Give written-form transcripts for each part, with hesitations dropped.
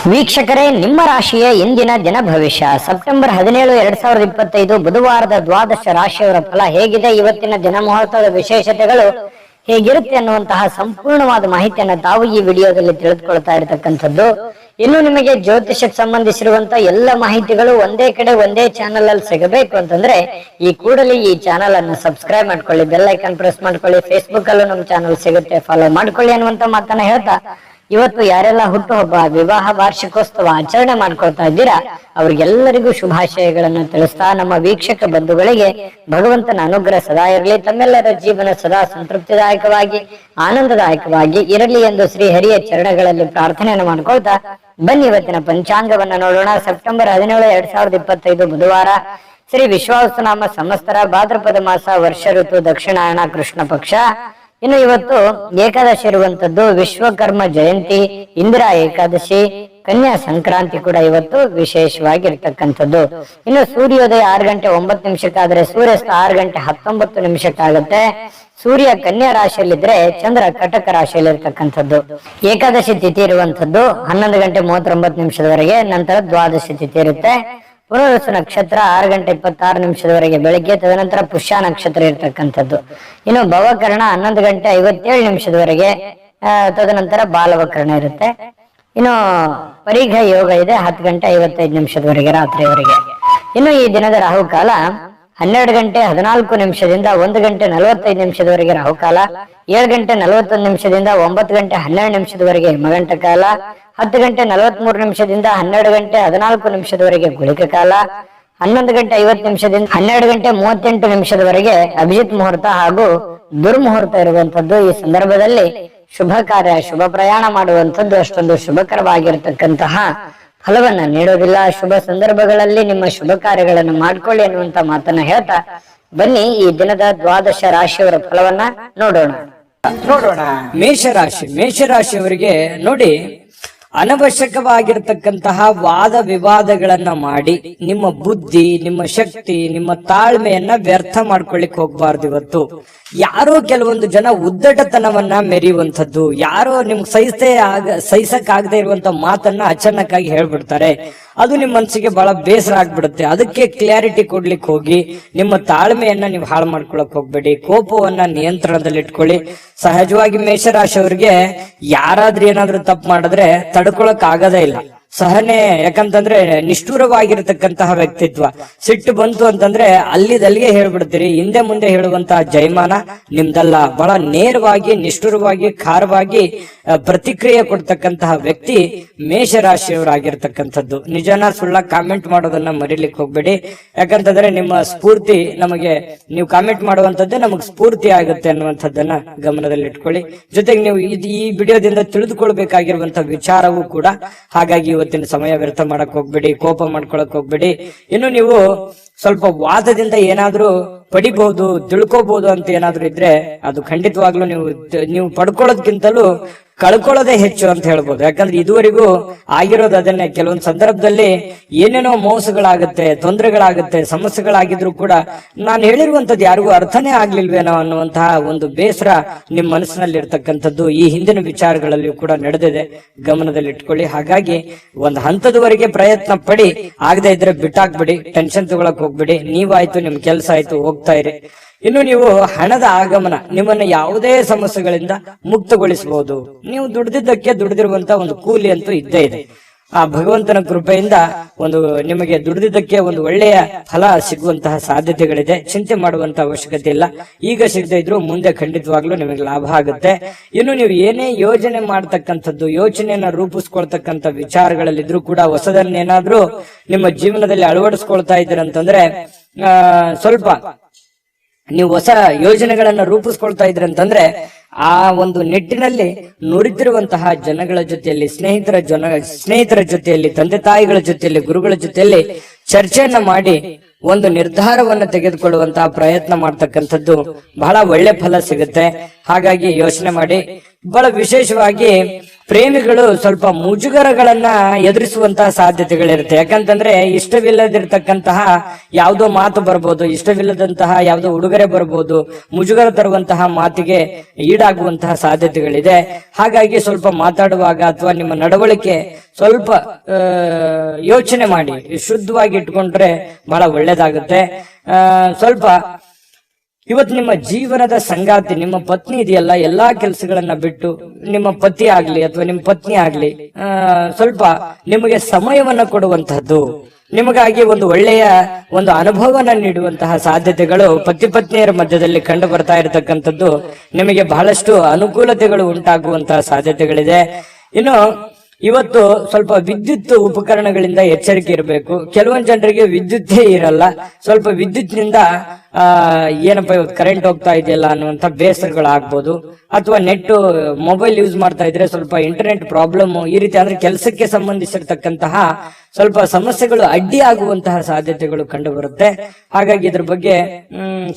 ವೀಕ್ಷಕರೇ, ನಿಮ್ಮ ರಾಶಿಯ ಇಂದಿನ ದಿನ ಭವಿಷ್ಯ ಸೆಪ್ಟೆಂಬರ್ 17, 2025 ಬುಧವಾರದ ದ್ವಾದಶ ರಾಶಿಯವರ ಫಲ ಹೇಗಿದೆ, ಇವತ್ತಿನ ದಿನ ಮುಹೂರ್ತದ ವಿಶೇಷತೆಗಳು ಹೇಗಿರುತ್ತೆ ಅನ್ನುವಂತಹ ಸಂಪೂರ್ಣವಾದ ಮಾಹಿತಿಯನ್ನು ತಾವು ಈ ವಿಡಿಯೋದಲ್ಲಿ ತಿಳಿದುಕೊಳ್ತಾ ಇರತಕ್ಕಂಥದ್ದು. ಇನ್ನು ನಿಮಗೆ ಜ್ಯೋತಿಷಕ್ಕೆ ಸಂಬಂಧಿಸಿರುವಂತಹ ಎಲ್ಲ ಮಾಹಿತಿಗಳು ಒಂದೇ ಕಡೆ ಒಂದೇ ಚಾನೆಲ್ ಅಲ್ಲಿ ಸಿಗಬೇಕು ಅಂತಂದ್ರೆ ಈ ಕೂಡಲೇ ಈ ಚಾನೆಲ್ ಅನ್ನು ಸಬ್ಸ್ಕ್ರೈಬ್ ಮಾಡ್ಕೊಳ್ಳಿ, ಬೆಲ್ ಐಕಾನ್ ಪ್ರೆಸ್ ಮಾಡ್ಕೊಳ್ಳಿ. ಫೇಸ್ಬುಕ್ ಅಲ್ಲೂ ನಮ್ಮ ಚಾನೆಲ್ ಸಿಗುತ್ತೆ, ಫಾಲೋ ಮಾಡ್ಕೊಳ್ಳಿ ಅನ್ನುವಂತ ಮಾತನ್ನ ಹೇಳ್ತಾ, ಇವತ್ತು ಯಾರೆಲ್ಲ ಹುಟ್ಟುಹಬ್ಬ, ವಿವಾಹ ವಾರ್ಷಿಕೋತ್ಸವ ಆಚರಣೆ ಮಾಡ್ಕೊಳ್ತಾ ಇದ್ದೀರಾ ಅವ್ರಿಗೆಲ್ಲರಿಗೂ ಶುಭಾಶಯಗಳನ್ನು ತಿಳಿಸ್ತಾ, ನಮ್ಮ ವೀಕ್ಷಕ ಬಂಧುಗಳಿಗೆ ಭಗವಂತನ ಅನುಗ್ರಹ ಸದಾ ಇರಲಿ, ತಮ್ಮೆಲ್ಲರ ಜೀವನ ಸದಾ ಸಂತೃಪ್ತಿದಾಯಕವಾಗಿ ಆನಂದದಾಯಕವಾಗಿ ಇರಲಿ ಎಂದು ಶ್ರೀ ಹರಿಯ ಚರಣಗಳಲ್ಲಿ ಪ್ರಾರ್ಥನೆಯನ್ನು ಮಾಡ್ಕೊಳ್ತಾ ಬನ್ನಿ ಇವತ್ತಿನ ಪಂಚಾಂಗವನ್ನ ನೋಡೋಣ. ಸೆಪ್ಟೆಂಬರ್ 17, 2025 ಬುಧವಾರ, ಶ್ರೀ ವಿಶ್ವಾವಸುನಾಮ ಸಂವತ್ಸರ, ಭಾದ್ರಪದ ಮಾಸ, ವರ್ಷ ಋತು ದಕ್ಷಿಣಾಯಣ, ಕೃಷ್ಣ ಪಕ್ಷ. ಇನ್ನು ಇವತ್ತು ಏಕಾದಶಿ ಇರುವಂತದ್ದು, ವಿಶ್ವಕರ್ಮ ಜಯಂತಿ, ಇಂದಿರಾ ಏಕಾದಶಿ, ಕನ್ಯಾ ಸಂಕ್ರಾಂತಿ ಕೂಡ ಇವತ್ತು ವಿಶೇಷವಾಗಿರ್ತಕ್ಕಂಥದ್ದು. ಇನ್ನು ಸೂರ್ಯೋದಯ 6 ಗಂಟೆ 9 ನಿಮಿಷಕ್ಕಾದ್ರೆ ಸೂರ್ಯಾಸ್ತ 6 ಗಂಟೆ 19 ನಿಮಿಷಕ್ಕಾಗತ್ತೆ. ಸೂರ್ಯ ಕನ್ಯಾ ರಾಶಿಯಲ್ಲಿದ್ರೆ ಚಂದ್ರ ಕಟಕ ರಾಶಿಯಲ್ಲಿ ಇರ್ತಕ್ಕಂಥದ್ದು. ಏಕಾದಶಿ ತಿಥಿ ಇರುವಂತದ್ದು 11 ಗಂಟೆ 39 ನಿಮಿಷದವರೆಗೆ, ನಂತರ ದ್ವಾದಶಿ ತಿಥಿ ಇರುತ್ತೆ. ಪುನರ್ವಸು ನಕ್ಷತ್ರ 6 ಗಂಟೆ 26 ನಿಮಿಷದವರೆಗೆ ಬೆಳಗ್ಗೆ, ತದನಂತರ ಪುಷ್ಯ ನಕ್ಷತ್ರ ಇರ್ತಕ್ಕಂಥದ್ದು. ಇನ್ನು ಭವಕರ್ಣ 11 ಗಂಟೆ 57 ನಿಮಿಷದವರೆಗೆ, ತದನಂತರ ಬಾಲವಕರ್ಣ ಇರುತ್ತೆ. ಇನ್ನು ಪರಿಘ ಯೋಗ ಇದೆ 10 ಗಂಟೆ 55 ನಿಮಿಷದವರೆಗೆ ರಾತ್ರಿಯವರೆಗೆ. ಇನ್ನು ಈ ದಿನದ ರಾಹುಕಾಲ 12 ಗಂಟೆ 14 ನಿಮಿಷದಿಂದ 1 ಗಂಟೆ 45 ನಿಮಿಷದವರೆಗೆ ರಾಹುಕಾಲ, 7 ಗಂಟೆ 41 ನಿಮಿಷದಿಂದ 9 ಗಂಟೆ 12 ನಿಮಿಷದವರೆಗೆ ಹಿಮಗಂಟ ಕಾಲ, 10 ಗಂಟೆ 43 ನಿಮಿಷದಿಂದ 12 ಗಂಟೆ 14 ನಿಮಿಷದವರೆಗೆ ಗುಳಿಕ ಕಾಲ, 11 ಗಂಟೆ 50 ನಿಮಿಷದಿಂದ 12 ಗಂಟೆ 38 ನಿಮಿಷದವರೆಗೆ ಅಭಿಜಿತ್ ಮುಹೂರ್ತ ಹಾಗೂ ದುರ್ಮುಹೂರ್ತ ಇರುವಂತದ್ದು. ಈ ಸಂದರ್ಭದಲ್ಲಿ ಶುಭ ಕಾರ್ಯ, ಶುಭ ಪ್ರಯಾಣ ಮಾಡುವಂತದ್ದು ಅಷ್ಟೊಂದು ಶುಭಕರವಾಗಿರತಕ್ಕಂತಹ ಫಲವನ್ನ ನೀಡೋದಿಲ್ಲ. ಶುಭ ಸಂದರ್ಭಗಳಲ್ಲಿ ನಿಮ್ಮ ಶುಭ ಕಾರ್ಯಗಳನ್ನು ಮಾಡ್ಕೊಳ್ಳಿ ಅನ್ನುವಂತ ಮಾತನ್ನ ಹೇಳ್ತಾ ಬನ್ನಿ ಈ ದಿನದ ದ್ವಾದಶ ರಾಶಿಯವರ ಫಲವನ್ನ ನೋಡೋಣ. ಮೇಷರಾಶಿಯವರಿಗೆ ನೋಡಿ, ಅನವಶ್ಯಕವಾಗಿರ್ತಕ್ಕಂತಹ ವಾದ ವಿವಾದಗಳನ್ನ ಮಾಡಿ ನಿಮ್ಮ ಬುದ್ಧಿ, ನಿಮ್ಮ ಶಕ್ತಿ, ನಿಮ್ಮ ತಾಳ್ಮೆಯನ್ನ ವ್ಯರ್ಥ ಮಾಡ್ಕೊಳ್ಳಿಕ್ ಹೋಗ್ಬಾರ್ದು. ಇವತ್ತು ಯಾರೋ ಕೆಲವೊಂದು ಜನ ಉದ್ದಟತನವನ್ನ ಮೆರೆಯುವಂಥದ್ದು, ಯಾರೋ ನಿಮ್ಗೆ ಸಹಿಸಕ್ಕಾಗದೆ ಇರುವಂತ ಮಾತನ್ನ ಅಚಾನಕ್ಕಾಗಿ ಹೇಳ್ಬಿಡ್ತಾರೆ. ಅದು ನಿಮ್ಮ ಮನಸ್ಸಿಗೆ ಬಹಳ ಬೇಸರ ಆಗ್ಬಿಡುತ್ತೆ. ಅದಕ್ಕೆ ಕ್ಲಾರಿಟಿ ಕೊಡ್ಲಿಕ್ಕೆ ಹೋಗಿ ನಿಮ್ಮ ತಾಳ್ಮೆಯನ್ನ ನೀವು ಹಾಳು ಮಾಡ್ಕೊಳಕ್ ಹೋಗ್ಬೇಡಿ. ಕೋಪವನ್ನ ನಿಯಂತ್ರಣದಲ್ಲಿ ಇಟ್ಕೊಳ್ಳಿ. ಸಹಜವಾಗಿ ಮೇಷರಾಶಿಯವರಿಗೆ ಯಾರಾದ್ರೂ ಏನಾದ್ರೂ ತಪ್ಪು ಮಾಡಿದ್ರೆ ತಡ್ಕೊಳಕ್ ಆಗದೇ ಇಲ್ಲ. ಸಹನೆ, ಯಾಕಂತಂದ್ರೆ ನಿಷ್ಠುರವಾಗಿರತಕ್ಕಂತಹ ವ್ಯಕ್ತಿತ್ವ. ಸಿಟ್ಟು ಬಂತು ಅಂತಂದ್ರೆ ಅಲ್ಲಿದಲ್ಲಿಗೆ ಹೇಳ್ಬಿಡ್ತೀರಿ. ಹಿಂದೆ ಮುಂದೆ ಹೇಳುವಂತಹ ಜಯಮಾನ ನಿಮ್ದಲ್ಲ. ಬಹಳ ನೇರವಾಗಿ, ನಿಷ್ಠುರವಾಗಿ, ಖಾರವಾಗಿ ಪ್ರತಿಕ್ರಿಯೆ ಕೊಡ್ತಕ್ಕಂತಹ ವ್ಯಕ್ತಿ ಮೇಷರಾಶಿಯವರಾಗಿರ್ತಕ್ಕಂಥದ್ದು. ನಿಜನ ಸುಳ್ಳ ಕಾಮೆಂಟ್ ಮಾಡೋದನ್ನ ಮರಿಲಿಕ್ಕೆ ಹೋಗ್ಬೇಡಿ. ಯಾಕಂತಂದ್ರೆ ನಿಮ್ಮ ಸ್ಫೂರ್ತಿ ನಮಗೆ, ನೀವು ಕಾಮೆಂಟ್ ಮಾಡುವಂತದ್ದೇ ನಮಗ್ ಸ್ಫೂರ್ತಿ ಆಗುತ್ತೆ ಅನ್ನುವಂಥದ್ದನ್ನ ಗಮನದಲ್ಲಿ ಇಟ್ಕೊಳ್ಳಿ. ಜೊತೆಗೆ ನೀವು ಈ ವಿಡಿಯೋದಿಂದ ತಿಳಿದುಕೊಳ್ಬೇಕಾಗಿರುವಂತಹ ವಿಚಾರವೂ ಕೂಡ. ಹಾಗಾಗಿ ಇವತ್ತಿನ ಸಮಯ ವ್ಯರ್ಥ ಮಾಡಕ್ ಹೋಗ್ಬೇಡಿ, ಕೋಪ ಮಾಡ್ಕೊಳಕ್ ಹೋಗ್ಬೇಡಿ. ಇನ್ನು ನೀವು ಸ್ವಲ್ಪ ವಾದದಿಂದ ಏನಾದ್ರೂ ಪಡಿಬಹುದು, ತಿಳ್ಕೋಬಹುದು ಅಂತ ಏನಾದ್ರೂ ಇದ್ರೆ ಅದು ಖಂಡಿತವಾಗ್ಲೂ ನೀವು ಪಡ್ಕೊಳ್ಳೋದ್ಕಿಂತಲೂ ಕಳ್ಕೊಳ್ಳೋದೇ ಹೆಚ್ಚು ಅಂತ ಹೇಳ್ಬೋದು. ಯಾಕಂದ್ರೆ ಇದುವರೆಗೂ ಆಗಿರೋದು ಅದನ್ನೇ. ಕೆಲವೊಂದು ಸಂದರ್ಭದಲ್ಲಿ ಏನೇನೋ ಮೋಸಗಳಾಗುತ್ತೆ, ತೊಂದರೆಗಳಾಗುತ್ತೆ, ಸಮಸ್ಯೆಗಳಾಗಿದ್ರು ಕೂಡ ನಾನು ಹೇಳಿರುವಂತದ್ದು ಯಾರಿಗೂ ಅರ್ಥನೇ ಆಗ್ಲಿಲ್ವೇನೋ ಅನ್ನುವಂತಹ ಒಂದು ಬೇಸರ ನಿಮ್ ಮನಸ್ಸಿನಲ್ಲಿ ಇರ್ತಕ್ಕಂಥದ್ದು ಈ ಹಿಂದಿನ ವಿಚಾರಗಳಲ್ಲಿಯೂ ಕೂಡ ನಡೆದಿದೆ. ಗಮನದಲ್ಲಿ ಇಟ್ಕೊಳ್ಳಿ. ಹಾಗಾಗಿ ಒಂದು ಹಂತದವರೆಗೆ ಪ್ರಯತ್ನ ಪಡಿ, ಆಗದೆ ಇದ್ರೆ ಬಿಟ್ಟಾಕ್ಬಿಡಿ, ಟೆನ್ಷನ್ ತಗೊಳಕ್ ಹೋಗ್ಬಿಡಿ. ನೀವಾಯ್ತು, ನಿಮ್ ಕೆಲಸ ಆಯ್ತು, ಹೋಗ್ತಾ ಇರಿ. ಇನ್ನು ನೀವು ಹಣದ ಆಗಮನ ನಿಮ್ಮನ್ನ ಯಾವುದೇ ಸಮಸ್ಯೆಗಳಿಂದ ಮುಕ್ತಗೊಳಿಸಬಹುದು. ನೀವು ದುಡಿದಿರುವಂತ ಒಂದು ಕೂಲಿ ಅಂತೂ ಇದ್ದೇ ಇದೆ. ಆ ಭಗವಂತನ ಕೃಪೆಯಿಂದ ನಿಮಗೆ ದುಡಿದಿದ್ದಕ್ಕೆ ಒಂದು ಒಳ್ಳೆಯ ಫಲ ಸಿಗುವಂತಹ ಸಾಧ್ಯತೆಗಳಿದೆ. ಚಿಂತೆ ಮಾಡುವಂತ ಅವಶ್ಯಕತೆ ಇಲ್ಲ. ಈಗ ಸಿಗದೆ ಇದ್ರು ಮುಂದೆ ಖಂಡಿತವಾಗ್ಲೂ ನಿಮಗೆ ಲಾಭ ಆಗುತ್ತೆ. ಇನ್ನು ನೀವು ಏನೇ ಯೋಜನೆ ಮಾಡ್ತಕ್ಕಂಥದ್ದು, ಯೋಚನೆಯನ್ನ ರೂಪಿಸ್ಕೊಳ್ತಕ್ಕಂಥ ವಿಚಾರಗಳಲ್ಲಿದ್ರು ಕೂಡ ಹೊಸದನ್ನೇನಾದ್ರೂ ನಿಮ್ಮ ಜೀವನದಲ್ಲಿ ಅಳವಡಿಸ್ಕೊಳ್ತಾ ಇದ್ದೀರಂತಂದ್ರೆ ಸ್ವಲ್ಪ ನೀವು ಹೊಸ ಯೋಜನೆಗಳನ್ನ ರೂಪಿಸ್ಕೊಳ್ತಾ ಇದ್ರಿ ಅಂತಂದ್ರೆ ಆ ಒಂದು ನಿಟ್ಟಿನಲ್ಲಿ ನುರಿತಿರುವಂತಹ ಜನಗಳ ಜೊತೆಯಲ್ಲಿ, ಸ್ನೇಹಿತರ ಜೊತೆಯಲ್ಲಿ, ತಂದೆ ತಾಯಿಗಳ ಜೊತೆಯಲ್ಲಿ, ಗುರುಗಳ ಜೊತೆಯಲ್ಲಿ ಚರ್ಚೆಯನ್ನ ಮಾಡಿ ಒಂದು ನಿರ್ಧಾರವನ್ನು ತೆಗೆದುಕೊಳ್ಳುವಂತಹ ಪ್ರಯತ್ನ ಮಾಡ್ತಕ್ಕಂಥದ್ದು ಬಹಳ ಒಳ್ಳೆ ಫಲ ಸಿಗುತ್ತೆ. ಹಾಗಾಗಿ ಯೋಚನೆ ಮಾಡಿ. ಬಹಳ ವಿಶೇಷವಾಗಿ ಪ್ರೇಮಿಗಳು ಸ್ವಲ್ಪ ಮುಜುಗರಗಳನ್ನ ಎದುರಿಸುವಂತಹ ಸಾಧ್ಯತೆಗಳಿರುತ್ತೆ. ಯಾಕಂತಂದ್ರೆ ಇಷ್ಟವಿಲ್ಲದಿರ್ತಕ್ಕಂತಹ ಯಾವುದೋ ಮಾತು ಬರ್ಬೋದು, ಇಷ್ಟವಿಲ್ಲದಂತಹ ಯಾವುದೋ ಉಡುಗೊರೆ ಬರ್ಬೋದು, ಮುಜುಗರ ತರುವಂತಹ ಮಾತಿಗೆ ಈಡಾಗುವಂತಹ ಸಾಧ್ಯತೆಗಳಿದೆ. ಹಾಗಾಗಿ ಸ್ವಲ್ಪ ಮಾತಾಡುವಾಗ ಅಥವಾ ನಿಮ್ಮ ನಡವಳಿಕೆ ಸ್ವಲ್ಪ ಯೋಚನೆ ಮಾಡಿ, ಶುದ್ಧವಾಗಿ ಇಟ್ಕೊಂಡ್ರೆ ಬಹಳ ಒಳ್ಳೇದಾಗುತ್ತೆ. ಸ್ವಲ್ಪ ಇವತ್ತು ನಿಮ್ಮ ಜೀವನದ ಸಂಗಾತಿ ನಿಮ್ಮ ಪತ್ನಿ ಇದೆಯಲ್ಲ, ಎಲ್ಲಾ ಕೆಲಸಗಳನ್ನ ಬಿಟ್ಟು ನಿಮ್ಮ ಪತಿ ಆಗ್ಲಿ ಅಥವಾ ನಿಮ್ಮ ಪತ್ನಿ ಆಗ್ಲಿ ಸ್ವಲ್ಪ ನಿಮಗೆ ಸಮಯವನ್ನ ಕೊಡುವಂತಹದ್ದು, ನಿಮಗಾಗಿ ಒಂದು ಒಳ್ಳೆಯ ಒಂದು ಅನುಭವನ ನೀಡುವಂತಹ ಸಾಧ್ಯತೆಗಳು ಪತಿ ಪತ್ನಿಯರ ಮಧ್ಯದಲ್ಲಿ ಕಂಡು ಬರ್ತಾ ಇರತಕ್ಕಂಥದ್ದು. ನಿಮಗೆ ಬಹಳಷ್ಟು ಅನುಕೂಲತೆಗಳು ಉಂಟಾಗುವಂತಹ ಸಾಧ್ಯತೆಗಳಿದೆ. ಇನ್ನು ಇವತ್ತು ಸ್ವಲ್ಪ ವಿದ್ಯುತ್ ಉಪಕರಣಗಳಿಂದ ಎಚ್ಚರಿಕೆ ಇರಬೇಕು. ಕೆಲವೊಂದು ಜನರಿಗೆ ವಿದ್ಯುತ್ತೇ ಇರಲ್ಲ, ಸ್ವಲ್ಪ ವಿದ್ಯುತ್ನಿಂದ ಏನಪ್ಪ ಇವತ್ತು ಕರೆಂಟ್ ಹೋಗ್ತಾ ಇದೆಯಲ್ಲ ಅನ್ನುವಂಥ ಬೇಸರಗಳಾಗ್ಬೋದು. ಅಥವಾ ನೆಟ್ ಮೊಬೈಲ್ ಯೂಸ್ ಮಾಡ್ತಾ ಇದ್ರೆ ಸ್ವಲ್ಪ ಇಂಟರ್ನೆಟ್ ಪ್ರಾಬ್ಲಮ್, ಈ ರೀತಿ ಅಂದ್ರೆ ಕೆಲಸಕ್ಕೆ ಸಂಬಂಧಿಸಿರ್ತಕ್ಕಂತಹ ಸ್ವಲ್ಪ ಸಮಸ್ಯೆಗಳು ಅಡ್ಡಿ ಆಗುವಂತಹ ಸಾಧ್ಯತೆಗಳು ಕಂಡು ಬರುತ್ತೆ. ಹಾಗಾಗಿ ಇದ್ರ ಬಗ್ಗೆ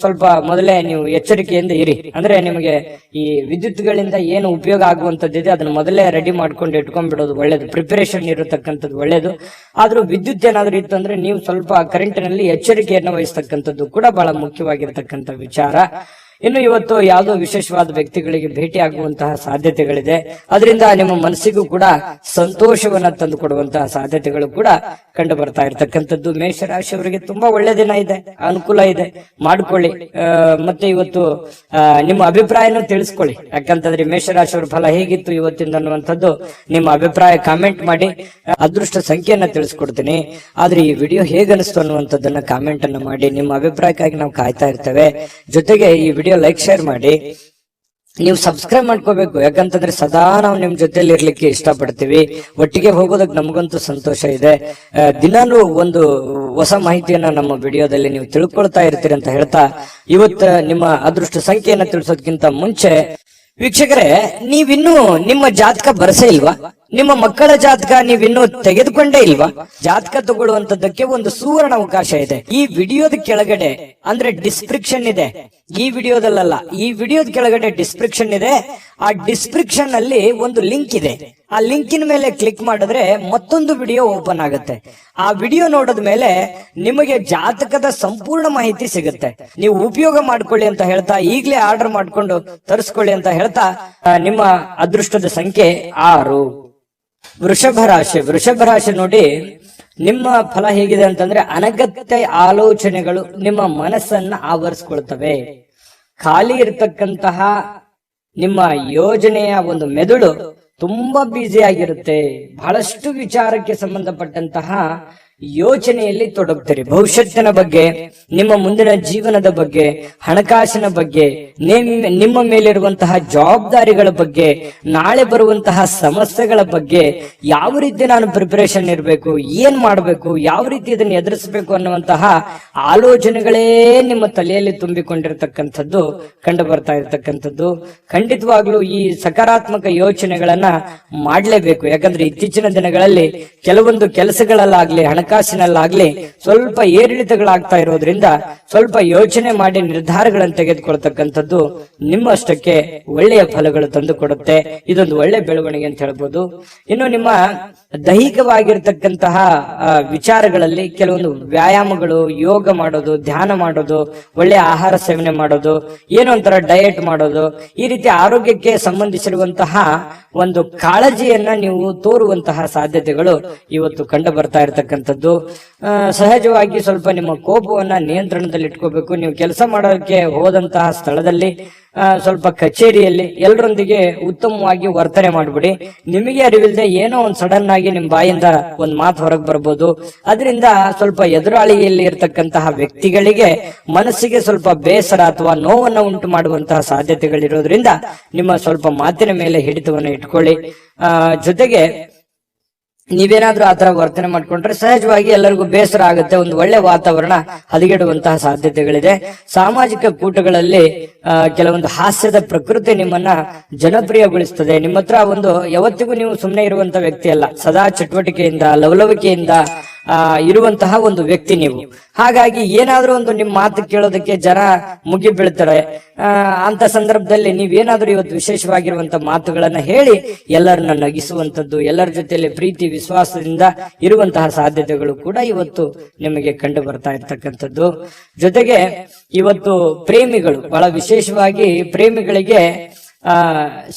ಸ್ವಲ್ಪ ಮೊದಲೇ ನೀವು ಎಚ್ಚರಿಕೆಯಿಂದ ಇರಿ. ಅಂದ್ರೆ ನಿಮಗೆ ಈ ವಿದ್ಯುತ್ಗಳಿಂದ ಏನು ಉಪಯೋಗ ಆಗುವಂತದ್ದಿದೆ ಅದನ್ನ ಮೊದಲೇ ರೆಡಿ ಮಾಡ್ಕೊಂಡು ಇಟ್ಕೊಂಡ್ಬಿಡೋದು ಒಳ್ಳೇದು, ಪ್ರಿಪರೇಷನ್ ಇರತಕ್ಕಂಥದ್ದು ಒಳ್ಳೇದು. ಆದ್ರೂ ವಿದ್ಯುತ್ ಏನಾದ್ರೂ ಇತ್ತು ಅಂದ್ರೆ ನೀವು ಸ್ವಲ್ಪ ಕರೆಂಟಿನಲ್ಲಿ ಎಚ್ಚರಿಕೆಯನ್ನು ವಹಿಸ್ತಕ್ಕಂಥದ್ದು ಕೂಡ ಬಹಳ ಮುಖ್ಯವಾಗಿರ್ತಕ್ಕಂಥ ವಿಚಾರ. ಇನ್ನು ಇವತ್ತು ಯಾವುದೋ ವಿಶೇಷವಾದ ವ್ಯಕ್ತಿಗಳಿಗೆ ಭೇಟಿ ಆಗುವಂತಹ ಸಾಧ್ಯತೆಗಳಿದೆ. ಅದರಿಂದ ನಿಮ್ಮ ಮನಸ್ಸಿಗೂ ಕೂಡ ಸಂತೋಷವನ್ನ ತಂದು ಕೊಡುವಂತಹ ಸಾಧ್ಯತೆಗಳು ಕೂಡ ಕಂಡು ಬರ್ತಾ ಇರ್ತಕ್ಕಂಥದ್ದು. ಮೇಷರಾಶಿಯವರಿಗೆ ತುಂಬಾ ಒಳ್ಳೆ ದಿನ ಇದೆ, ಅನುಕೂಲ ಇದೆ, ಮಾಡ್ಕೊಳ್ಳಿ. ಮತ್ತೆ ಇವತ್ತು ನಿಮ್ಮ ಅಭಿಪ್ರಾಯನ ತಿಳಿಸ್ಕೊಳ್ಳಿ. ಯಾಕಂತಂದ್ರೆ ಮೇಷರಾಶಿಯವರ ಫಲ ಹೇಗಿತ್ತು ಇವತ್ತಿಂದ ಅನ್ನುವಂಥದ್ದು ನಿಮ್ಮ ಅಭಿಪ್ರಾಯ ಕಾಮೆಂಟ್ ಮಾಡಿ. ಅದೃಷ್ಟ ಸಂಖ್ಯೆಯನ್ನ ತಿಳಿಸ್ಕೊಡ್ತೀನಿ. ಆದ್ರೆ ಈ ವಿಡಿಯೋ ಹೇಗನಿಸ್ತು ಅನ್ನುವಂಥದ್ದನ್ನ ಕಾಮೆಂಟ್ ಅನ್ನ ಮಾಡಿ. ನಿಮ್ಮ ಅಭಿಪ್ರಾಯಕ್ಕಾಗಿ ನಾವು ಕಾಯ್ತಾ ಇರ್ತೇವೆ. ಜೊತೆಗೆ ಈ ವಿಡಿಯೋ ಲೈಕ್ ಶೇರ್ ಮಾಡಿ. ನೀವು ಸಬ್ಸ್ಕ್ರೈಬ್ ಮಾಡ್ಕೋಬೇಕು. ಯಾಕಂತಂದ್ರೆ ಸದಾ ನಾವು ನಿಮ್ ಜೊತೆಲಿ ಇರ್ಲಿಕ್ಕೆ ಇಷ್ಟಪಡ್ತೀವಿ. ಒಟ್ಟಿಗೆ ಹೋಗೋದಕ್ಕೆ ನಮಗಂತೂ ಸಂತೋಷ ಇದೆ. ದಿನಾನು ಒಂದು ಹೊಸ ಮಾಹಿತಿಯನ್ನ ನಮ್ಮ ವಿಡಿಯೋದಲ್ಲಿ ನೀವು ತಿಳ್ಕೊಳ್ತಾ ಇರ್ತೀರಿ ಅಂತ ಹೇಳ್ತಾ, ಇವತ್ತು ನಿಮ್ಮ ಅದೃಷ್ಟ ಸಂಖ್ಯೆಯನ್ನ ತಿಳಿಸೋದಕ್ಕಿಂತ ಮುಂಚೆ ವೀಕ್ಷಕರೇ, ನೀವಿನ್ನೂ ನಿಮ್ಮ ಜಾತಕ ಬರಸೇ ಇಲ್ವಾ? ನಿಮ್ಮ ಮಕ್ಕಳ ಜಾತಕ ನೀವಿನ್ನೂ ತೆಗೆದುಕೊಂಡೇ ಇಲ್ವಾ? ಜಾತಕ ತಗೊಳ್ಳುವಂತದ್ದಕ್ಕೆ ಒಂದು ಸುವರ್ಣ ಅವಕಾಶ ಇದೆ. ಈ ವಿಡಿಯೋದ ಕೆಳಗಡೆ ಅಂದ್ರೆ ಡಿಸ್ಕ್ರಿಪ್ಷನ್ ಇದೆ. ಈ ವಿಡಿಯೋದಲ್ಲ, ಈ ವಿಡಿಯೋದ ಕೆಳಗಡೆ ಡಿಸ್ಕ್ರಿಪ್ಷನ್ ಇದೆ. ಆ ಡಿಸ್ಕ್ರಿಪ್ಷನ್ ಅಲ್ಲಿ ಒಂದು ಲಿಂಕ್ ಇದೆ. ಆ ಲಿಂಕಿನ ಮೇಲೆ ಕ್ಲಿಕ್ ಮಾಡಿದ್ರೆ ಮತ್ತೊಂದು ವಿಡಿಯೋ ಓಪನ್ ಆಗುತ್ತೆ. ಆ ವಿಡಿಯೋ ನೋಡಿದ ಮೇಲೆ ನಿಮಗೆ ಜಾತಕದ ಸಂಪೂರ್ಣ ಮಾಹಿತಿ ಸಿಗುತ್ತೆ. ನೀವು ಉಪಯೋಗ ಮಾಡ್ಕೊಳ್ಳಿ ಅಂತ ಹೇಳ್ತಾ, ಈಗಲೇ ಆರ್ಡರ್ ಮಾಡ್ಕೊಂಡು ತರಿಸ್ಕೊಳ್ಳಿ ಅಂತ ಹೇಳ್ತಾ, ನಿಮ್ಮ ಅದೃಷ್ಟದ ಸಂಖ್ಯೆ 6. ವೃಷಭ ರಾಶಿ. ವೃಷಭ ರಾಶಿ ನೋಡಿ, ನಿಮ್ಮ ಫಲ ಹೇಗಿದೆ ಅಂತಂದ್ರೆ ಅನಗತ್ಯ ಆಲೋಚನೆಗಳು ನಿಮ್ಮ ಮನಸ್ಸನ್ನ ಆವರಿಸ್ಕೊಳ್ತವೆ. ಖಾಲಿ ಇರತಕ್ಕಂತಹ ನಿಮ್ಮ ಯೋಜನೆಯ ಒಂದು ಮೆದುಳು ತುಂಬಾ ಬ್ಯುಸಿ ಆಗಿರುತ್ತೆ. ಬಹಳಷ್ಟು ವಿಚಾರಕ್ಕೆ ಸಂಬಂಧಪಟ್ಟಂತಹ ಯೋಚನೆಯಲ್ಲಿ ತೊಡಗ್ತೀರಿ. ಭವಿಷ್ಯತ್ತಿನ ಬಗ್ಗೆ, ನಿಮ್ಮ ಮುಂದಿನ ಜೀವನದ ಬಗ್ಗೆ, ಹಣಕಾಸಿನ ಬಗ್ಗೆ, ನಿಮ್ಮ ಮೇಲಿರುವಂತಹ ಜವಾಬ್ದಾರಿಗಳ ಬಗ್ಗೆ, ನಾಳೆ ಬರುವಂತಹ ಸಮಸ್ಯೆಗಳ ಬಗ್ಗೆ, ಯಾವ ರೀತಿ ನಾನು ಪ್ರಿಪರೇಷನ್ ಇರಬೇಕು, ಏನ್ ಮಾಡಬೇಕು, ಯಾವ ರೀತಿ ಇದನ್ನು ಎದುರಿಸಬೇಕು ಅನ್ನುವಂತಹ ಆಲೋಚನೆಗಳೇ ನಿಮ್ಮ ತಲೆಯಲ್ಲಿ ತುಂಬಿಕೊಂಡಿರ್ತಕ್ಕಂಥದ್ದು ಕಂಡು ಬರ್ತಾ ಇರ್ತಕ್ಕಂಥದ್ದು. ಖಂಡಿತವಾಗ್ಲೂ ಈ ಸಕಾರಾತ್ಮಕ ಯೋಚನೆಗಳನ್ನ ಮಾಡಲೇಬೇಕು. ಯಾಕಂದ್ರೆ ಇತ್ತೀಚಿನ ದಿನಗಳಲ್ಲಿ ಕೆಲವೊಂದು ಕೆಲಸಗಳಲ್ಲಾಗ್ಲಿ ಹಣಕಾಸಿನಲ್ಲಾಗ್ಲಿ ಸ್ವಲ್ಪ ಏರಿಳಿತಗಳಾಗ್ತಾ ಇರೋದ್ರಿಂದ ಸ್ವಲ್ಪ ಯೋಚನೆ ಮಾಡಿ ನಿರ್ಧಾರಗಳನ್ನು ತೆಗೆದುಕೊಳ್ತಕ್ಕಂಥದ್ದು ನಿಮ್ಮಷ್ಟಕ್ಕೆ ಒಳ್ಳೆಯ ಫಲಗಳು ತಂದು ಕೊಡುತ್ತೆ. ಇದೊಂದು ಒಳ್ಳೆ ಬೆಳವಣಿಗೆ ಅಂತ ಹೇಳ್ಬೋದು. ಇನ್ನು ನಿಮ್ಮ ದೈಹಿಕವಾಗಿರ್ತಕ್ಕಂತಹ ವಿಚಾರಗಳಲ್ಲಿ ಕೆಲವೊಂದು ವ್ಯಾಯಾಮಗಳು, ಯೋಗ ಮಾಡೋದು, ಧ್ಯಾನ ಮಾಡೋದು, ಒಳ್ಳೆಯ ಆಹಾರ ಸೇವನೆ ಮಾಡೋದು, ಏನೋ ಒಂಥರ ಡಯಟ್ ಮಾಡೋದು, ಈ ರೀತಿ ಆರೋಗ್ಯಕ್ಕೆ ಸಂಬಂಧಿಸಿರುವಂತಹ ಒಂದು ಕಾಳಜಿಯನ್ನ ನೀವು ತೋರುವಂತಹ ಸಾಧ್ಯತೆಗಳು ಇವತ್ತು ಕಂಡು ಬರ್ತಾ ಇರತಕ್ಕಂಥದ್ದು. ಸಹಜವಾಗಿ ಸ್ವಲ್ಪ ನಿಮ್ಮ ಕೋಪವನ್ನ ನಿಯಂತ್ರಣದಲ್ಲಿ ಇಟ್ಕೋಬೇಕು. ನೀವು ಕೆಲಸ ಮಾಡೋಕೆ ಹೋದಂತಹ ಸ್ಥಳದಲ್ಲಿ, ಸ್ವಲ್ಪ ಕಚೇರಿಯಲ್ಲಿ ಎಲ್ಲರೊಂದಿಗೆ ಉತ್ತಮವಾಗಿ ವರ್ತನೆ ಮಾಡ್ಬಿಡಿ. ನಿಮಗೆ ಅರಿವಿಲ್ಲದೆ ಏನೋ ಒಂದ್ ಸಡನ್ ಆಗಿ ನಿಮ್ ಬಾಯಿಂದ ಒಂದ್ ಮಾತು ಹೊರಗೆ ಬರ್ಬೋದು. ಅದರಿಂದ ಸ್ವಲ್ಪ ಎದುರಾಳಿಯಲ್ಲಿ ಇರ್ತಕ್ಕಂತಹ ವ್ಯಕ್ತಿಗಳಿಗೆ ಮನಸ್ಸಿಗೆ ಸ್ವಲ್ಪ ಬೇಸರ ಅಥವಾ ನೋವನ್ನ ಉಂಟು ಮಾಡುವಂತಹ ಸಾಧ್ಯತೆಗಳಿರೋದ್ರಿಂದ ನಿಮ್ಮ ಸ್ವಲ್ಪ ಮಾತಿನ ಮೇಲೆ ಹಿಡಿತವನ್ನು ಇಟ್ಕೊಳ್ಳಿ. ಜೊತೆಗೆ ನೀವೇನಾದ್ರೂ ಆತರ ವರ್ತನೆ ಮಾಡ್ಕೊಂಡ್ರೆ ಸಹಜವಾಗಿ ಎಲ್ಲರಿಗೂ ಬೇಸರ ಆಗುತ್ತೆ. ಒಂದು ಒಳ್ಳೆ ವಾತಾವರಣ ಹದಗೆಡುವಂತಹ ಸಾಧ್ಯತೆಗಳಿದೆ. ಸಾಮಾಜಿಕ ಕೂಟಗಳಲ್ಲಿ ಕೆಲವೊಂದು ಹಾಸ್ಯದ ಪ್ರಕೃತಿ ನಿಮ್ಮನ್ನ ಜನಪ್ರಿಯಗೊಳಿಸ್ತದೆ. ನಿಮ್ಮ ಹತ್ರ ಒಂದು ಯಾವತ್ತಿಗೂ ನೀವು ಸುಮ್ಮನೆ ಇರುವಂತ ವ್ಯಕ್ತಿ ಅಲ್ಲ. ಸದಾ ಚಟುವಟಿಕೆಯಿಂದ, ಲವಲವಿಕೆಯಿಂದ ಇರುವಂತಹ ಒಂದು ವ್ಯಕ್ತಿ ನೀವು. ಹಾಗಾಗಿ ಏನಾದ್ರೂ ಒಂದು ನಿಮ್ ಮಾತು ಕೇಳೋದಕ್ಕೆ ಜನ ಮುಗಿ ಬೀಳ್ತಾರೆ. ಅಂತ ಸಂದರ್ಭದಲ್ಲಿ ನೀವೇನಾದ್ರೂ ಇವತ್ತು ವಿಶೇಷವಾಗಿರುವಂತ ಮಾತುಗಳನ್ನ ಹೇಳಿ ಎಲ್ಲರನ್ನ ನಗಿಸುವಂತದ್ದು, ಎಲ್ಲರ ಜೊತೆಯಲ್ಲಿ ಪ್ರೀತಿ ವಿಶ್ವಾಸದಿಂದ ಇರುವಂತಹ ಸಾಧ್ಯತೆಗಳು ಕೂಡ ಇವತ್ತು ನಿಮಗೆ ಕಂಡು ಬರ್ತಾ ಇರ್ತಕ್ಕಂಥದ್ದು. ಜೊತೆಗೆ ಇವತ್ತು ಪ್ರೇಮಿಗಳು, ಬಹಳ ವಿಶೇಷವಾಗಿ ಪ್ರೇಮಿಗಳಿಗೆ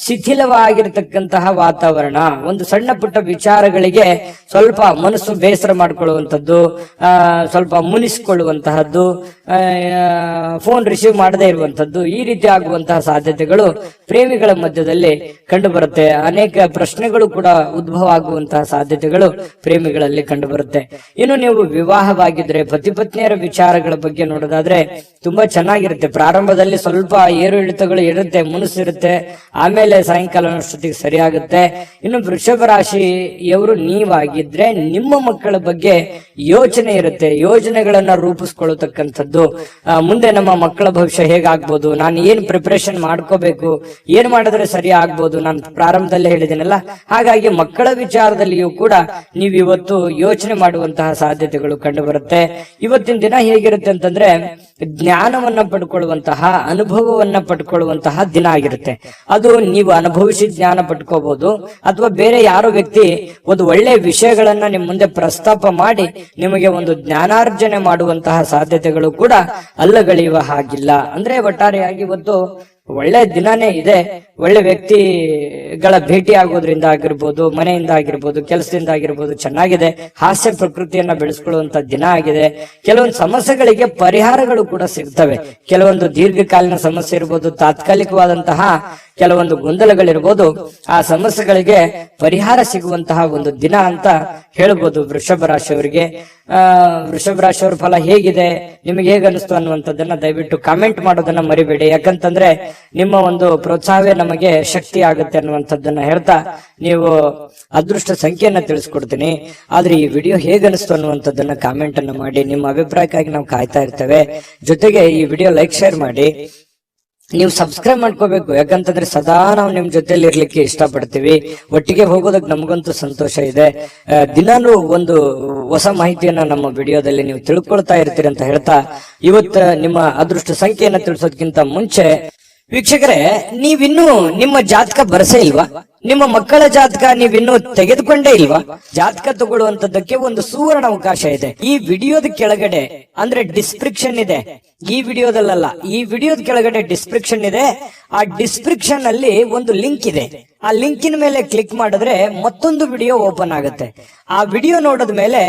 ಶಿಥಿಲವಾಗಿರ್ತಕ್ಕಂತಹ ವಾತಾವರಣ, ಒಂದು ಸಣ್ಣ ಪುಟ್ಟ ವಿಚಾರಗಳಿಗೆ ಸ್ವಲ್ಪ ಮನಸ್ಸು ಬೇಸರ ಮಾಡ್ಕೊಳ್ಳುವಂಥದ್ದು, ಸ್ವಲ್ಪ ಮುನಿಸಿಕೊಳ್ಳುವಂತಹದ್ದು, ಫೋನ್ ರಿಸೀವ್ ಮಾಡದೇ ಇರುವಂತದ್ದು, ಈ ರೀತಿ ಆಗುವಂತಹ ಸಾಧ್ಯತೆಗಳು ಪ್ರೇಮಿಗಳ ಮಧ್ಯದಲ್ಲಿ ಕಂಡು ಬರುತ್ತೆ. ಅನೇಕ ಪ್ರಶ್ನೆಗಳು ಕೂಡ ಉದ್ಭವ ಆಗುವಂತಹ ಸಾಧ್ಯತೆಗಳು ಪ್ರೇಮಿಗಳಲ್ಲಿ ಕಂಡು ಬರುತ್ತೆ. ಇನ್ನು ನೀವು ವಿವಾಹವಾಗಿದ್ರೆ ಪತಿ ಪತ್ನಿಯರ ವಿಚಾರಗಳ ಬಗ್ಗೆ ನೋಡೋದಾದ್ರೆ ತುಂಬಾ ಚೆನ್ನಾಗಿರುತ್ತೆ. ಪ್ರಾರಂಭದಲ್ಲಿ ಸ್ವಲ್ಪ ಏರು ಇಳಿತಗಳು ಇರುತ್ತೆ, ಮುನಿಸಿರುತ್ತೆ, ಆಮೇಲೆ ಸಾಯಂಕಾಲ ಅಷ್ಟೊತ್ತಿಗೆ ಸರಿಯಾಗುತ್ತೆ. ಇನ್ನು ವೃಷಭ ರಾಶಿಯವರು ನೀವಾಗಿದ್ರೆ ನಿಮ್ಮ ಮಕ್ಕಳ ಬಗ್ಗೆ ಯೋಚನೆ ಇರುತ್ತೆ, ಯೋಜನೆಗಳನ್ನ ರೂಪಿಸ್ಕೊಳ್ಳತಕ್ಕಂಥದ್ದು. ಮುಂದೆ ನಮ್ಮ ಮಕ್ಕಳ ಭವಿಷ್ಯ ಹೇಗಾಗ್ಬೋದು, ನಾನು ಏನ್ ಪ್ರಿಪರೇಷನ್ ಮಾಡ್ಕೋಬೇಕು, ಏನ್ ಮಾಡಿದ್ರೆ ಸರಿ ಆಗ್ಬೋದು, ನಾನು ಪ್ರಾರಂಭದಲ್ಲೇ ಹೇಳಿದ್ದೀನಲ್ಲ. ಹಾಗಾಗಿ ಮಕ್ಕಳ ವಿಚಾರದಲ್ಲಿಯೂ ಕೂಡ ನೀವು ಇವತ್ತು ಯೋಚನೆ ಮಾಡುವಂತಹ ಸಾಧ್ಯತೆಗಳು ಕಂಡು ಬರುತ್ತೆ. ಇವತ್ತಿನ ದಿನ ಹೇಗಿರುತ್ತೆ ಅಂತಂದ್ರೆ ಜ್ಞಾನವನ್ನ ಪಡ್ಕೊಳ್ಳುವಂತಹ, ಅನುಭವವನ್ನ ಪಡ್ಕೊಳ್ಳುವಂತಹ ದಿನ ಆಗಿರುತ್ತೆ. ಅದು ನೀವು ಅನುಭವಿಸಿ ಜ್ಞಾನ ಪಡ್ಕೋಬಹುದು, ಅಥವಾ ಬೇರೆ ಯಾರೋ ವ್ಯಕ್ತಿ ಒಂದು ಒಳ್ಳೆ ವಿಷಯಗಳನ್ನ ನಿಮ್ ಮುಂದೆ ಪ್ರಸ್ತಾಪ ಮಾಡಿ ನಿಮಗೆ ಒಂದು ಜ್ಞಾನಾರ್ಜನೆ ಮಾಡುವಂತಹ ಸಾಧ್ಯತೆಗಳು ಕೂಡ ಅಲ್ಲಗಳೆಯುವ ಹಾಗಿಲ್ಲ. ಅಂದ್ರೆ ಒಟ್ಟಾರೆಯಾಗಿ ಇವತ್ತು ಒಳ್ಳೆ ದಿನಾನೇ ಇದೆ. ಒಳ್ಳೆ ವ್ಯಕ್ತಿಗಳ ಭೇಟಿ ಆಗೋದ್ರಿಂದ ಆಗಿರ್ಬೋದು, ಮನೆಯಿಂದ ಆಗಿರ್ಬೋದು, ಕೆಲಸದಿಂದ ಆಗಿರ್ಬೋದು ಚೆನ್ನಾಗಿದೆ. ಹಾಸ್ಯ ಪ್ರಕೃತಿಯನ್ನ ಬೆಳೆಸ್ಕೊಳ್ಳುವಂತ ದಿನ ಆಗಿದೆ. ಕೆಲವೊಂದು ಸಮಸ್ಯೆಗಳಿಗೆ ಪರಿಹಾರಗಳು ಕೂಡ ಸಿಗ್ತವೆ. ಕೆಲವೊಂದು ದೀರ್ಘಕಾಲೀನ ಸಮಸ್ಯೆ ಇರ್ಬೋದು, ತಾತ್ಕಾಲಿಕವಾದಂತಹ ಕೆಲವೊಂದು ಗೊಂದಲಗಳಿರ್ಬೋದು, ಆ ಸಮಸ್ಯೆಗಳಿಗೆ ಪರಿಹಾರ ಸಿಗುವಂತಹ ಒಂದು ದಿನ ಅಂತ ಹೇಳ್ಬೋದು ವೃಷಭ ರಾಶಿಯವರಿಗೆ. ವೃಷಭ ರಾಶಿಯವರ ಫಲ ಹೇಗಿದೆ, ನಿಮಗೆ ಹೇಗೆ ಅನಿಸ್ತು ಅನ್ನುವಂಥದ್ದನ್ನ ದಯವಿಟ್ಟು ಕಾಮೆಂಟ್ ಮಾಡೋದನ್ನ ಮರಿಬೇಡಿ. ಯಾಕಂತಂದ್ರೆ ನಿಮ್ಮ ಒಂದು ಪ್ರೋತ್ಸಾಹವೇ ನಮಗೆ ಶಕ್ತಿ ಆಗುತ್ತೆ ಅನ್ನುವಂಥದ್ದನ್ನ ಹೇಳ್ತಾ ನೀವು ಅದೃಷ್ಟ ಸಂಖ್ಯೆಯನ್ನ ತಿಳಿಸ್ಕೊಡ್ತೀನಿ. ಆದ್ರೆ ಈ ವಿಡಿಯೋ ಹೇಗೆ ಅನಿಸ್ತು ಅನ್ನುವಂಥದ್ದನ್ನ ಕಾಮೆಂಟ್ ಅನ್ನ ಮಾಡಿ. ನಿಮ್ಮ ಅಭಿಪ್ರಾಯಕ್ಕಾಗಿ ನಾವು ಕಾಯ್ತಾ ಇರ್ತೇವೆ. ಜೊತೆಗೆ ಈ ವಿಡಿಯೋ ಲೈಕ್ ಶೇರ್ ಮಾಡಿ. ನೀವು ಸಬ್ಸ್ಕ್ರೈಬ್ ಮಾಡ್ಕೋಬೇಕು, ಯಾಕಂತಂದ್ರೆ ಸದಾ ನಾವು ನಿಮ್ ಜೊತೆಲಿ ಇರ್ಲಿಕ್ಕೆ ಇಷ್ಟಪಡ್ತೀವಿ. ಒಟ್ಟಿಗೆ ಹೋಗೋದಕ್ಕೆ ನಮಗಂತೂ ಸಂತೋಷ ಇದೆ. ದಿನಾನು ಒಂದು ಹೊಸ ಮಾಹಿತಿಯನ್ನ ನಮ್ಮ ವಿಡಿಯೋದಲ್ಲಿ ನೀವು ತಿಳ್ಕೊಳ್ತಾ ಇರ್ತೀರಿ ಅಂತ ಹೇಳ್ತಾ, ಇವತ್ತು ನಿಮ್ಮ ಅದೃಷ್ಟ ಸಂಖ್ಯೆಯನ್ನ ತಿಳಿಸೋದಕ್ಕಿಂತ ಮುಂಚೆ ವೀಕ್ಷಕರೇ, ನೀವಿನ್ನೂ ನಿಮ್ಮ ಜಾತಕ ಬರಸೇ ಇಲ್ವಾ? ನಿಮ್ಮ ಮಕ್ಕಳ ಜಾತಕ ನೀವಿನ್ನೂ ತೆಗೆದುಕೊಂಡೇ ಇಲ್ವಾ? ಜಾತಕ ತಗೊಳ್ಳುವಂತದ್ದಕ್ಕೆ ಒಂದು ಸುವರ್ಣ ಅವಕಾಶ ಇದೆ. ಈ ವಿಡಿಯೋದ ಕೆಳಗಡೆ ಅಂದ್ರೆ ಡಿಸ್ಕ್ರಿಪ್ಷನ್ ಇದೆ. ಈ ವಿಡಿಯೋದಲ್ಲ, ಈ ವಿಡಿಯೋದ ಕೆಳಗಡೆ ಡಿಸ್ಕ್ರಿಪ್ಷನ್ ಇದೆ. ಆ ಡಿಸ್ಕ್ರಿಪ್ಷನ್ ಅಲ್ಲಿ ಒಂದು ಲಿಂಕ್ ಇದೆ. ಆ ಲಿಂಕಿನ ಮೇಲೆ ಕ್ಲಿಕ್ ಮಾಡಿದ್ರೆ ಮತ್ತೊಂದು ವಿಡಿಯೋ ಓಪನ್ ಆಗುತ್ತೆ. ಆ ವಿಡಿಯೋ ನೋಡಿದ ಮೇಲೆ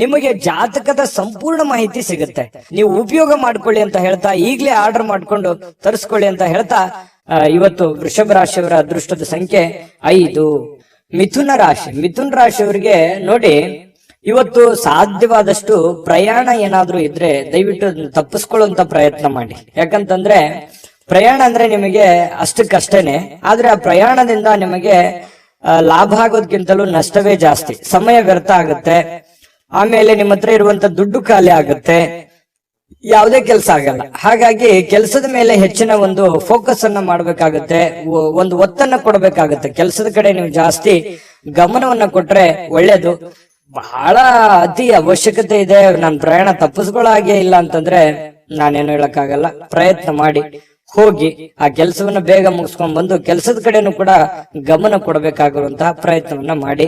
ನಿಮಗೆ ಜಾತಕದ ಸಂಪೂರ್ಣ ಮಾಹಿತಿ ಸಿಗುತ್ತೆ. ನೀವು ಉಪಯೋಗ ಮಾಡ್ಕೊಳ್ಳಿ ಅಂತ ಹೇಳ್ತಾ, ಈಗಲೇ ಆರ್ಡರ್ ಮಾಡ್ಕೊಂಡು ತರಿಸ್ಕೊಳ್ಳಿ ಅಂತ ಹೇಳ್ತಾ, ಇವತ್ತು ವೃಷಭ ರಾಶಿಯವರ ಅದೃಷ್ಟದ ಸಂಖ್ಯೆ 5. ಮಿಥುನ ರಾಶಿ, ಮಿಥುನ ರಾಶಿಯವರಿಗೆ ನೋಡಿ, ಇವತ್ತು ಸಾಧ್ಯವಾದಷ್ಟು ಪ್ರಯಾಣ ಏನಾದ್ರೂ ಇದ್ರೆ ದಯವಿಟ್ಟು ತಪ್ಪಿಸ್ಕೊಳ್ಳುವಂತ ಪ್ರಯತ್ನ ಮಾಡಿ. ಯಾಕಂತಂದ್ರೆ ಪ್ರಯಾಣ ಅಂದ್ರೆ ನಿಮಗೆ ಅಷ್ಟಕ್ಕಷ್ಟೇನೆ, ಆದ್ರೆ ಆ ಪ್ರಯಾಣದಿಂದ ನಿಮಗೆ ಲಾಭ ಆಗೋದಕ್ಕಿಂತಲೂ ನಷ್ಟವೇ ಜಾಸ್ತಿ. ಸಮಯ ವ್ಯರ್ಥ ಆಗುತ್ತೆ, ಆಮೇಲೆ ನಿಮ್ಮ ಹತ್ರ ಇರುವಂತ ದುಡ್ಡು ಖಾಲಿ ಆಗುತ್ತೆ, ಯಾವುದೇ ಕೆಲಸ ಆಗಲ್ಲ. ಹಾಗಾಗಿ ಕೆಲಸದ ಮೇಲೆ ಹೆಚ್ಚಿನ ಒಂದು ಫೋಕಸ್ ಅನ್ನ ಮಾಡ್ಬೇಕಾಗತ್ತೆ, ಒಂದು ಒತ್ತನ್ನ ಕೊಡಬೇಕಾಗತ್ತೆ. ಕೆಲಸದ ಕಡೆ ನೀವು ಜಾಸ್ತಿ ಗಮನವನ್ನ ಕೊಟ್ರೆ ಒಳ್ಳೇದು. ಬಹಳ ಅತಿ ಅವಶ್ಯಕತೆ ಇದೆ, ನಾನು ಪ್ರಯಾಣ ತಪ್ಪಿಸ್ಕೊಳ್ಳೋ ಹಾಗೆ ಇಲ್ಲ ಅಂತಂದ್ರೆ ನಾನೇನು ಹೇಳಕ್ಕಾಗಲ್ಲ. ಪ್ರಯತ್ನ ಮಾಡಿ ಹೋಗಿ ಆ ಕೆಲಸವನ್ನ ಬೇಗ ಮುಗಿಸ್ಕೊಂಡ್ ಬಂದು ಕೆಲಸದ ಕಡೆನೂ ಕೂಡ ಗಮನ ಕೊಡಬೇಕಾಗಿರುವಂತಹ ಪ್ರಯತ್ನವನ್ನ ಮಾಡಿ.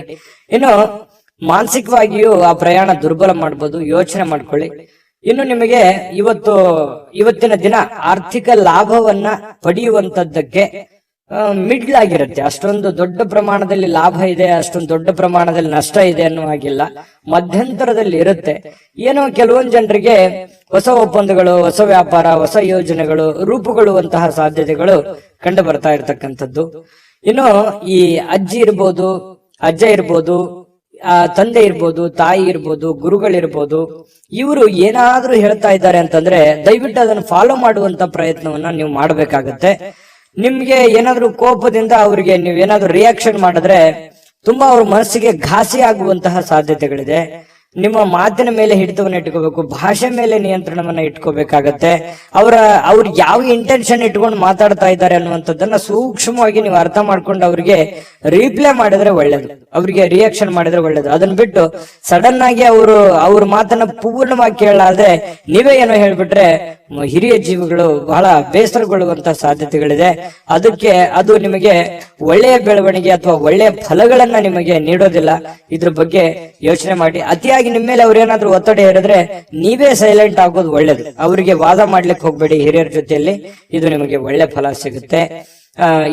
ಇನ್ನು ಮಾನಸಿಕವಾಗಿಯೂ ಆ ಪ್ರಯಾಣ ದುರ್ಬಲ ಮಾಡ್ಬೋದು, ಯೋಚನೆ ಮಾಡ್ಕೊಳ್ಳಿ. ಇನ್ನು ನಿಮಗೆ ಇವತ್ತಿನ ದಿನ ಆರ್ಥಿಕ ಲಾಭವನ್ನ ಪಡೆಯುವಂತದ್ದಕ್ಕೆ ಮಿಡ್ಲ್ ಆಗಿರುತ್ತೆ. ಅಷ್ಟೊಂದು ದೊಡ್ಡ ಪ್ರಮಾಣದಲ್ಲಿ ಲಾಭ ಇದೆ, ಅಷ್ಟೊಂದು ದೊಡ್ಡ ಪ್ರಮಾಣದಲ್ಲಿ ನಷ್ಟ ಇದೆ ಅನ್ನೋ ಹಾಗಿಲ್ಲ, ಮಧ್ಯಂತರದಲ್ಲಿ ಇರುತ್ತೆ. ಏನೋ ಕೆಲವೊಂದು ಜನರಿಗೆ ಹೊಸ ಒಪ್ಪಂದಗಳು, ಹೊಸ ವ್ಯಾಪಾರ, ಹೊಸ ಯೋಜನೆಗಳು ರೂಪುಗೊಳ್ಳುವಂತಹ ಸಾಧ್ಯತೆಗಳು ಕಂಡು ಬರ್ತಾ ಇರ್ತಕ್ಕಂಥದ್ದು. ಇನ್ನು ಈ ಅಜ್ಜಿ ಇರ್ಬೋದು, ಅಜ್ಜ ಇರ್ಬೋದು, ತಂದೆ ಇರ್ಬೋದು, ತಾಯಿ ಇರ್ಬೋದು, ಗುರುಗಳಿರ್ಬೋದು, ಇವರು ಏನಾದ್ರೂ ಹೇಳ್ತಾ ಇದ್ದಾರೆ ಅಂತಂದ್ರೆ ದಯವಿಟ್ಟು ಅದನ್ನು ಫಾಲೋ ಮಾಡುವಂತ ಪ್ರಯತ್ನವನ್ನ ನೀವು ಮಾಡ್ಬೇಕಾಗತ್ತೆ. ನಿಮ್ಗೆ ಏನಾದ್ರೂ ಕೋಪದಿಂದ ಅವ್ರಿಗೆ ನೀವೇನಾದ್ರೂ ರಿಯಾಕ್ಷನ್ ಮಾಡಿದ್ರೆ ತುಂಬಾ ಅವ್ರ ಮನಸ್ಸಿಗೆ ಘಾಸಿ ಆಗುವಂತಹ ಸಾಧ್ಯತೆಗಳಿದೆ. ನಿಮ್ಮ ಮಾತಿನ ಮೇಲೆ ಹಿಡಿತವನ್ನ ಇಟ್ಕೋಬೇಕು, ಭಾಷೆ ಮೇಲೆ ನಿಯಂತ್ರಣವನ್ನ ಇಟ್ಕೋಬೇಕಾಗತ್ತೆ. ಅವ್ರು ಯಾವ ಇಂಟೆನ್ಷನ್ ಇಟ್ಕೊಂಡು ಮಾತಾಡ್ತಾ ಇದ್ದಾರೆ ಅನ್ನುವಂಥದ್ದನ್ನ ಸೂಕ್ಷ್ಮವಾಗಿ ನೀವು ಅರ್ಥ ಮಾಡ್ಕೊಂಡು ಅವ್ರಿಗೆ ರೀಪ್ಲೈ ಮಾಡಿದ್ರೆ ಒಳ್ಳೇದು, ಅವ್ರಿಗೆ ರಿಯಾಕ್ಷನ್ ಮಾಡಿದ್ರೆ ಒಳ್ಳೇದು. ಅದನ್ನ ಬಿಟ್ಟು ಸಡನ್ ಆಗಿ ಅವ್ರ ಮಾತನ್ನ ಪೂರ್ಣವಾಗಿ ಕೇಳಾದೆ ನೀವೇ ಏನೋ ಹೇಳ್ಬಿಟ್ರೆ ಹಿರಿಯ ಜೀವಿಗಳು ಬಹಳ ಬೇಸರಗೊಳ್ಳುವಂತ ಸಾಧ್ಯತೆಗಳಿದೆ. ಅದಕ್ಕೆ ಅದು ನಿಮಗೆ ಒಳ್ಳೆಯ ಬೆಳವಣಿಗೆ ಅಥವಾ ಒಳ್ಳೆಯ ಫಲಗಳನ್ನ ನಿಮಗೆ ನೀಡೋದಿಲ್ಲ. ಇದ್ರ ಬಗ್ಗೆ ಯೋಚನೆ ಮಾಡಿ. ಅತಿಯಾಗಿ ನಿಮ್ಮ ಮೇಲೆ ಅವ್ರೇನಾದ್ರೂ ಒತ್ತಡ ಹೇರಿದ್ರೆ ನೀವೇ ಸೈಲೆಂಟ್ ಆಗೋದು ಒಳ್ಳೇದು. ಅವರಿಗೆ ವಾದ ಮಾಡ್ಲಿಕ್ಕೆ ಹೋಗ್ಬೇಡಿ ಹಿರಿಯರ ಜೊತೆಯಲ್ಲಿ, ಇದು ನಿಮಗೆ ಒಳ್ಳೆ ಫಲ ಸಿಗುತ್ತೆ.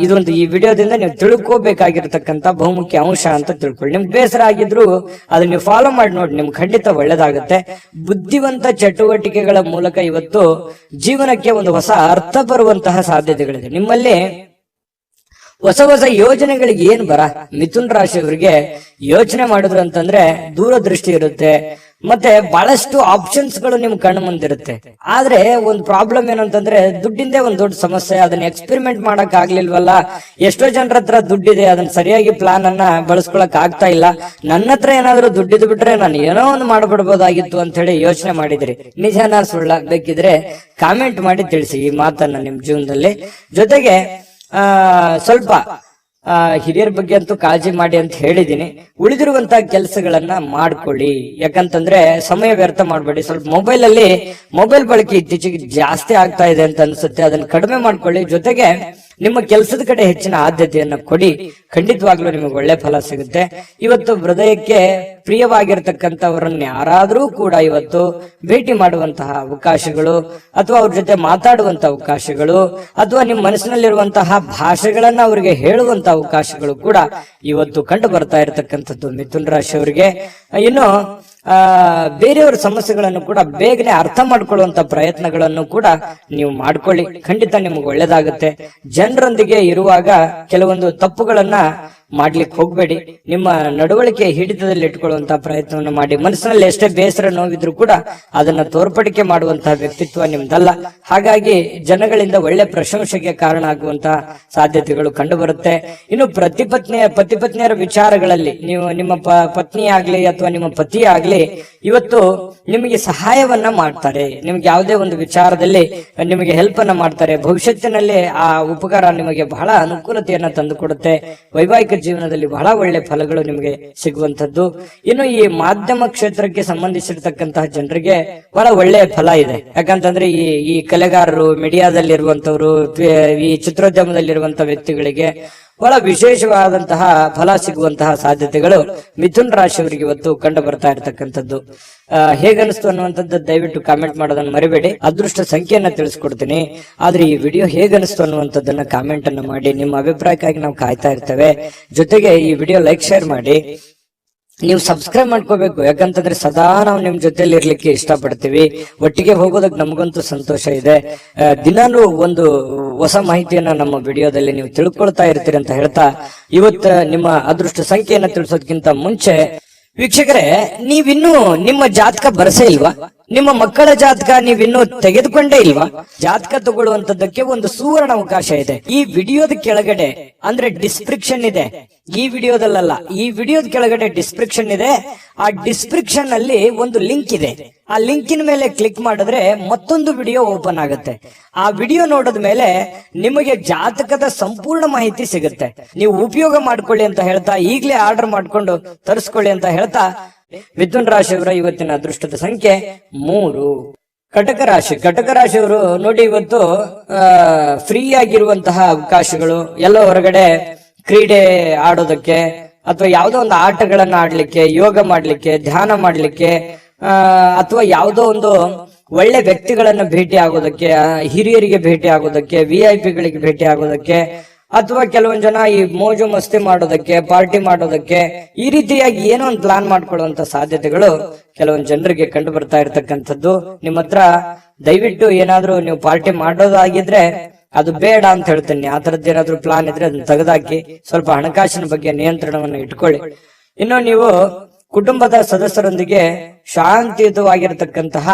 ಇದೊಂದು ಈ ವಿಡಿಯೋದಿಂದ ನೀವು ತಿಳ್ಕೋಬೇಕಾಗಿರ್ತಕ್ಕಂಥ ಬಹುಮುಖ್ಯ ಅಂಶ ಅಂತ ತಿಳ್ಕೊಳ್ಳಿ. ನಿಮ್ಗೆ ಬೇಸರ ಆಗಿದ್ರು ಅದನ್ನ ನೀವು ಫಾಲೋ ಮಾಡಿ ನೋಡಿ, ನಿಮ್ಗೆ ಖಂಡಿತ ಒಳ್ಳೇದಾಗುತ್ತೆ. ಬುದ್ಧಿವಂತ ಚಟುವಟಿಕೆಗಳ ಮೂಲಕ ಇವತ್ತು ಜೀವನಕ್ಕೆ ಒಂದು ಹೊಸ ಅರ್ಥ ಬರುವಂತಹ ಸಾಧ್ಯತೆಗಳಿದೆ. ನಿಮ್ಮಲ್ಲಿ ಹೊಸ ಹೊಸ ಯೋಜನೆಗಳಿಗೆ ಏನ್ ಮಿಥುನ್ ರಾಶಿಯವರಿಗೆ ಯೋಚನೆ ಮಾಡಿದ್ರು ಅಂತಂದ್ರೆ ದೂರದೃಷ್ಟಿ ಇರುತ್ತೆ, ಮತ್ತೆ ಬಹಳಷ್ಟು ಆಪ್ಷನ್ಸ್ ಗಳು ನಿಮ್ ಕಣ್ಣು ಮುಂದಿರುತ್ತೆ. ಆದ್ರೆ ಒಂದು ಪ್ರಾಬ್ಲಮ್ ಏನಂತಂದ್ರೆ ದುಡ್ಡಿಂದೇ ಒಂದು ದೊಡ್ಡ ಸಮಸ್ಯೆ. ಅದನ್ನ ಎಕ್ಸ್ಪೆರಿಮೆಂಟ್ ಮಾಡಕ್ ಆಗ್ಲಿಲ್ವಲ್ಲ, ಎಷ್ಟೋ ಜನರ ಹತ್ರ ದುಡ್ಡಿದೆ, ಅದನ್ನ ಸರಿಯಾಗಿ ಪ್ಲಾನ್ ಅನ್ನ ಬಳಸ್ಕೊಳಕ್ ಆಗ್ತಾ ಇಲ್ಲ. ನನ್ನ ಹತ್ರ ಏನಾದ್ರು ದುಡ್ಡಿದ್ ಬಿಟ್ರೆ ನಾನು ಏನೋ ಒಂದು ಮಾಡ್ಬಿಡ್ಬೋದಾಗಿತ್ತು ಅಂತ ಹೇಳಿ ಯೋಚನೆ ಮಾಡಿದ್ರಿ. ನಿಜಾನ ಸುಳ್ಳ? ಬೇಕಿದ್ರೆ ಕಾಮೆಂಟ್ ಮಾಡಿ ತಿಳಿಸಿ ಈ ಮಾತನ್ನ ನಿಮ್ ಜೀವನದಲ್ಲಿ. ಜೊತೆಗೆ ಸ್ವಲ್ಪ ಹಿರಿಯರ ಬಗ್ಗೆ ಅಂತೂ ಕಾಳಜಿ ಮಾಡಿ ಅಂತ ಹೇಳಿದೀನಿ. ಉಳಿದಿರುವಂತ ಕೆಲಸಗಳನ್ನ ಮಾಡ್ಕೊಳ್ಳಿ, ಯಾಕಂತಂದ್ರೆ ಸಮಯ ವ್ಯರ್ಥ ಮಾಡ್ಬೇಡಿ. ಸ್ವಲ್ಪ ಮೊಬೈಲ್ ಬಳಕೆ ಇತ್ತೀಚೆಗೆ ಜಾಸ್ತಿ ಆಗ್ತಾ ಇದೆ ಅಂತ ಅನ್ಸುತ್ತೆ, ಅದನ್ನ ಕಡಿಮೆ ಮಾಡ್ಕೊಳ್ಳಿ. ಜೊತೆಗೆ ನಿಮ್ಮ ಕೆಲಸದ ಕಡೆ ಹೆಚ್ಚಿನ ಆದ್ಯತೆಯನ್ನ ಕೊಡಿ, ಖಂಡಿತವಾಗ್ಲೂ ನಿಮಗೆ ಒಳ್ಳೆ ಫಲ ಸಿಗುತ್ತೆ. ಇವತ್ತು ಹೃದಯಕ್ಕೆ ಪ್ರಿಯವಾಗಿರ್ತಕ್ಕಂಥವರನ್ನ ಯಾರಾದ್ರೂ ಕೂಡ ಇವತ್ತು ಭೇಟಿ ಮಾಡುವಂತಹ ಅವಕಾಶಗಳು, ಅಥವಾ ಅವ್ರ ಜೊತೆ ಮಾತಾಡುವಂತ ಅವಕಾಶಗಳು, ಅಥವಾ ನಿಮ್ಮ ಮನಸ್ಸಿನಲ್ಲಿರುವಂತಹ ಭಾಷೆಗಳನ್ನ ಅವರಿಗೆ ಹೇಳುವಂತ ಅವಕಾಶಗಳು ಕೂಡ ಇವತ್ತು ಕಂಡು ಬರ್ತಾ ಇರತಕ್ಕಂಥದ್ದು ಮಿಥುನ್ ರಾಶಿಯವರಿಗೆ. ಇನ್ನು ಬೇರೆಯವರ ಸಮಸ್ಯೆಗಳನ್ನು ಕೂಡ ಬೇಗನೆ ಅರ್ಥ ಮಾಡ್ಕೊಳ್ಳುವಂತ ಪ್ರಯತ್ನಗಳನ್ನು ಕೂಡ ನೀವು ಮಾಡ್ಕೊಳ್ಳಿ, ಖಂಡಿತ ನಿಮ್ಗೆ ಒಳ್ಳೇದಾಗುತ್ತೆ. ಜನರೊಂದಿಗೆ ಇರುವಾಗ ಕೆಲವೊಂದು ತಪ್ಪುಗಳನ್ನ ಮಾಡ್ಲಿಕ್ಕೆ ಹೋಗ್ಬೇಡಿ. ನಿಮ್ಮ ನಡವಳಿಕೆ ಹಿಡಿತದಲ್ಲಿ ಇಟ್ಕೊಳ್ಳುವಂತಹ ಪ್ರಯತ್ನವನ್ನು ಮಾಡಿ. ಮನಸ್ಸಿನಲ್ಲಿ ಎಷ್ಟೇ ಬೇಸರ ನೋವಿದ್ರು ಕೂಡ ಅದನ್ನ ತೋರ್ಪಡಿಕೆ ಮಾಡುವಂತಹ ವ್ಯಕ್ತಿತ್ವ ನಿಮ್ದಲ್ಲ. ಹಾಗಾಗಿ ಜನಗಳಿಂದ ಒಳ್ಳೆ ಪ್ರಶಂಸೆಗೆ ಕಾರಣ ಆಗುವಂತಹ ಸಾಧ್ಯತೆಗಳು ಕಂಡು ಬರುತ್ತೆ. ಇನ್ನು ಪತಿ ಪತ್ನಿಯರ ವಿಚಾರಗಳಲ್ಲಿ ನೀವು ನಿಮ್ಮ ಪತ್ನಿ ಆಗ್ಲಿ ಅಥವಾ ನಿಮ್ಮ ಪತಿ ಆಗ್ಲಿ ಇವತ್ತು ನಿಮಗೆ ಸಹಾಯವನ್ನ ಮಾಡ್ತಾರೆ. ನಿಮ್ಗೆ ಯಾವುದೇ ಒಂದು ವಿಚಾರದಲ್ಲಿ ನಿಮಗೆ ಹೆಲ್ಪ್ ಅನ್ನ ಮಾಡ್ತಾರೆ. ಭವಿಷ್ಯತ್ತಿನಲ್ಲಿ ಆ ಉಪಕಾರ ನಿಮಗೆ ಬಹಳ ಅನುಕೂಲತೆಯನ್ನ ತಂದುಕೊಡುತ್ತೆ. ವೈವಾಹಿಕ ಜೀವನದಲ್ಲಿ ಬಹಳ ಒಳ್ಳೆ ಫಲಗಳು ನಿಮಗೆ ಸಿಗುವಂತದ್ದು. ಇನ್ನು ಈ ಮಾಧ್ಯಮ ಕ್ಷೇತ್ರಕ್ಕೆ ಸಂಬಂಧಿಸಿರ್ತಕ್ಕಂತಹ ಜನರಿಗೆ ಬಹಳ ಒಳ್ಳೆಯ ಫಲ ಇದೆ. ಯಾಕಂತಂದ್ರೆ ಈ ಕಲೆಗಾರರು, ಮೀಡಿಯಾದಲ್ಲಿರುವಂತವ್ರು, ಈ ಚಿತ್ರೋದ್ಯಮದಲ್ಲಿರುವಂತಹ ವ್ಯಕ್ತಿಗಳಿಗೆ ಬಹಳ ವಿಶೇಷವಾದಂತಹ ಫಲ ಸಿಗುವಂತಹ ಸಾಧ್ಯತೆಗಳು ಮಿಥುನ್ ರಾಶಿಯವರಿಗೆ ಇವತ್ತು ಕಂಡು ಬರ್ತಾ ಇರತಕ್ಕಂಥದ್ದು. ಹೇಗನ್ನಿಸ್ತು ಅನ್ನುವಂಥದ್ದು ದಯವಿಟ್ಟು ಕಾಮೆಂಟ್ ಮಾಡೋದನ್ನ ಮರಿಬೇಡಿ. ಅದೃಷ್ಟ ಸಂಖ್ಯೆಯನ್ನ ತಿಳಿಸ್ಕೊಡ್ತೀನಿ, ಆದ್ರೆ ಈ ವಿಡಿಯೋ ಹೇಗನ್ನಿಸ್ತು ಅನ್ನುವಂಥದ್ದನ್ನ ಕಾಮೆಂಟ್ ಅನ್ನ ಮಾಡಿ. ನಿಮ್ಮ ಅಭಿಪ್ರಾಯಕ್ಕಾಗಿ ನಾವು ಕಾಯ್ತಾ ಇರ್ತೇವೆ. ಜೊತೆಗೆ ಈ ವಿಡಿಯೋ ಲೈಕ್, ಶೇರ್ ಮಾಡಿ. ನೀವು ಸಬ್ಸ್ಕ್ರೈಬ್ ಮಾಡ್ಕೋಬೇಕು, ಯಾಕಂತಂದ್ರೆ ಸದಾ ನಾವು ನಿಮ್ ಜೊತೆಲಿ ಇರ್ಲಿಕ್ಕೆ ಇಷ್ಟಪಡ್ತೀವಿ. ಒಟ್ಟಿಗೆ ಹೋಗೋದಕ್ಕೆ ನಮಗಂತೂ ಸಂತೋಷ ಇದೆ. ದಿನಾನು ಒಂದು ಹೊಸ ಮಾಹಿತಿಯನ್ನ ನಮ್ಮ ವಿಡಿಯೋದಲ್ಲಿ ನೀವು ತಿಳ್ಕೊಳ್ತಾ ಇರ್ತೀರಿ ಅಂತ ಹೇಳ್ತಾ, ಇವತ್ತು ನಿಮ್ಮ ಅದೃಷ್ಟ ಸಂಖ್ಯೆಯನ್ನ ತಿಳಿಸೋದಕ್ಕಿಂತ ಮುಂಚೆ ವೀಕ್ಷಕರೇ, ನೀವಿನ್ನೂ ನಿಮ್ಮ ಜಾತಕ ಬರಸೇ ಇಲ್ವಾ? ನಿಮ್ಮ ಮಕ್ಕಳ ಜಾತಕ ನೀವಿನ್ನೂ ತೆಗೆದುಕೊಂಡೇ ಇಲ್ವಾ? ಜಾತಕ ತಗೊಳ್ಳುವಂತದ್ದಕ್ಕೆ ಒಂದು ಸುವರ್ಣ ಅವಕಾಶ ಇದೆ. ಈ ವಿಡಿಯೋದ ಕೆಳಗಡೆ ಅಂದ್ರೆ ಡಿಸ್ಕ್ರಿಪ್ಷನ್ ಇದೆ, ಈ ವಿಡಿಯೋದಲ್ಲ, ಈ ವಿಡಿಯೋದ ಕೆಳಗಡೆ ಡಿಸ್ಕ್ರಿಪ್ಷನ್ ಇದೆ. ಆ ಡಿಸ್ಕ್ರಿಪ್ಷನ್ ಅಲ್ಲಿ ಒಂದು ಲಿಂಕ್ ಇದೆ. ಆ ಲಿಂಕಿನ ಮೇಲೆ ಕ್ಲಿಕ್ ಮಾಡಿದ್ರೆ ಮತ್ತೊಂದು ವಿಡಿಯೋ ಓಪನ್ ಆಗುತ್ತೆ. ಆ ವಿಡಿಯೋ ನೋಡಿದ ಮೇಲೆ ನಿಮಗೆ ಜಾತಕದ ಸಂಪೂರ್ಣ ಮಾಹಿತಿ ಸಿಗುತ್ತೆ. ನೀವು ಉಪಯೋಗ ಮಾಡ್ಕೊಳ್ಳಿ ಅಂತ ಹೇಳ್ತಾ, ಈಗಲೇ ಆರ್ಡರ್ ಮಾಡ್ಕೊಂಡು ತರಿಸ್ಕೊಳ್ಳಿ ಅಂತ ಹೇಳ್ತಾ, ಮಿಥುನ್ ರಾಶಿಯವರ ಇವತ್ತಿನ ಅದೃಷ್ಟದ ಸಂಖ್ಯೆ 3. ಕಟಕ ರಾಶಿಯವರು ನೋಡಿ, ಇವತ್ತು ಫ್ರೀ ಆಗಿರುವಂತಹ ಅವಕಾಶಗಳು, ಎಲ್ಲೋ ಹೊರಗಡೆ ಕ್ರೀಡೆ ಆಡೋದಕ್ಕೆ ಅಥವಾ ಯಾವುದೋ ಒಂದು ಆಟಗಳನ್ನ ಆಡ್ಲಿಕ್ಕೆ, ಯೋಗ ಮಾಡ್ಲಿಕ್ಕೆ, ಧ್ಯಾನ ಮಾಡ್ಲಿಕ್ಕೆ, ಅಥವಾ ಯಾವುದೋ ಒಂದು ಒಳ್ಳೆ ವ್ಯಕ್ತಿಗಳನ್ನ ಭೇಟಿ ಆಗೋದಕ್ಕೆ, ಹಿರಿಯರಿಗೆ ಭೇಟಿ ಆಗೋದಕ್ಕೆ, VIP ಗಳಿಗೆ ಭೇಟಿ ಆಗೋದಕ್ಕೆ, ಅಥವಾ ಕೆಲವೊಂದ್ ಜನ ಈ ಮೋಜು ಮಸ್ತಿ ಮಾಡೋದಕ್ಕೆ, ಪಾರ್ಟಿ ಮಾಡೋದಕ್ಕೆ, ಈ ರೀತಿಯಾಗಿ ಏನೋ ಒಂದು ಪ್ಲಾನ್ ಮಾಡ್ಕೊಳ್ಳುವಂತ ಸಾಧ್ಯತೆಗಳು ಕೆಲವೊಂದ್ ಜನರಿಗೆ ಕಂಡು ಬರ್ತಾ ಇರ್ತಕ್ಕಂಥದ್ದು. ನಿಮ್ಮ ಹತ್ರ ದಯವಿಟ್ಟು ಏನಾದ್ರೂ ನೀವು ಪಾರ್ಟಿ ಮಾಡೋದಾಗಿದ್ರೆ ಅದು ಬೇಡ ಅಂತ ಹೇಳ್ತೀನಿ. ಆ ತರದ್ದು ಏನಾದ್ರು ಪ್ಲಾನ್ ಇದ್ರೆ ಅದನ್ನ ತೆಗೆದಾಕಿ ಸ್ವಲ್ಪ ಹಣಕಾಸಿನ ಬಗ್ಗೆ ನಿಯಂತ್ರಣವನ್ನು ಇಟ್ಕೊಳ್ಳಿ. ಇನ್ನು ನೀವು ಕುಟುಂಬದ ಸದಸ್ಯರೊಂದಿಗೆ ಶಾಂತಿಯುತವಾಗಿರತಕ್ಕಂತಹ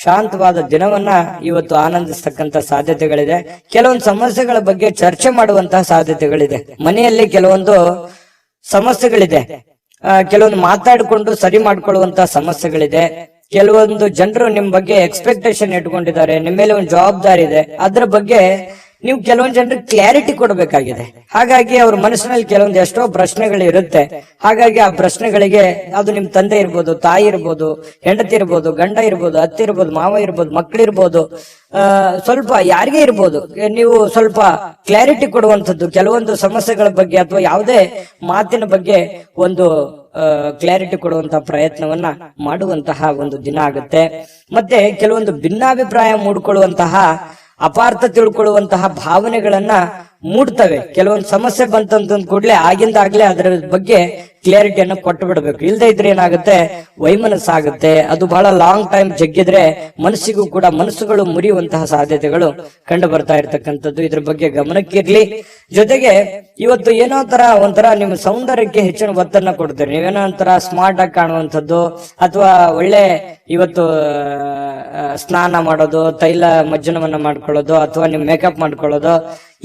ಶಾಂತವಾದ ದಿನವನ್ನ ಇವತ್ತು ಆನಂದಿಸ್ತಕ್ಕಂತ ಸಾಧ್ಯತೆಗಳಿದೆ. ಕೆಲವೊಂದು ಸಮಸ್ಯೆಗಳ ಬಗ್ಗೆ ಚರ್ಚೆ ಮಾಡುವಂತಹ ಸಾಧ್ಯತೆಗಳಿದೆ. ಮನೆಯಲ್ಲಿ ಕೆಲವೊಂದು ಸಮಸ್ಯೆಗಳಿದೆ, ಕೆಲವೊಂದು ಮಾತಾಡಿಕೊಂಡು ಸರಿ ಮಾಡ್ಕೊಳ್ಳುವಂತ ಸಮಸ್ಯೆಗಳಿದೆ. ಕೆಲವೊಂದು ಜನರು ನಿಮ್ ಬಗ್ಗೆ ಎಕ್ಸ್ಪೆಕ್ಟೇಷನ್ ಇಟ್ಕೊಂಡಿದ್ದಾರೆ, ನಿಮ್ಮ ಮೇಲೆ ಒಂದು ಜವಾಬ್ದಾರಿ ಇದೆ, ಅದ್ರ ಬಗ್ಗೆ ನೀವು ಕೆಲವೊಂದು ಜನರಿಗೆ ಕ್ಲಾರಿಟಿ ಕೊಡಬೇಕಾಗಿದೆ. ಹಾಗಾಗಿ ಅವ್ರ ಮನಸ್ಸಿನಲ್ಲಿ ಕೆಲವೊಂದು ಎಷ್ಟೋ ಪ್ರಶ್ನೆಗಳು ಇರುತ್ತೆ. ಹಾಗಾಗಿ ಆ ಪ್ರಶ್ನೆಗಳಿಗೆ ಅದು ನಿಮ್ ತಂದೆ ಇರ್ಬೋದು, ತಾಯಿ ಇರ್ಬೋದು, ಹೆಂಡತಿ ಇರ್ಬೋದು, ಗಂಡ ಇರ್ಬೋದು, ಅತ್ತೆ ಇರ್ಬೋದು, ಮಾವ ಇರ್ಬೋದು, ಮಕ್ಕಳಿರ್ಬೋದು, ಸ್ವಲ್ಪ ಯಾರಿಗೇ ಇರ್ಬೋದು, ನೀವು ಸ್ವಲ್ಪ ಕ್ಲಾರಿಟಿ ಕೊಡುವಂಥದ್ದು ಕೆಲವೊಂದು ಸಮಸ್ಯೆಗಳ ಬಗ್ಗೆ ಅಥವಾ ಯಾವುದೇ ಮಾತಿನ ಬಗ್ಗೆ ಒಂದು ಕ್ಲಾರಿಟಿ ಕೊಡುವಂತ ಪ್ರಯತ್ನವನ್ನ ಮಾಡುವಂತಹ ಒಂದು ದಿನ ಆಗುತ್ತೆ. ಮತ್ತೆ ಕೆಲವೊಂದು ಭಿನ್ನಾಭಿಪ್ರಾಯ ಮೂಡ್ಕೊಳ್ಳುವಂತಹ, ಅಪಾರ್ಥ ತಿಳ್ಕೊಳ್ಳುವಂತಹ ಭಾವನೆಗಳನ್ನ ಮೂಡ್ತವೆ. ಕೆಲವೊಂದು ಸಮಸ್ಯೆ ಬಂತಂತ ಕೂಡಲೇ ಆಗಿಂದಾಗ್ಲೇ ಅದರ ಬಗ್ಗೆ ಕ್ಲಾರಿಟಿಯನ್ನು ಕೊಟ್ಟು ಬಿಡಬೇಕು. ಇಲ್ದೇ ಇದ್ರೆ ಏನಾಗುತ್ತೆ, ವೈಮನಸ್ಸಾಗುತ್ತೆ. ಅದು ಬಹಳ ಲಾಂಗ್ ಟೈಮ್ ಜಗ್ಗಿದ್ರೆ ಮನಸ್ಸುಗಳು ಮುರಿಯುವಂತಹ ಸಾಧ್ಯತೆಗಳು ಕಂಡು ಬರ್ತಾ ಇರ್ತಕ್ಕಂಥದ್ದು. ಇದ್ರ ಬಗ್ಗೆ ಗಮನಕ್ಕಿರ್ಲಿ. ಜೊತೆಗೆ ಇವತ್ತು ಏನೋ ಒಂಥರ ನಿಮ್ಮ ಸೌಂದರ್ಯಕ್ಕೆ ಹೆಚ್ಚಿನ ಒತ್ತನ್ನ ಕೊಡ್ತೀರಿ. ನೀವೇನೋ ಒಂಥರ ಸ್ಮಾರ್ಟ್ ಆಗಿ ಕಾಣುವಂಥದ್ದು, ಅಥವಾ ಒಳ್ಳೆ ಇವತ್ತು ಸ್ನಾನ ಮಾಡೋದು, ತೈಲ ಮಜ್ಜನವನ್ನ ಮಾಡ್ಕೊಳ್ಳೋದು, ಅಥವಾ ನೀವು ಮೇಕಪ್ ಮಾಡ್ಕೊಳ್ಳೋದು,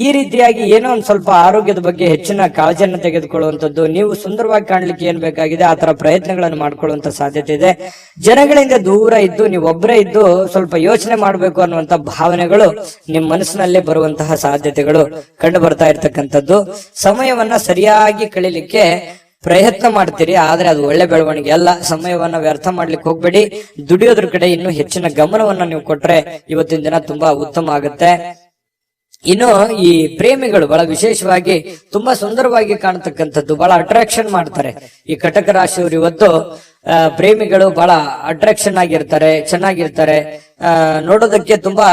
ಈ ರೀತಿಯಾಗಿ ಏನೋ ಒಂದ್ ಸ್ವಲ್ಪ ಆರೋಗ್ಯದ ಬಗ್ಗೆ ಹೆಚ್ಚಿನ ಕಾಳಜಿಯನ್ನು ತೆಗೆದುಕೊಳ್ಳುವಂಥದ್ದು. ನೀವು ಸುಂದರವಾಗಿ ಕಾಣ್ಲಿಕ್ಕೆ ಏನ್ ಬೇಕಾಗಿದೆ ಆ ತರ ಪ್ರಯತ್ನಗಳನ್ನು ಮಾಡ್ಕೊಳ್ಳುವಂತ ಸಾಧ್ಯತೆ ಇದೆ. ಜನಗಳಿಂದ ದೂರ ಇದ್ದು ನೀವು ಒಬ್ಬರೇ ಇದ್ದು ಸ್ವಲ್ಪ ಯೋಚನೆ ಮಾಡ್ಬೇಕು ಅನ್ನುವಂತ ಭಾವನೆಗಳು ನಿಮ್ ಮನಸ್ಸಿನಲ್ಲೇ ಬರುವಂತಹ ಸಾಧ್ಯತೆಗಳು ಕಂಡು ಬರ್ತಾ ಇರ್ತಕ್ಕಂಥದ್ದು. ಸಮಯವನ್ನ ಸರಿಯಾಗಿ ಕಳೀಲಿಕ್ಕೆ ಪ್ರಯತ್ನ ಮಾಡ್ತೀರಿ, ಆದ್ರೆ ಅದು ಒಳ್ಳೆ ಬೆಳವಣಿಗೆ ಅಲ್ಲ. ಸಮಯವನ್ನ ವ್ಯರ್ಥ ಮಾಡ್ಲಿಕ್ಕೆ ಹೋಗ್ಬೇಡಿ. ದುಡಿಯೋದ್ರ ಕಡೆ ಇನ್ನೂ ಹೆಚ್ಚಿನ ಗಮನವನ್ನ ನೀವು ಕೊಟ್ರೆ ಇವತ್ತಿನ ದಿನ ತುಂಬಾ ಉತ್ತಮ ಆಗುತ್ತೆ. ಇನ್ನು ಈ ಪ್ರೇಮಿಗಳು ಬಹಳ ವಿಶೇಷವಾಗಿ ತುಂಬಾ ಸುಂದರವಾಗಿ ಕಾಣತಕ್ಕಂಥದ್ದು, ಬಹಳ ಅಟ್ರಾಕ್ಷನ್ ಮಾಡ್ತಾರೆ. ಈ ಕಟಕ ರಾಶಿಯವರು ಇವತ್ತು ಪ್ರೇಮಿಗಳು ಬಹಳ ಅಟ್ರಾಕ್ಷನ್ ಆಗಿರ್ತಾರೆ, ಚೆನ್ನಾಗಿರ್ತಾರೆ, ನೋಡೋದಕ್ಕೆ ತುಂಬಾ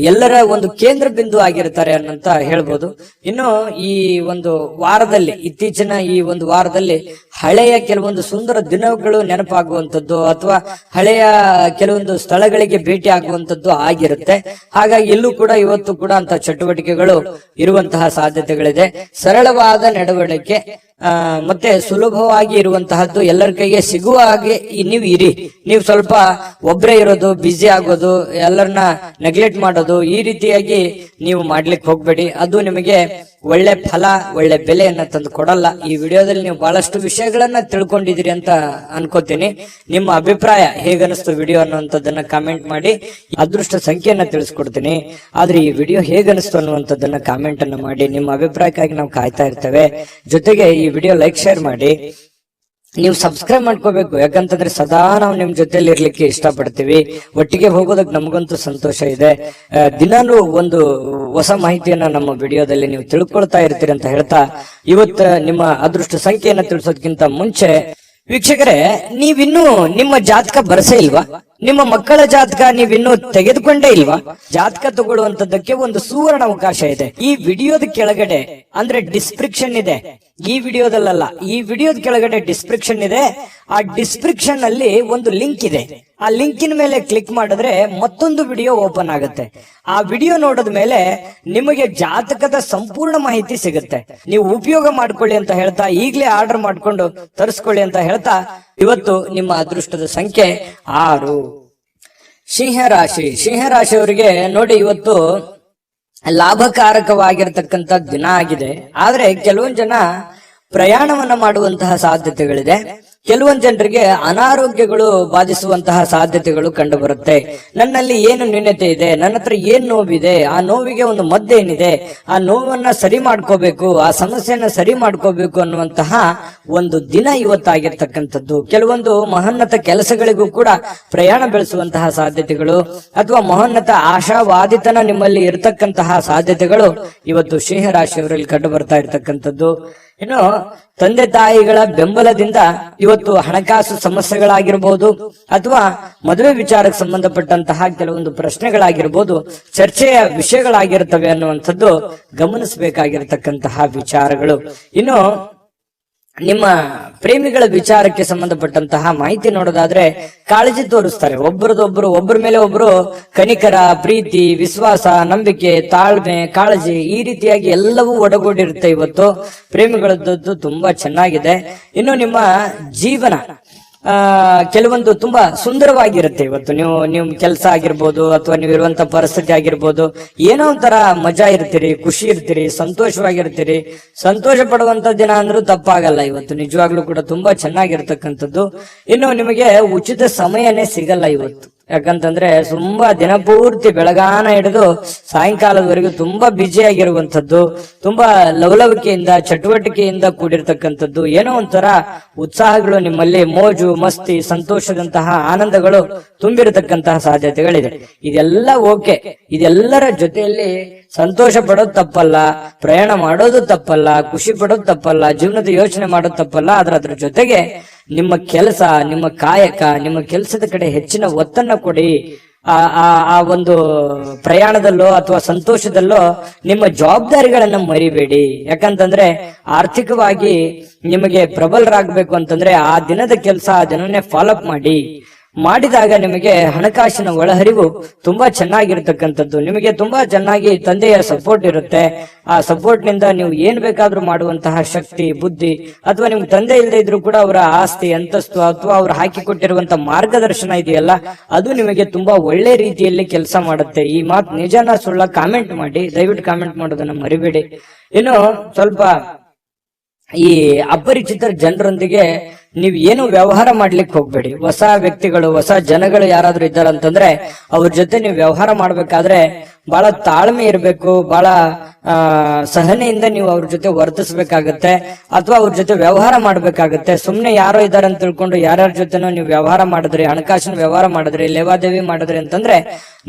ಎಲ್ಲರ ಒಂದು ಕೇಂದ್ರ ಬಿಂದು ಆಗಿರ್ತಾರೆ ಅನ್ನಂತ ಹೇಳ್ಬೋದು. ಇನ್ನು ಈ ಒಂದು ವಾರದಲ್ಲಿ, ಇತ್ತೀಚಿನ ಈ ಒಂದು ವಾರದಲ್ಲಿ ಹಳೆಯ ಕೆಲವೊಂದು ಸುಂದರ ದಿನಗಳು ನೆನಪಾಗುವಂಥದ್ದು ಅಥವಾ ಹಳೆಯ ಕೆಲವೊಂದು ಸ್ಥಳಗಳಿಗೆ ಭೇಟಿ ಆಗುವಂಥದ್ದು ಆಗಿರುತ್ತೆ. ಹಾಗಾಗಿ ಇಲ್ಲೂ ಕೂಡ ಇವತ್ತು ಕೂಡ ಅಂತ ಚಟುವಟಿಕೆಗಳು ಇರುವಂತಹ ಸಾಧ್ಯತೆಗಳಿದೆ. ಸರಳವಾದ ನಡವಳಿಕೆ ಮತ್ತೆ ಸುಲಭವಾಗಿ ಇರುವಂತಹದ್ದು, ಎಲ್ಲರ ಕೈಗೆ ಸಿಗುವ ಹಾಗೆ ನೀವು ಇರಿ. ನೀವು ಸ್ವಲ್ಪ ಒಬ್ಬರೇ ಇರೋದು, ಬ್ಯುಸಿ ಆಗೋದು, ಎಲ್ಲರನ್ನ ನೆಗ್ಲೆಕ್ಟ್ ಮಾಡೋದು, ಈ ರೀತಿಯಾಗಿ ನೀವು ಮಾಡ್ಲಿಕ್ಕೆ ಹೋಗ್ಬೇಡಿ. ಅದು ನಿಮಗೆ ಒಳ್ಳೆ ಫಲ, ಒಳ್ಳೆ ಬೆಲೆಯನ್ನ ತಂದು ಕೊಡಲ್ಲ. ಈ ವಿಡಿಯೋದಲ್ಲಿ ನೀವು ಬಹಳಷ್ಟು ವಿಷಯಗಳನ್ನ ತಿಳ್ಕೊಂಡಿದ್ದೀರಿ ಅಂತ ಅನ್ಕೋತೀನಿ. ನಿಮ್ಮ ಅಭಿಪ್ರಾಯ ಹೇಗನಿಸ್ತು ವಿಡಿಯೋ ಅನ್ನುವಂಥದ್ದನ್ನ ಕಾಮೆಂಟ್ ಮಾಡಿ. ಅದೃಷ್ಟ ಸಂಖ್ಯೆಯನ್ನ ತಿಳಿಸ್ಕೊಡ್ತೀನಿ, ಆದ್ರೆ ಈ ವಿಡಿಯೋ ಹೇಗನಿಸ್ತು ಅನ್ನುವಂಥದ್ದನ್ನ ಕಾಮೆಂಟ್ ಅನ್ನ ಮಾಡಿ. ನಿಮ್ಮ ಅಭಿಪ್ರಾಯಕ್ಕಾಗಿ ನಾವು ಕಾಯ್ತಾ ಇರ್ತೇವೆ. ಜೊತೆಗೆ ಈ ವಿಡಿಯೋ ಲೈಕ್, ಶೇರ್ ಮಾಡಿ. ನೀವು ಸಬ್ಸ್ಕ್ರೈಬ್ ಮಾಡ್ಕೋಬೇಕು, ಯಾಕಂತಂದ್ರೆ ಸದಾ ನಾವು ನಿಮ್ ಜೊತೆಲಿ ಇರ್ಲಿಕ್ಕೆ ಇಷ್ಟಪಡ್ತೀವಿ. ಒಟ್ಟಿಗೆ ಹೋಗೋದಕ್ಕೆ ನಮಗಂತೂ ಸಂತೋಷ ಇದೆ. ದಿನಾನು ಒಂದು ಹೊಸ ಮಾಹಿತಿಯನ್ನ ನಮ್ಮ ವಿಡಿಯೋದಲ್ಲಿ ನೀವು ತಿಳ್ಕೊಳ್ತಾ ಇರ್ತೀರಿ ಅಂತ ಹೇಳ್ತಾ, ಇವತ್ತು ನಿಮ್ಮ ಅದೃಷ್ಟ ಸಂಖ್ಯೆಯನ್ನ ತಿಳಿಸೋದಕ್ಕಿಂತ ಮುಂಚೆ ವೀಕ್ಷಕರೇ, ನೀವಿನ್ನೂ ನಿಮ್ಮ ಜಾತಕ ಬರಸೇ ಇಲ್ವಾ? ನಿಮ್ಮ ಮಕ್ಕಳ ಜಾತಕ ನೀವಿನ್ನೂ ತೆಗೆದುಕೊಂಡೇ ಇಲ್ವಾ? ಜಾತಕ ತಗೊಳ್ಳುವಂತದ್ದಕ್ಕೆ ಒಂದು ಸುವರ್ಣ ಅವಕಾಶ ಇದೆ. ಈ ವಿಡಿಯೋದ ಕೆಳಗಡೆ ಅಂದ್ರೆ ಡಿಸ್ಕ್ರಿಪ್ಷನ್ ಇದೆ. ಈ ವಿಡಿಯೋದಲ್ಲ, ಈ ವಿಡಿಯೋದ ಕೆಳಗಡೆ ಡಿಸ್ಕ್ರಿಪ್ಷನ್ ಇದೆ. ಆ ಡಿಸ್ಕ್ರಿಪ್ಷನ್ ಅಲ್ಲಿ ಒಂದು ಲಿಂಕ್ ಇದೆ. ಆ ಲಿಂಕಿನ ಮೇಲೆ ಕ್ಲಿಕ್ ಮಾಡಿದ್ರೆ ಮತ್ತೊಂದು ವಿಡಿಯೋ ಓಪನ್ ಆಗುತ್ತೆ. ಆ ವಿಡಿಯೋ ನೋಡಿದ ಮೇಲೆ ನಿಮಗೆ ಜಾತಕದ ಸಂಪೂರ್ಣ ಮಾಹಿತಿ ಸಿಗುತ್ತೆ. ನೀವು ಉಪಯೋಗ ಮಾಡ್ಕೊಳ್ಳಿ ಅಂತ ಹೇಳ್ತಾ, ಈಗಲೇ ಆರ್ಡರ್ ಮಾಡ್ಕೊಂಡು ತರಿಸ್ಕೊಳ್ಳಿ ಅಂತ ಹೇಳ್ತಾ, ಇವತ್ತು ನಿಮ್ಮ ಅದೃಷ್ಟದ ಸಂಖ್ಯೆ 6. ಸಿಂಹರಾಶಿಯವರಿಗೆ ನೋಡಿ, ಇವತ್ತು ಲಾಭಕಾರಕವಾಗಿರ್ತಕ್ಕಂಥ ದಿನ ಆಗಿದೆ. ಆದ್ರೆ ಕೆಲವೊಂದು ಜನ ಪ್ರಯಾಣವನ್ನ ಮಾಡುವಂತಹ ಸಾಧ್ಯತೆಗಳಿದೆ. ಕೆಲವೊಂದು ಜನರಿಗೆ ಅನಾರೋಗ್ಯಗಳು ಬಾಧಿಸುವಂತಹ ಸಾಧ್ಯತೆಗಳು ಕಂಡು ಬರುತ್ತೆ. ನನ್ನಲ್ಲಿ ಏನು ನ್ಯೂನತೆ ಇದೆ, ನನ್ನ ಹತ್ರ ಏನ್ ನೋವಿದೆ, ಆ ನೋವಿಗೆ ಒಂದು ಮದ್ದೇನಿದೆ, ಆ ನೋವನ್ನ ಸರಿ ಮಾಡ್ಕೋಬೇಕು, ಆ ಸಮಸ್ಯೆಯನ್ನ ಸರಿ ಮಾಡ್ಕೋಬೇಕು ಅನ್ನುವಂತಹ ಒಂದು ದಿನ ಇವತ್ತಾಗಿರ್ತಕ್ಕಂಥದ್ದು. ಕೆಲವೊಂದು ಮಹೋನ್ನತ ಕೆಲಸಗಳಿಗೂ ಕೂಡ ಪ್ರಯಾಣ ಬೆಳೆಸುವಂತಹ ಸಾಧ್ಯತೆಗಳು ಅಥವಾ ಮಹೋನ್ನತ ಆಶಾವಾದಿತನ ನಿಮ್ಮಲ್ಲಿ ಇರತಕ್ಕಂತಹ ಸಾಧ್ಯತೆಗಳು ಇವತ್ತು ಸಿಂಹರಾಶಿಯವರಲ್ಲಿ ಕಂಡು ಬರ್ತಾ ಇರ್ತಕ್ಕಂಥದ್ದು. ಇನ್ನು ತಂದೆ ತಾಯಿಗಳ ಬೆಂಬಲದಿಂದ ಇವತ್ತು ಹಣಕಾಸು ಸಮಸ್ಯೆಗಳಾಗಿರ್ಬೋದು ಅಥವಾ ಮದುವೆ ವಿಚಾರಕ್ಕೆ ಸಂಬಂಧಪಟ್ಟಂತಹ ಕೆಲವೊಂದು ಪ್ರಶ್ನೆಗಳಾಗಿರ್ಬೋದು ಚರ್ಚೆಯ ವಿಷಯಗಳಾಗಿರ್ತವೆ ಅನ್ನುವಂಥದ್ದು ಗಮನಿಸಬೇಕಾಗಿರ್ತಕ್ಕಂತಹ ವಿಚಾರಗಳು. ಇನ್ನು ನಿಮ್ಮ ಪ್ರೇಮಿಗಳ ವಿಚಾರಕ್ಕೆ ಸಂಬಂಧಪಟ್ಟಂತಹ ಮಾಹಿತಿ ನೋಡೋದಾದ್ರೆ ಕಾಳಜಿ ತೋರಿಸ್ತಾರೆ. ಒಬ್ಬರ ಮೇಲೆ ಒಬ್ರು ಕನಿಕರ, ಪ್ರೀತಿ, ವಿಶ್ವಾಸ, ನಂಬಿಕೆ, ತಾಳ್ಮೆ, ಕಾಳಜಿ, ಈ ರೀತಿಯಾಗಿ ಎಲ್ಲವೂ ಒಡಗೂಡಿರುತ್ತೆ. ಇವತ್ತು ಪ್ರೇಮಿಗಳದ್ದು ತುಂಬಾ ಚೆನ್ನಾಗಿದೆ. ಇನ್ನು ನಿಮ್ಮ ಜೀವನ ಕೆಲವೊಂದು ತುಂಬಾ ಸುಂದರವಾಗಿರುತ್ತೆ. ಇವತ್ತು ನೀವು ಕೆಲಸ ಆಗಿರ್ಬೋದು ಅಥವಾ ನೀವಿರುವಂತ ಪರಿಸ್ಥಿತಿ ಆಗಿರ್ಬೋದು, ಏನೋ ಒಂಥರ ಮಜಾ ಇರ್ತೀರಿ, ಖುಷಿ ಇರ್ತೀರಿ, ಸಂತೋಷವಾಗಿರ್ತೀರಿ. ಸಂತೋಷ ಪಡುವಂತ ದಿನ ಅಂದ್ರೂ ತಪ್ಪಾಗಲ್ಲ. ಇವತ್ತು ನಿಜವಾಗ್ಲೂ ಕೂಡ ತುಂಬಾ ಚೆನ್ನಾಗಿರ್ತಕ್ಕಂಥದ್ದು. ಇನ್ನು ನಿಮಗೆ ಉಚಿತ ಸಮಯನೇ ಸಿಗಲ್ಲ ಇವತ್ತು. ಯಾಕಂತಂದ್ರೆ ತುಂಬಾ ದಿನಪೂರ್ತಿ ಬೆಳಗಾನ ಹಿಡಿದು ಸಾಯಂಕಾಲದವರೆಗೂ ತುಂಬಾ ಬ್ಯುಸಿ ಆಗಿರುವಂತದ್ದು, ತುಂಬಾ ಲವಲವಿಕೆಯಿಂದ ಚಟುವಟಿಕೆಯಿಂದ ಕೂಡಿರ್ತಕ್ಕಂಥದ್ದು, ಏನೋ ಒಂಥರ ಉತ್ಸಾಹಗಳು ನಿಮ್ಮಲ್ಲಿ, ಮೋಜು ಮಸ್ತಿ ಸಂತೋಷದಂತಹ ಆನಂದಗಳು ತುಂಬಿರತಕ್ಕಂತಹ ಸಾಧ್ಯತೆಗಳಿದೆ. ಇದೆಲ್ಲ ಓಕೆ, ಇದೆಲ್ಲರ ಜೊತೆಯಲ್ಲಿ ಸಂತೋಷ ಪಡೋದು ತಪ್ಪಲ್ಲ, ಪ್ರಯಾಣ ಮಾಡೋದು ತಪ್ಪಲ್ಲ, ಖುಷಿ ಪಡೋದು ತಪ್ಪಲ್ಲ, ಜೀವನದ ಯೋಚನೆ ಮಾಡೋದು ತಪ್ಪಲ್ಲ. ಅದ್ರ ಜೊತೆಗೆ ನಿಮ್ಮ ಕೆಲಸ, ನಿಮ್ಮ ಕಾಯಕ, ನಿಮ್ಮ ಕೆಲಸದ ಕಡೆ ಹೆಚ್ಚಿನ ಒತ್ತನ್ನ ಕೊಡಿ. ಆ ಒಂದು ಪ್ರಯಾಣದಲ್ಲೋ ಅಥವಾ ಸಂತೋಷದಲ್ಲೋ ನಿಮ್ಮ ಜವಾಬ್ದಾರಿಗಳನ್ನ ಮರಿಬೇಡಿ. ಯಾಕಂತಂದ್ರೆ ಆರ್ಥಿಕವಾಗಿ ನಿಮಗೆ ಪ್ರಬಲರಾಗಬೇಕು ಅಂತಂದ್ರೆ ಆ ದಿನದ ಕೆಲಸ ಆ ದಿನನೇ ಫಾಲೋಅಪ್ ಮಾಡಿದಾಗ ನಿಮಗೆ ಹಣಕಾಸಿನ ಒಳಹರಿವು ತುಂಬಾ ಚೆನ್ನಾಗಿರ್ತಕ್ಕಂಥದ್ದು. ನಿಮಗೆ ತುಂಬಾ ಚೆನ್ನಾಗಿ ತಂದೆಯ ಸಪೋರ್ಟ್ ಇರುತ್ತೆ. ಆ ಸಪೋರ್ಟ್ ನಿಂದ ನೀವು ಏನ್ ಬೇಕಾದ್ರೂ ಮಾಡುವಂತಹ ಶಕ್ತಿ, ಬುದ್ಧಿ, ಅಥವಾ ನಿಮ್ಗೆ ತಂದೆ ಇಲ್ಲದೆ ಇದ್ರೂ ಕೂಡ ಅವರ ಆಸ್ತಿ, ಅಂತಸ್ತು ಅಥವಾ ಅವ್ರು ಹಾಕಿಕೊಟ್ಟಿರುವಂತ ಮಾರ್ಗದರ್ಶನ ಇದೆಯಲ್ಲ, ಅದು ನಿಮಗೆ ತುಂಬಾ ಒಳ್ಳೆ ರೀತಿಯಲ್ಲಿ ಕೆಲಸ ಮಾಡುತ್ತೆ. ಈ ಮಾತು ನಿಜನ ಸುಳ್ಳ ಕಾಮೆಂಟ್ ಮಾಡಿ, ದಯವಿಟ್ಟು ಕಾಮೆಂಟ್ ಮಾಡೋದನ್ನ ಮರಿಬೇಡಿ. ಇನ್ನು ಸ್ವಲ್ಪ ಈ ಅಪರಿಚಿತ ಜನರೊಂದಿಗೆ ನೀವ್ ಏನು ವ್ಯವಹಾರ ಮಾಡ್ಲಿಕ್ಕೆ ಹೋಗ್ಬೇಡಿ. ಹೊಸ ವ್ಯಕ್ತಿಗಳು, ಹೊಸ ಜನಗಳು ಯಾರಾದ್ರೂ ಇದ್ದಾರಂತಂದ್ರೆ ಅವ್ರ ಜೊತೆ ನೀವು ವ್ಯವಹಾರ ಮಾಡ್ಬೇಕಾದ್ರೆ ಬಹಳ ತಾಳ್ಮೆ ಇರಬೇಕು, ಬಹಳ ಸಹನೆಯಿಂದ ನೀವು ಅವ್ರ ಜೊತೆ ವರ್ತಿಸ್ಬೇಕಾಗತ್ತೆ ಅಥವಾ ಅವ್ರ ಜೊತೆ ವ್ಯವಹಾರ ಮಾಡ್ಬೇಕಾಗತ್ತೆ. ಸುಮ್ನೆ ಯಾರೋ ಇದಾರೆ ಅಂತ ತಿಳ್ಕೊಂಡು ಯಾರ್ಯಾರ ಜೊತೆನೋ ನೀವು ವ್ಯವಹಾರ ಮಾಡಿದ್ರಿ, ಹಣಕಾಸಿನ ವ್ಯವಹಾರ ಮಾಡಿದ್ರಿ, ಲೇವಾದೇವಿ ಮಾಡಿದ್ರಿ ಅಂತಂದ್ರೆ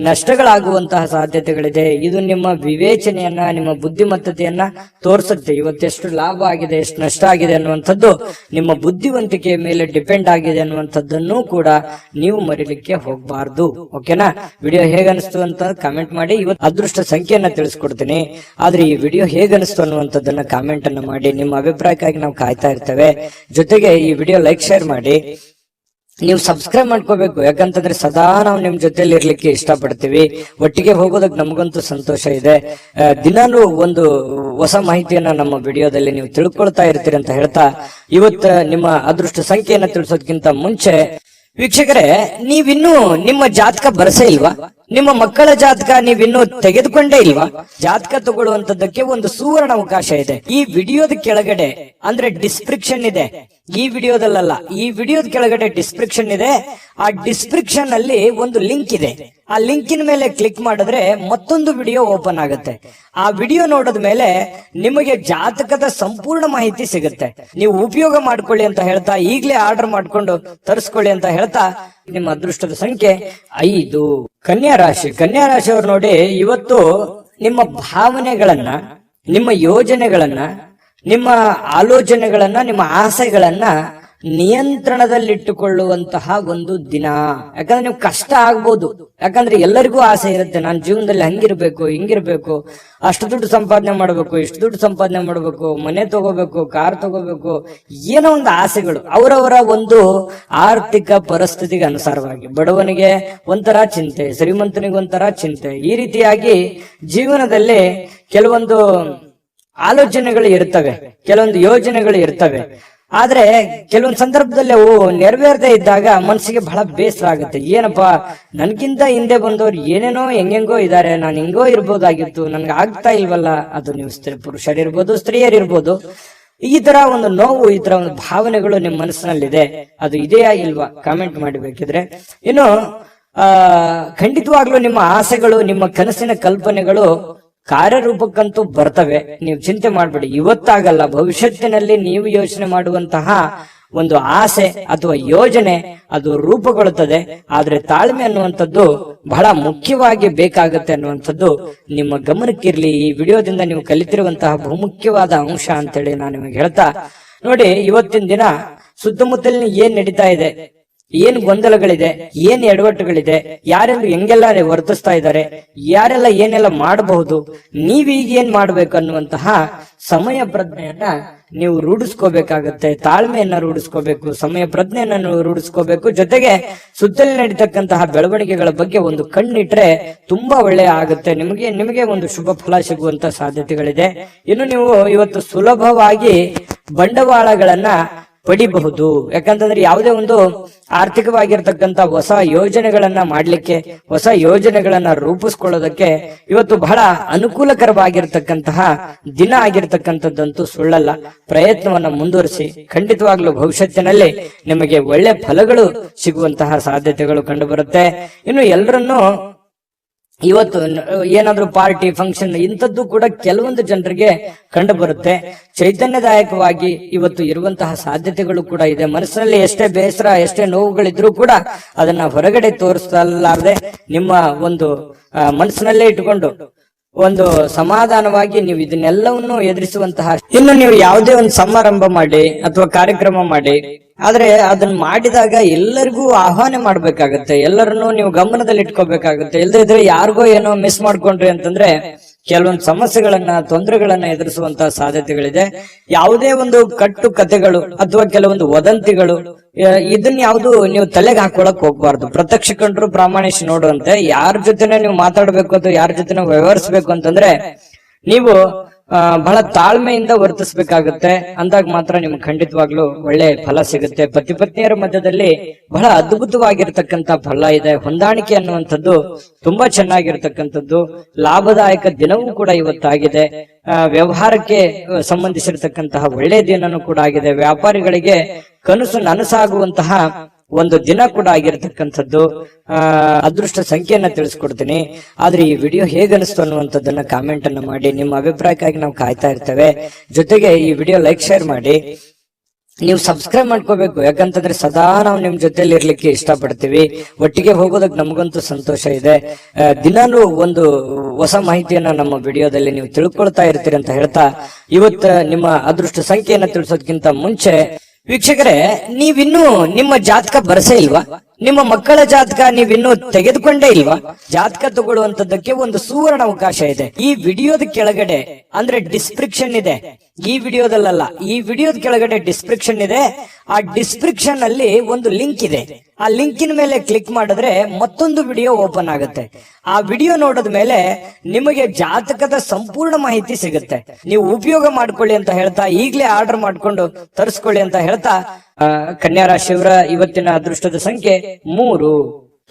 ನಷ್ಟಗಳಾಗುವಂತಹ ಸಾಧ್ಯತೆಗಳಿದೆ. ಇದು ನಿಮ್ಮ ವಿವೇಚನೆಯನ್ನ, ನಿಮ್ಮ ಬುದ್ಧಿಮತ್ತತೆಯನ್ನ ತೋರಿಸುತ್ತೆ. ಇವತ್ತೆಷ್ಟು ಲಾಭ ಆಗಿದೆ, ಎಷ್ಟು ನಷ್ಟ ಆಗಿದೆ ಅನ್ನುವಂಥದ್ದು ನಿಮ್ಮ ಬುದ್ಧಿವಂತಿಕೆಯ ಮೇಲೆ ಡಿಪೆಂಡ್ ಆಗಿದೆ ಅನ್ನುವಂಥದ್ದನ್ನು ಕೂಡ ನೀವು ಮರಿಲಿಕ್ಕೆ ಹೋಗ್ಬಾರ್ದು. ಓಕೆನಾ? ವಿಡಿಯೋ ಹೇಗನಿಸ್ತು ಅಂತ ಕಾಮೆಂಟ್ ಮಾಡಿ. ಇವತ್ತು ಅದೃಷ್ಟ ಸಂಖ್ಯೆಯನ್ನ ತಿಳಿಸ್ಕೊಡ್ತೀನಿ, ಆದ್ರೆ ಈ ವಿಡಿಯೋ ಹೇಗನಿಸ್ತು ಅನ್ನುವಂಥದ್ದನ್ನ ಕಾಮೆಂಟ್ ಅನ್ನ ಮಾಡಿ. ನಿಮ್ಮ ಅಭಿಪ್ರಾಯಕ್ಕಾಗಿ ನಾವು ಕಾಯ್ತಾ ಇರ್ತೇವೆ. ಜೊತೆಗೆ ಈ ವಿಡಿಯೋ ಲೈಕ್, ಶೇರ್ ಮಾಡಿ. ನೀವು ಸಬ್ಸ್ಕ್ರೈಬ್ ಮಾಡ್ಕೋಬೇಕು. ಯಾಕಂತಂದ್ರೆ ಸದಾ ನಾವು ನಿಮ್ ಜೊತೆಲಿ ಇರ್ಲಿಕ್ಕೆ ಇಷ್ಟಪಡ್ತೀವಿ. ಒಟ್ಟಿಗೆ ಹೋಗೋದಕ್ಕೆ ನಮಗಂತೂ ಸಂತೋಷ ಇದೆ. ದಿನಾನು ಒಂದು ಹೊಸ ಮಾಹಿತಿಯನ್ನ ನಮ್ಮ ವಿಡಿಯೋದಲ್ಲಿ ನೀವು ತಿಳ್ಕೊಳ್ತಾ ಇರ್ತೀರಿ ಅಂತ ಹೇಳ್ತಾ, ಇವತ್ತು ನಿಮ್ಮ ಅದೃಷ್ಟ ಸಂಖ್ಯೆಯನ್ನ ತಿಳಿಸೋದಕ್ಕಿಂತ ಮುಂಚೆ ವೀಕ್ಷಕರೇ, ನೀವಿನ್ನೂ ನಿಮ್ಮ ಜಾತಕ ಬರಸೇ ಇಲ್ವಾ? ನಿಮ್ಮ ಮಕ್ಕಳ ಜಾತಕ ನೀವಿನ್ನೂ ತೆಗೆದುಕೊಂಡೇ ಇಲ್ವಾ? ಜಾತಕ ತಗೊಳ್ಳುವಂತದ್ದಕ್ಕೆ ಒಂದು ಸುವರ್ಣ ಅವಕಾಶ ಇದೆ. ಈ ವಿಡಿಯೋದ ಕೆಳಗಡೆ ಅಂದ್ರೆ ಡಿಸ್ಕ್ರಿಪ್ಷನ್ ಇದೆ. ಈ ವಿಡಿಯೋದಲ್ಲ, ಈ ವಿಡಿಯೋದ ಕೆಳಗಡೆ ಡಿಸ್ಕ್ರಿಪ್ಷನ್ ಇದೆ. ಆ ಡಿಸ್ಕ್ರಿಪ್ಷನ್ ಅಲ್ಲಿ ಒಂದು ಲಿಂಕ್ ಇದೆ. ಆ ಲಿಂಕಿನ ಮೇಲೆ ಕ್ಲಿಕ್ ಮಾಡಿದ್ರೆ ಮತ್ತೊಂದು ವಿಡಿಯೋ ಓಪನ್ ಆಗುತ್ತೆ. ಆ ವಿಡಿಯೋ ನೋಡಿದ ಮೇಲೆ ನಿಮಗೆ ಜಾತಕದ ಸಂಪೂರ್ಣ ಮಾಹಿತಿ ಸಿಗುತ್ತೆ. ನೀವು ಉಪಯೋಗ ಮಾಡ್ಕೊಳ್ಳಿ ಅಂತ ಹೇಳ್ತಾ, ಈಗಲೇ ಆರ್ಡರ್ ಮಾಡ್ಕೊಂಡು ತರಿಸ್ಕೊಳ್ಳಿ ಅಂತ ಹೇಳ್ತಾ, ನಿಮ್ಮ ಅದೃಷ್ಟದ ಸಂಖ್ಯೆ 5. ಕನ್ಯಾ ರಾಶಿ. ಕನ್ಯಾ ರಾಶಿಯವರು ನೋಡಿ, ಇವತ್ತು ನಿಮ್ಮ ಭಾವನೆಗಳನ್ನ, ನಿಮ್ಮ ಯೋಜನೆಗಳನ್ನ, ನಿಮ್ಮ ಆಲೋಚನೆಗಳನ್ನ, ನಿಮ್ಮ ಆಸೆಗಳನ್ನ ನಿಯಂತ್ರಣದಲ್ಲಿಟ್ಟುಕೊಳ್ಳುವಂತಹ ಒಂದು ದಿನ. ಯಾಕಂದ್ರೆ ನೀವು ಕಷ್ಟ ಆಗ್ಬೋದು. ಯಾಕಂದ್ರೆ ಎಲ್ಲರಿಗೂ ಆಸೆ ಇರುತ್ತೆ, ನಾನು ಜೀವನದಲ್ಲಿ ಹಂಗಿರ್ಬೇಕು, ಹಿಂಗಿರ್ಬೇಕು, ಅಷ್ಟು ದುಡ್ಡು ಸಂಪಾದನೆ ಮಾಡ್ಬೇಕು, ಇಷ್ಟು ದುಡ್ಡು ಸಂಪಾದನೆ ಮಾಡ್ಬೇಕು, ಮನೆ ತಗೋಬೇಕು, ಕಾರ್ ತಗೋಬೇಕು, ಏನೋ ಒಂದು ಆಸೆಗಳು. ಅವರವರ ಒಂದು ಆರ್ಥಿಕ ಪರಿಸ್ಥಿತಿಗೆ ಅನುಸಾರವಾಗಿ ಬಡವನಿಗೆ ಒಂಥರ ಚಿಂತೆ, ಶ್ರೀಮಂತನಿಗೆ ಒಂಥರ ಚಿಂತೆ. ಈ ರೀತಿಯಾಗಿ ಜೀವನದಲ್ಲಿ ಕೆಲವೊಂದು ಆಲೋಚನೆಗಳು ಇರ್ತವೆ, ಕೆಲವೊಂದು ಯೋಜನೆಗಳು ಇರ್ತವೆ. ಆದ್ರೆ ಕೆಲವೊಂದು ಸಂದರ್ಭದಲ್ಲಿ ಅವು ನೆರವೇರದೇ ಇದ್ದಾಗ ಮನಸ್ಸಿಗೆ ಬಹಳ ಬೇಸರ ಆಗುತ್ತೆ. ಏನಪ್ಪಾ, ನನ್ಗಿಂತ ಹಿಂದೆ ಬಂದವ್ರು ಏನೇನೋ ಹೆಂಗೆಂಗೋ ಇದಾರೆ, ನಾನು ಹಿಂಗೋ ಇರ್ಬೋದಾಗಿತ್ತು, ನನ್ಗೆ ಆಗ್ತಾ ಇಲ್ವಲ್ಲ. ಅದು ನೀವು ಪುರುಷರಿರ್ಬೋದು, ಸ್ತ್ರೀಯರಿರ್ಬೋದು. ಈ ತರ ಒಂದು ನೋವು, ಈ ತರ ಒಂದು ಭಾವನೆಗಳು ನಿಮ್ಮ ಮನಸ್ಸಿನಲ್ಲಿದೆ. ಅದು ಇದೆಯಾ ಇಲ್ವಾ ಕಾಮೆಂಟ್ ಮಾಡಬೇಕಿದ್ರೆ. ಇನ್ನು ಖಂಡಿತವಾಗ್ಲೂ ನಿಮ್ಮ ಆಸೆಗಳು, ನಿಮ್ಮ ಕನಸಿನ ಕಲ್ಪನೆಗಳು ಕಾರ್ಯರೂಪಕ್ಕಂತೂ ಬರ್ತವೆ. ನೀವು ಚಿಂತೆ ಮಾಡ್ಬೇಡಿ. ಇವತ್ತಾಗಲ್ಲ, ಭವಿಷ್ಯತ್ತಿನಲ್ಲಿ ನೀವು ಯೋಚನೆ ಮಾಡುವಂತಹ ಒಂದು ಆಸೆ ಅಥವಾ ಯೋಜನೆ ಅದು ರೂಪುಗೊಳ್ಳುತ್ತದೆ. ಆದ್ರೆ ತಾಳ್ಮೆ ಅನ್ನುವಂಥದ್ದು ಬಹಳ ಮುಖ್ಯವಾಗಿ ಬೇಕಾಗುತ್ತೆ ಅನ್ನುವಂಥದ್ದು ನಿಮ್ಮ ಗಮನಕ್ಕಿರ್ಲಿ. ಈ ವಿಡಿಯೋದಿಂದ ನೀವು ಕಲಿತಿರುವಂತಹ ಬಹುಮುಖ್ಯವಾದ ಅಂಶ ಅಂತೇಳಿ ನಾನು ನಿಮಗೆ ಹೇಳ್ತಾ, ನೋಡಿ, ಇವತ್ತಿನ ದಿನ ಸುತ್ತಮುತ್ತಲಿನ ಏನ್ ನಡೀತಾ ಇದೆ, ಏನ್ ಗೊಂದಲಗಳಿದೆ, ಏನ್ ಎಡವಟ್ಟುಗಳಿದೆ, ಯಾರೆಲ್ಲ ಹೆಂಗೆಲ್ಲ ವರ್ತಿಸ್ತಾ ಇದ್ದಾರೆ, ಯಾರೆಲ್ಲ ಏನೆಲ್ಲ ಮಾಡಬಹುದು, ನೀವೀಗ ಏನ್ ಮಾಡ್ಬೇಕು ಅನ್ನುವಂತಹ ಸಮಯ ಪ್ರಜ್ಞೆಯನ್ನ ನೀವು ರೂಢಿಸ್ಕೋಬೇಕಾಗತ್ತೆ. ತಾಳ್ಮೆಯನ್ನ ರೂಢಿಸ್ಕೋಬೇಕು, ಸಮಯ ಪ್ರಜ್ಞೆಯನ್ನ ರೂಢಿಸ್ಕೋಬೇಕು. ಜೊತೆಗೆ ಸುತ್ತಲೇ ನಡೀತಕ್ಕಂತಹ ಬೆಳವಣಿಗೆಗಳ ಬಗ್ಗೆ ಒಂದು ಕಣ್ಣಿಟ್ರೆ ತುಂಬಾ ಒಳ್ಳೆಯ ಆಗುತ್ತೆ. ನಿಮಗೆ ಒಂದು ಶುಭ ಫಲ ಸಿಗುವಂತ ಸಾಧ್ಯತೆಗಳಿದೆ. ಇನ್ನು ನೀವು ಇವತ್ತು ಸುಲಭವಾಗಿ ಬಂಡವಾಳಗಳನ್ನ ಪಡಿಬಹುದು. ಯಾಕಂತಂದ್ರೆ ಯಾವುದೇ ಒಂದು ಆರ್ಥಿಕವಾಗಿರ್ತಕ್ಕಂಥ ಹೊಸ ಯೋಜನೆಗಳನ್ನ ಮಾಡ್ಲಿಕ್ಕೆ, ಹೊಸ ಯೋಜನೆಗಳನ್ನ ರೂಪಿಸ್ಕೊಳ್ಳೋದಕ್ಕೆ ಇವತ್ತು ಬಹಳ ಅನುಕೂಲಕರವಾಗಿರ್ತಕ್ಕಂತಹ ದಿನ ಆಗಿರ್ತಕ್ಕಂಥದ್ದಂತೂ ಸುಳ್ಳಲ್ಲ. ಪ್ರಯತ್ನವನ್ನ ಮುಂದುವರಿಸಿ, ಖಂಡಿತವಾಗ್ಲೂ ಭವಿಷ್ಯತ್ತಿನಲ್ಲಿ ನಿಮಗೆ ಒಳ್ಳೆ ಫಲಗಳು ಸಿಗುವಂತಹ ಸಾಧ್ಯತೆಗಳು ಕಂಡು ಬರುತ್ತೆ. ಇನ್ನು ಎಲ್ಲರನ್ನೂ ಇವತ್ತು ಏನಾದ್ರೂ ಪಾರ್ಟಿ ಫಂಕ್ಷನ್ ಇಂಥದ್ದು ಕೂಡ ಕೆಲವೊಂದು ಜನರಿಗೆ ಕಂಡು ಬರುತ್ತೆ. ಚೈತನ್ಯದಾಯಕವಾಗಿ ಇವತ್ತು ಇರುವಂತಹ ಸಾಧ್ಯತೆಗಳು ಕೂಡ ಇದೆ. ಮನಸ್ಸಿನಲ್ಲಿ ಎಷ್ಟೇ ಬೇಸರ, ಎಷ್ಟೇ ನೋವುಗಳಿದ್ರೂ ಕೂಡ ಅದನ್ನ ಹೊರಗಡೆ ತೋರಿಸಲಾರದೆ ನಿಮ್ಮ ಒಂದು ಮನಸ್ಸಿನಲ್ಲೇ ಇಟ್ಟುಕೊಂಡು ಒಂದು ಸಮಾಧಾನವಾಗಿ ನೀವು ಇದನ್ನೆಲ್ಲವನ್ನು ಎದುರಿಸುವಂತಹ, ಇನ್ನು ನೀವು ಯಾವುದೇ ಒಂದು ಸಮಾರಂಭ ಮಾಡಿ ಅಥವಾ ಕಾರ್ಯಕ್ರಮ ಮಾಡಿ, ಆದ್ರೆ ಅದನ್ನ ಮಾಡಿದಾಗ ಎಲ್ಲರಿಗೂ ಆಹ್ವಾನ ಮಾಡ್ಬೇಕಾಗತ್ತೆ, ಎಲ್ಲರನ್ನು ನೀವು ಗಮನದಲ್ಲಿ ಇಟ್ಕೋಬೇಕಾಗತ್ತೆ. ಇಲ್ಲದೇ ಇದ್ರೆ ಯಾರಿಗೋ ಏನೋ ಮಿಸ್ ಮಾಡ್ಕೊಂಡ್ರಿ ಅಂತಂದ್ರೆ ಕೆಲವೊಂದು ಸಮಸ್ಯೆಗಳನ್ನ, ತೊಂದರೆಗಳನ್ನ ಎದುರಿಸುವಂತಹ ಸಾಧ್ಯತೆಗಳಿದೆ. ಯಾವುದೇ ಒಂದು ಕಟ್ಟು ಕಥೆಗಳು ಅಥವಾ ಕೆಲವೊಂದು ವದಂತಿಗಳು ಇದನ್ನ ಯಾವುದು ನೀವು ತಲೆಗೆ ಹಾಕೊಳಕ್ ಹೋಗ್ಬಾರ್ದು. ಪ್ರತ್ಯಕ್ಷ ಕಂಡ್ರು ಪ್ರಾಮಾಣಿಸಿ ನೋಡುವಂತೆ ಯಾರ ಜೊತೆನೆ ನೀವು ಮಾತಾಡ್ಬೇಕು ಅಥವಾ ಯಾರ ಜೊತೆನೆ ವ್ಯವಹರಿಸಬೇಕು ಅಂತಂದ್ರೆ ನೀವು ಬಹಳ ತಾಳ್ಮೆಯಿಂದ ವರ್ತಿಸ್ಬೇಕಾಗತ್ತೆ. ಅಂದಾಗ ಮಾತ್ರ ನಿಮ್ಗೆ ಖಂಡಿತವಾಗ್ಲೂ ಒಳ್ಳೆ ಫಲ ಸಿಗುತ್ತೆ. ಪತಿ ಪತ್ನಿಯರ ಮಧ್ಯದಲ್ಲಿ ಬಹಳ ಅದ್ಭುತವಾಗಿರ್ತಕ್ಕಂಥ ಫಲ ಇದೆ. ಹೊಂದಾಣಿಕೆ ಅನ್ನುವಂಥದ್ದು ತುಂಬಾ ಚೆನ್ನಾಗಿರ್ತಕ್ಕಂಥದ್ದು. ಲಾಭದಾಯಕ ದಿನವೂ ಕೂಡ ಇವತ್ತಾಗಿದೆ. ವ್ಯವಹಾರಕ್ಕೆ ಸಂಬಂಧಿಸಿರ್ತಕ್ಕಂತಹ ಒಳ್ಳೆ ದಿನನೂ ಕೂಡ ಆಗಿದೆ. ವ್ಯಾಪಾರಿಗಳಿಗೆ ಕನಸು ನನಸಾಗುವಂತಹ ಒಂದು ದಿನ ಕೂಡ ಆಗಿರ್ತಕ್ಕಂಥದ್ದು. ಅದೃಷ್ಟ ಸಂಖ್ಯೆಯನ್ನ ತಿಳಿಸ್ಕೊಡ್ತೀನಿ. ಆದ್ರೆ ಈ ವಿಡಿಯೋ ಹೇಗನಿಸ್ತು ಅನ್ನುವಂಥದ್ದನ್ನ ಕಾಮೆಂಟ್ ಅನ್ನ ಮಾಡಿ. ನಿಮ್ಮ ಅಭಿಪ್ರಾಯಕ್ಕಾಗಿ ನಾವು ಕಾಯ್ತಾ ಇರ್ತೇವೆ. ಜೊತೆಗೆ ಈ ವಿಡಿಯೋ ಲೈಕ್, ಶೇರ್ ಮಾಡಿ. ನೀವು ಸಬ್ಸ್ಕ್ರೈಬ್ ಮಾಡ್ಕೋಬೇಕು. ಯಾಕಂತಂದ್ರೆ ಸದಾ ನಾವು ನಿಮ್ ಜೊತೆಲಿ ಇರ್ಲಿಕ್ಕೆ ಇಷ್ಟಪಡ್ತೀವಿ. ಒಟ್ಟಿಗೆ ಹೋಗೋದಕ್ಕೆ ನಮಗಂತೂ ಸಂತೋಷ ಇದೆ. ದಿನಾನು ಒಂದು ಹೊಸ ಮಾಹಿತಿಯನ್ನ ನಮ್ಮ ವಿಡಿಯೋದಲ್ಲಿ ನೀವು ತಿಳ್ಕೊಳ್ತಾ ಇರ್ತೀರಿ ಅಂತ ಹೇಳ್ತಾ, ಇವತ್ತು ನಿಮ್ಮ ಅದೃಷ್ಟ ಸಂಖ್ಯೆಯನ್ನ ತಿಳಿಸೋದಕ್ಕಿಂತ ಮುಂಚೆ ವೀಕ್ಷಕರೇ, ನೀವಿನ್ನೂ ನಿಮ್ಮ ಜಾತಕ ಬರಸೇ ಇಲ್ವಾ? ನಿಮ್ಮ ಮಕ್ಕಳ ಜಾತಕ ನೀವಿನ್ನೂ ತೆಗೆದುಕೊಂಡೇ ಇಲ್ವಾ? ಜಾತಕ ತಗೊಳ್ಳುವಂತದ್ದಕ್ಕೆ ಒಂದು ಸುವರ್ಣ ಅವಕಾಶ ಇದೆ. ಈ ವಿಡಿಯೋದ ಕೆಳಗಡೆ ಅಂದ್ರೆ ಡಿಸ್ಕ್ರಿಪ್ಷನ್ ಇದೆ. ಈ ವಿಡಿಯೋದಲ್ಲ, ಈ ವಿಡಿಯೋದ ಕೆಳಗಡೆ ಡಿಸ್ಕ್ರಿಪ್ಷನ್ ಇದೆ. ಆ ಡಿಸ್ಕ್ರಿಪ್ಷನ್ ಅಲ್ಲಿ ಒಂದು ಲಿಂಕ್ ಇದೆ. ಆ ಲಿಂಕಿನ ಮೇಲೆ ಕ್ಲಿಕ್ ಮಾಡಿದ್ರೆ ಮತ್ತೊಂದು ವಿಡಿಯೋ ಓಪನ್ ಆಗುತ್ತೆ. ಆ ವಿಡಿಯೋ ನೋಡಿದ ಮೇಲೆ ನಿಮಗೆ ಜಾತಕದ ಸಂಪೂರ್ಣ ಮಾಹಿತಿ ಸಿಗುತ್ತೆ. ನೀವು ಉಪಯೋಗ ಮಾಡ್ಕೊಳ್ಳಿ ಅಂತ ಹೇಳ್ತಾ, ಈಗಲೇ ಆರ್ಡರ್ ಮಾಡ್ಕೊಂಡು ತರಿಸ್ಕೊಳ್ಳಿ ಅಂತ ಹೇಳ್ತಾ, ಕನ್ಯಾ ರಾಶಿಯವರ ಇವತ್ತಿನ ಅದೃಷ್ಟದ ಸಂಖ್ಯೆ 3.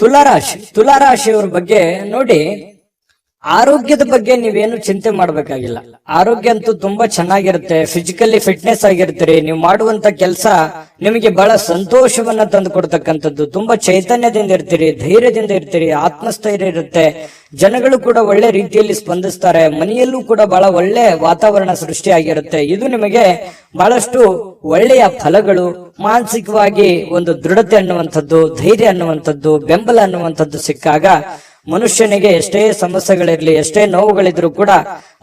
ತುಲಾರಾಶಿಯವರ ಬಗ್ಗೆ ನೋಡಿ, ಆರೋಗ್ಯದ ಬಗ್ಗೆ ನೀವೇನು ಚಿಂತೆ ಮಾಡ್ಬೇಕಾಗಿಲ್ಲ. ಆರೋಗ್ಯ ಅಂತೂ ತುಂಬಾ ಚೆನ್ನಾಗಿರುತ್ತೆ. ಫಿಸಿಕಲಿ ಫಿಟ್ನೆಸ್ ಆಗಿರ್ತೀರಿ. ನೀವು ಮಾಡುವಂತ ಕೆಲಸ ನಿಮಗೆ ಬಹಳ ಸಂತೋಷವನ್ನ ತಂದು ಕೊಡ್ತಕ್ಕಂಥದ್ದು. ತುಂಬಾ ಚೈತನ್ಯದಿಂದ ಇರ್ತೀರಿ, ಧೈರ್ಯದಿಂದ ಇರ್ತೀರಿ, ಆತ್ಮಸ್ಥೈರ್ಯ ಇರುತ್ತೆ. ಜನಗಳು ಕೂಡ ಒಳ್ಳೆ ರೀತಿಯಲ್ಲಿ ಸ್ಪಂದಿಸ್ತಾರೆ. ಮನೆಯಲ್ಲೂ ಕೂಡ ಬಹಳ ಒಳ್ಳೆ ವಾತಾವರಣ ಸೃಷ್ಟಿಯಾಗಿರುತ್ತೆ. ಇದು ನಿಮಗೆ ಬಹಳಷ್ಟು ಒಳ್ಳೆಯ ಫಲಗಳು. ಮಾನಸಿಕವಾಗಿ ಒಂದು ದೃಢತೆ ಅನ್ನುವಂಥದ್ದು, ಧೈರ್ಯ ಅನ್ನುವಂಥದ್ದು, ಬೆಂಬಲ ಅನ್ನುವಂಥದ್ದು ಸಿಕ್ಕಾಗ ಮನುಷ್ಯನಿಗೆ ಎಷ್ಟೇ ಸಮಸ್ಯೆಗಳಿರ್ಲಿ, ಎಷ್ಟೇ ನೋವುಗಳಿದ್ರು ಕೂಡ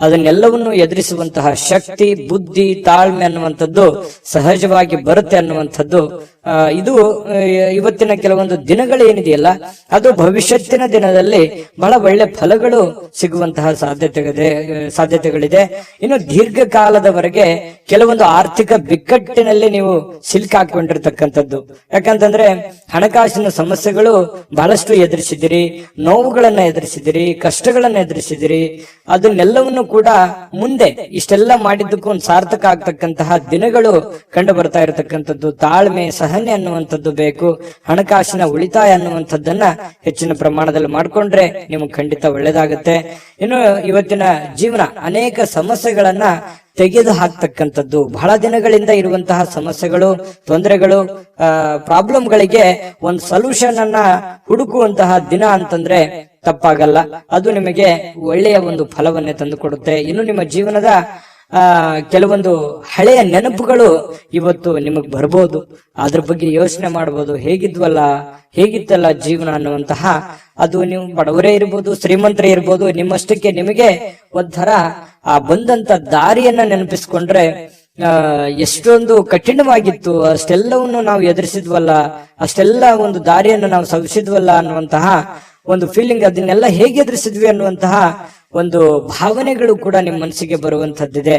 ಅದನ್ನೆಲ್ಲವನ್ನು ಎದುರಿಸುವಂತಹ ಶಕ್ತಿ, ಬುದ್ಧಿ, ತಾಳ್ಮೆ ಅನ್ನುವಂಥದ್ದು ಸಹಜವಾಗಿ ಬರುತ್ತೆ ಅನ್ನುವಂಥದ್ದು. ಇದು ಇವತ್ತಿನ ಕೆಲವೊಂದು ದಿನಗಳೇನಿದೆಯಲ್ಲ, ಅದು ಭವಿಷ್ಯತ್ತಿನ ದಿನದಲ್ಲಿ ಬಹಳ ಒಳ್ಳೆ ಫಲಗಳು ಸಿಗುವಂತಹ ಸಾಧ್ಯತೆಗಳಿದೆ. ಇನ್ನು ದೀರ್ಘಕಾಲದವರೆಗೆ ಕೆಲವೊಂದು ಆರ್ಥಿಕ ಬಿಕ್ಕಟ್ಟಿನಲ್ಲಿ ನೀವು ಸಿಲುಕಾಕೊಂಡಿರ್ತಕ್ಕಂಥದ್ದು. ಯಾಕಂತಂದ್ರೆ ಹಣಕಾಸಿನ ಸಮಸ್ಯೆಗಳು ಬಹಳಷ್ಟು ಎದುರಿಸಿದಿರಿ, ನೋವುಗಳನ್ನ ಎದುರಿಸಿದಿರಿ, ಕಷ್ಟಗಳನ್ನ ಎದುರಿಸಿದಿರಿ. ಅದನ್ನೆಲ್ಲವನ್ನು ಕೂಡ ಮುಂದೆ ಇಷ್ಟೆಲ್ಲ ಮಾಡಿದ್ದಕ್ಕೂ ಒಂದು ಸಾರ್ಥಕ ಆಗ್ತಕ್ಕಂತಹ ದಿನಗಳು ಕಂಡು ಬರ್ತಾ ಇರತಕ್ಕಂಥದ್ದು. ತಾಳ್ಮೆ, ಸಹನೆ ಅನ್ನುವಂಥದ್ದು ಬೇಕು. ಹಣಕಾಸಿನ ಉಳಿತಾಯ ಅನ್ನುವಂಥದ್ದನ್ನ ಹೆಚ್ಚಿನ ಪ್ರಮಾಣದಲ್ಲಿ ಮಾಡ್ಕೊಂಡ್ರೆ ನಿಮಗೆ ಖಂಡಿತ ಒಳ್ಳೇದಾಗುತ್ತೆ. ಇನ್ನು ಇವತ್ತಿನ ಜೀವನ ಅನೇಕ ಸಮಸ್ಯೆಗಳನ್ನ ತೆಗೆದು ಹಾಕ್ತಕ್ಕಂಥದ್ದು. ಬಹಳ ದಿನಗಳಿಂದ ಇರುವಂತಹ ಸಮಸ್ಯೆಗಳು, ತೊಂದರೆಗಳು, ಪ್ರಾಬ್ಲಮ್ಗಳಿಗೆ ಒಂದು ಸೊಲ್ಯೂಷನ್ ಅನ್ನ ಹುಡುಕುವಂತಹ ದಿನ ಅಂತಂದ್ರೆ ತಪ್ಪಾಗಲ್ಲ. ಅದು ನಿಮಗೆ ಒಳ್ಳೆಯ ಒಂದು ಫಲವನ್ನೇ ತಂದು ಕೊಡುತ್ತೆ. ಇನ್ನು ನಿಮ್ಮ ಜೀವನದ ಕೆಲವೊಂದು ಹಳೆಯ ನೆನಪುಗಳು ಇವತ್ತು ನಿಮಗ್ ಬರ್ಬೋದು. ಅದ್ರ ಬಗ್ಗೆ ಯೋಚನೆ ಮಾಡ್ಬೋದು. ಹೇಗಿತ್ತಲ್ಲ ಜೀವನ ಅನ್ನುವಂತಹ, ಅದು ನೀವು ಬಡವರೇ ಇರ್ಬೋದು, ಶ್ರೀಮಂತರೇ ಇರ್ಬೋದು, ನಿಮ್ಮಷ್ಟಕ್ಕೆ ನಿಮಗೆ ಒಂಥರ ಆ ಬಂದಂತ ದಾರಿಯನ್ನ ನೆನಪಿಸ್ಕೊಂಡ್ರೆ ಎಷ್ಟೊಂದು ಕಠಿಣವಾಗಿತ್ತು, ಅಷ್ಟೆಲ್ಲವನ್ನು ನಾವು ಎದುರಿಸಿದ್ವಲ್ಲ, ಅಷ್ಟೆಲ್ಲ ಒಂದು ದಾರಿಯನ್ನು ನಾವು ಸವಿಸಿದ್ವಲ್ಲ ಅನ್ನುವಂತಹ ಒಂದು ಫೀಲಿಂಗ್, ಅದನ್ನೆಲ್ಲ ಹೇಗೆ ಎದುರಿಸಿದ್ವಿ ಅನ್ನುವಂತಹ ಒಂದು ಭಾವನೆಗಳು ಕೂಡ ನಿಮ್ಮ ಮನಸ್ಸಿಗೆ ಬರುವಂತದ್ದಿದೆ.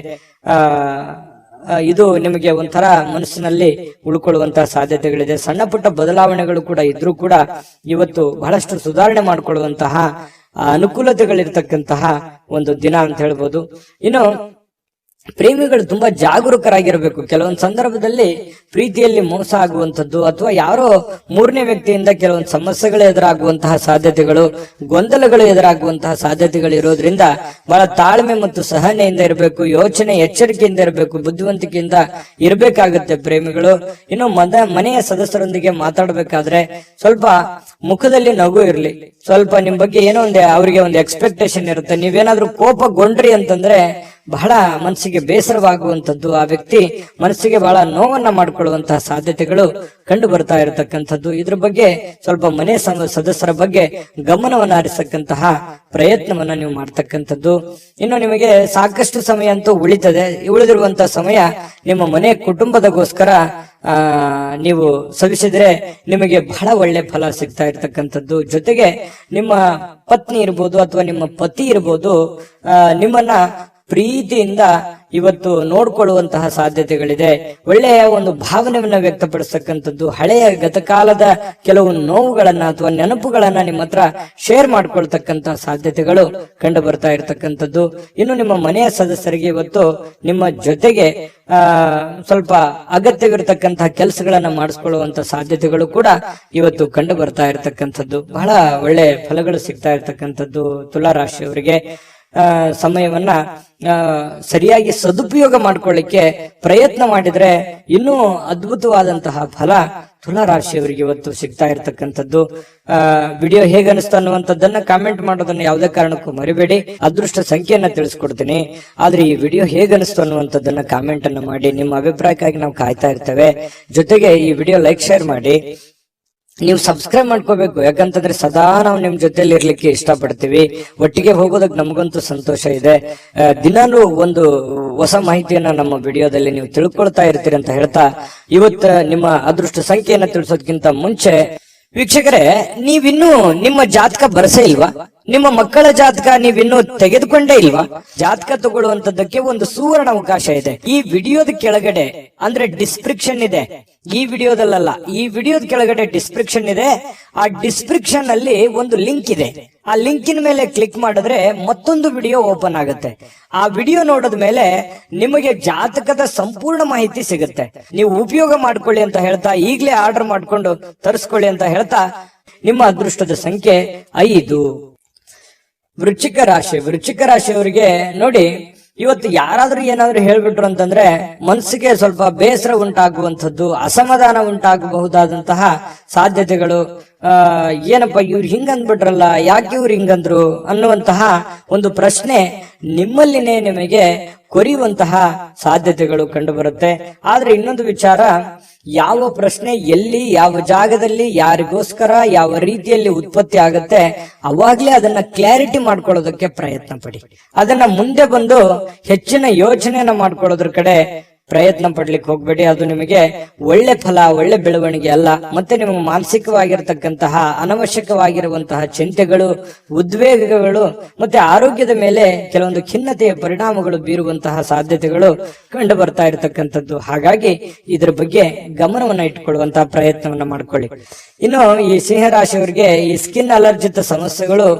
ಇದು ನಿಮಗೆ ಒಂಥರ ಮನಸ್ಸಿನಲ್ಲಿ ಉಳ್ಕೊಳ್ಳುವಂತಹ ಸಾಧ್ಯತೆಗಳಿದೆ. ಸಣ್ಣ ಪುಟ್ಟ ಬದಲಾವಣೆಗಳು ಕೂಡ ಇದ್ರೂ ಕೂಡ ಇವತ್ತು ಬಹಳಷ್ಟು ಸುಧಾರಣೆ ಮಾಡಿಕೊಳ್ಳುವಂತಹ ಅನುಕೂಲತೆಗಳಿರ್ತಕ್ಕಂತಹ ಒಂದು ದಿನ ಅಂತ ಹೇಳ್ಬೋದು. ಇನ್ನು ಪ್ರೇಮಿಗಳು ತುಂಬಾ ಜಾಗರೂಕರಾಗಿರ್ಬೇಕು. ಕೆಲವೊಂದು ಸಂದರ್ಭದಲ್ಲಿ ಪ್ರೀತಿಯಲ್ಲಿ ಮೋಸ ಆಗುವಂತದ್ದು ಅಥವಾ ಯಾರೋ ಮೂರನೇ ವ್ಯಕ್ತಿಯಿಂದ ಕೆಲವೊಂದು ಸಮಸ್ಯೆಗಳು ಎದುರಾಗುವಂತಹ ಸಾಧ್ಯತೆಗಳು, ಗೊಂದಲಗಳು ಎದುರಾಗುವಂತಹ ಸಾಧ್ಯತೆಗಳು ಇರೋದ್ರಿಂದ ಬಹಳ ತಾಳ್ಮೆ ಮತ್ತು ಸಹನೆಯಿಂದ ಇರಬೇಕು, ಯೋಚನೆ ಎಚ್ಚರಿಕೆಯಿಂದ ಇರಬೇಕು, ಬುದ್ಧಿವಂತಿಕೆಯಿಂದ ಇರಬೇಕಾಗುತ್ತೆ ಪ್ರೇಮಿಗಳು. ಇನ್ನು ಮನೆಯ ಸದಸ್ಯರೊಂದಿಗೆ ಮಾತಾಡಬೇಕಾದ್ರೆ ಸ್ವಲ್ಪ ಮುಖದಲ್ಲಿ ನಗು ಇರ್ಲಿ. ಸ್ವಲ್ಪ ನಿಮ್ ಬಗ್ಗೆ ಏನೋ ಅವರಿಗೆ ಒಂದು ಎಕ್ಸ್ಪೆಕ್ಟೇಷನ್ ಇರುತ್ತೆ. ನೀವೇನಾದ್ರೂ ಕೋಪಗೊಂಡ್ರಿ ಅಂತಂದ್ರೆ ಬಹಳ ಮನಸ್ಸಿಗೆ ಬೇಸರವಾಗುವಂತದ್ದು, ಆ ವ್ಯಕ್ತಿ ಮನಸ್ಸಿಗೆ ಬಹಳ ನೋವನ್ನ ಮಾಡಿಕೊಳ್ಳುವಂತಹ ಸಾಧ್ಯತೆಗಳು ಕಂಡು ಬರ್ತಾ ಇರತಕ್ಕಂಥದ್ದು. ಇದ್ರ ಬಗ್ಗೆ ಸ್ವಲ್ಪ ಮನೆ ಸದಸ್ಯರ ಬಗ್ಗೆ ಗಮನವನ್ನ ಹರಿಸಕ್ಕಂತಹ ಪ್ರಯತ್ನವನ್ನ ನೀವು ಮಾಡ್ತಕ್ಕಂಥದ್ದು. ಇನ್ನು ನಿಮಗೆ ಸಾಕಷ್ಟು ಸಮಯ ಅಂತೂ ಉಳಿದಿರುವಂತಹ ಸಮಯ ನಿಮ್ಮ ಮನೆ ಕುಟುಂಬದಗೋಸ್ಕರ ನೀವು ಸವಿಸಿದ್ರೆ ನಿಮಗೆ ಬಹಳ ಒಳ್ಳೆ ಫಲ ಸಿಗ್ತಾ ಇರ್ತಕ್ಕಂಥದ್ದು. ಜೊತೆಗೆ ನಿಮ್ಮ ಪತ್ನಿ ಇರ್ಬೋದು ಅಥವಾ ನಿಮ್ಮ ಪತಿ ಇರ್ಬೋದು, ನಿಮ್ಮನ್ನ ಪ್ರೀತಿಯಿಂದ ಇವತ್ತು ನೋಡ್ಕೊಳ್ಳುವಂತಹ ಸಾಧ್ಯತೆಗಳಿದೆ. ಒಳ್ಳೆಯ ಒಂದು ಭಾವನೆಯನ್ನ ವ್ಯಕ್ತಪಡಿಸತಕ್ಕಂಥದ್ದು, ಹಳೆಯ ಗತಕಾಲದ ಕೆಲವು ನೋವುಗಳನ್ನ ಅಥವಾ ನೆನಪುಗಳನ್ನ ನಿಮ್ಮ ಹತ್ರ ಶೇರ್ ಮಾಡ್ಕೊಳ್ತಕ್ಕಂತಹ ಸಾಧ್ಯತೆಗಳು ಕಂಡು ಬರ್ತಾ ಇರತಕ್ಕಂಥದ್ದು. ಇನ್ನು ನಿಮ್ಮ ಮನೆಯ ಸದಸ್ಯರಿಗೆ ಇವತ್ತು ನಿಮ್ಮ ಜೊತೆಗೆ ಸ್ವಲ್ಪ ಅಗತ್ಯವಿರತಕ್ಕಂತಹ ಕೆಲಸಗಳನ್ನ ಮಾಡಿಸ್ಕೊಳ್ಳುವಂತ ಸಾಧ್ಯತೆಗಳು ಕೂಡ ಇವತ್ತು ಕಂಡು ಬರ್ತಾ ಇರತಕ್ಕಂಥದ್ದು. ಬಹಳ ಒಳ್ಳೆ ಫಲಗಳು ಸಿಗ್ತಾ ಇರತಕ್ಕಂಥದ್ದು ತುಲಾ ರಾಶಿಯವರಿಗೆ. ಸಮಯವನ್ನ ಸರಿಯಾಗಿ ಸದುಪಯೋಗ ಮಾಡ್ಕೊಳ್ಳಿಕ್ಕೆ ಪ್ರಯತ್ನ ಮಾಡಿದ್ರೆ ಇನ್ನೂ ಅದ್ಭುತವಾದಂತಹ ಫಲ ತುಲಾ ರಾಶಿಯವರಿಗೆ ಇವತ್ತು ಸಿಗ್ತಾ ಇರತಕ್ಕಂಥದ್ದು. ವಿಡಿಯೋ ಹೇಗೆ ಅನಿಸ್ತಾ ಅನ್ನುವಂಥದ್ದನ್ನ ಕಾಮೆಂಟ್ ಮಾಡೋದನ್ನ ಯಾವುದೇ ಕಾರಣಕ್ಕೂ ಮರಿಬೇಡಿ. ಅದೃಷ್ಟ ಸಂಖ್ಯೆಯನ್ನ ತಿಳಿಸ್ಕೊಡ್ತೀನಿ, ಆದ್ರೆ ಈ ವಿಡಿಯೋ ಹೇಗೆ ಅನಿಸ್ತು ಅನ್ನುವಂಥದ್ದನ್ನ ಕಾಮೆಂಟ್ ಅನ್ನ ಮಾಡಿ. ನಿಮ್ಮ ಅಭಿಪ್ರಾಯಕ್ಕಾಗಿ ನಾವು ಕಾಯ್ತಾ ಇರ್ತೇವೆ. ಜೊತೆಗೆ ಈ ವಿಡಿಯೋ ಲೈಕ್ ಶೇರ್ ಮಾಡಿ. ನೀವು ಸಬ್ಸ್ಕ್ರೈಬ್ ಮಾಡ್ಕೋಬೇಕು, ಯಾಕಂತಂದ್ರೆ ಸದಾ ನಾವು ನಿಮ್ ಜೊತೆಲಿ ಇರ್ಲಿಕ್ಕೆ ಇಷ್ಟಪಡ್ತೀವಿ. ಒಟ್ಟಿಗೆ ಹೋಗೋದಕ್ಕೆ ನಮಗಂತೂ ಸಂತೋಷ ಇದೆ. ದಿನಾನು ಒಂದು ಹೊಸ ಮಾಹಿತಿಯನ್ನ ನಮ್ಮ ವಿಡಿಯೋದಲ್ಲಿ ನೀವು ತಿಳ್ಕೊಳ್ತಾ ಇರ್ತೀರಿ ಅಂತ ಹೇಳ್ತಾ, ಇವತ್ತು ನಿಮ್ಮ ಅದೃಷ್ಟ ಸಂಖ್ಯೆಯನ್ನ ತಿಳಿಸೋದಕ್ಕಿಂತ ಮುಂಚೆ ವೀಕ್ಷಕರೇ, ನೀವಿನ್ನೂ ನಿಮ್ಮ ಜಾತಕ ಬರಸೇ ಇಲ್ವಾ? ನಿಮ್ಮ ಮಕ್ಕಳ ಜಾತಕ ನೀವಿನ್ನೂ ತೆಗೆದುಕೊಂಡೇ ಇಲ್ವಾ? ಜಾತಕ ತಗೊಳ್ಳುವಂತದ್ದಕ್ಕೆ ಒಂದು ಸುವರ್ಣ ಅವಕಾಶ ಇದೆ. ಈ ವಿಡಿಯೋದ ಕೆಳಗಡೆ ಅಂದ್ರೆ ಡಿಸ್ಕ್ರಿಪ್ಷನ್ ಇದೆ, ಈ ವಿಡಿಯೋದಲ್ಲ, ಈ ವಿಡಿಯೋದ ಕೆಳಗಡೆ ಡಿಸ್ಕ್ರಿಪ್ಷನ್ ಇದೆ. ಆ ಡಿಸ್ಕ್ರಿಪ್ಷನ್ ಅಲ್ಲಿ ಒಂದು ಲಿಂಕ್ ಇದೆ. ಆ ಲಿಂಕಿನ ಮೇಲೆ ಕ್ಲಿಕ್ ಮಾಡಿದ್ರೆ ಮತ್ತೊಂದು ವಿಡಿಯೋ ಓಪನ್ ಆಗುತ್ತೆ. ಆ ವಿಡಿಯೋ ನೋಡಿದ ಮೇಲೆ ನಿಮಗೆ ಜಾತಕದ ಸಂಪೂರ್ಣ ಮಾಹಿತಿ ಸಿಗುತ್ತೆ. ನೀವು ಉಪಯೋಗ ಮಾಡ್ಕೊಳ್ಳಿ ಅಂತ ಹೇಳ್ತಾ, ಈಗಲೇ ಆರ್ಡರ್ ಮಾಡ್ಕೊಂಡು ತರಿಸ್ಕೊಳ್ಳಿ ಅಂತ ಹೇಳ್ತಾ, ನಿಮ್ಮ ಅದೃಷ್ಟದ ಸಂಖ್ಯೆ 5. ವೃಶ್ಚಿಕ ರಾಶಿಯವರಿಗೆ ನೋಡಿ, ಇವತ್ತು ಯಾರಾದ್ರೂ ಏನಾದ್ರೂ ಹೇಳ್ಬಿಟ್ರು ಅಂತಂದ್ರೆ ಮನಸ್ಸಿಗೆ ಸ್ವಲ್ಪ ಬೇಸರ ಉಂಟಾಗುವಂಥದ್ದು, ಅಸಮಾಧಾನ ಉಂಟಾಗಬಹುದಾದಂತಹ ಸಾಧ್ಯತೆಗಳು. ಏನಪ್ಪ ಇವ್ರು ಹಿಂಗಂದ್ಬಿಟ್ರಲ್ಲ, ಯಾಕೆ ಇವ್ರು ಹಿಂಗಂದ್ರು ಅನ್ನುವಂತಹ ಒಂದು ಪ್ರಶ್ನೆ ನಿಮ್ಮಲ್ಲಿನೇ ನಿಮಗೆ ಕೊರಿಯುವಂತಹ ಸಾಧ್ಯತೆಗಳು ಕಂಡು ಬರುತ್ತೆ. ಆದ್ರೆ ಇನ್ನೊಂದು ವಿಚಾರ, ಯಾವ ಪ್ರಶ್ನೆ ಎಲ್ಲಿ, ಯಾವ ಜಾಗದಲ್ಲಿ, ಯಾರಿಗೋಸ್ಕರ, ಯಾವ ರೀತಿಯಲ್ಲಿ ಉತ್ಪತ್ತಿ ಆಗುತ್ತೆ, ಅವಾಗ್ಲೇ ಅದನ್ನ ಕ್ಲಾರಿಟಿ ಮಾಡ್ಕೊಳ್ಳೋದಕ್ಕೆ ಪ್ರಯತ್ನ ಪಡಿ. ಅದನ್ನ ಮುಂದೆ ಬಂದು ಹೆಚ್ಚಿನ ಯೋಚನೆಯನ್ನ ಮಾಡ್ಕೊಳ್ಳೋದ್ರ ಕಡೆ ಪ್ರಯತ್ನ ಪಡ್ಲಿಕ್ಕೆ ಹೋಗ್ಬೇಡಿ. ಅದು ನಿಮಗೆ ಒಳ್ಳೆ ಫಲ, ಒಳ್ಳೆ ಬೆಳವಣಿಗೆ ಅಲ್ಲ. ಮತ್ತೆ ನಿಮ್ಮ ಮಾನಸಿಕವಾಗಿರತಕ್ಕಂತಹ ಅನವಶ್ಯಕವಾಗಿರುವಂತಹ ಚಿಂತೆಗಳು, ಉದ್ವೇಗಗಳು ಮತ್ತೆ ಆರೋಗ್ಯದ ಮೇಲೆ ಕೆಲವೊಂದು ಖಿನ್ನತೆಯ ಪರಿಣಾಮಗಳು ಬೀರುವಂತಹ ಸಾಧ್ಯತೆಗಳು ಕಂಡು ಬರ್ತಾ ಇರತಕ್ಕಂಥದ್ದು. ಹಾಗಾಗಿ ಇದ್ರ ಬಗ್ಗೆ ಗಮನವನ್ನ ಇಟ್ಕೊಳ್ಳುವಂತಹ ಪ್ರಯತ್ನವನ್ನ ಮಾಡ್ಕೊಳ್ಳಿ. ಇನ್ನು ಈ ಸಿಂಹರಾಶಿಯವರಿಗೆ ಈ ಸ್ಕಿನ್ ಅಲರ್ಜಿತ ಸಮಸ್ಯೆಗಳು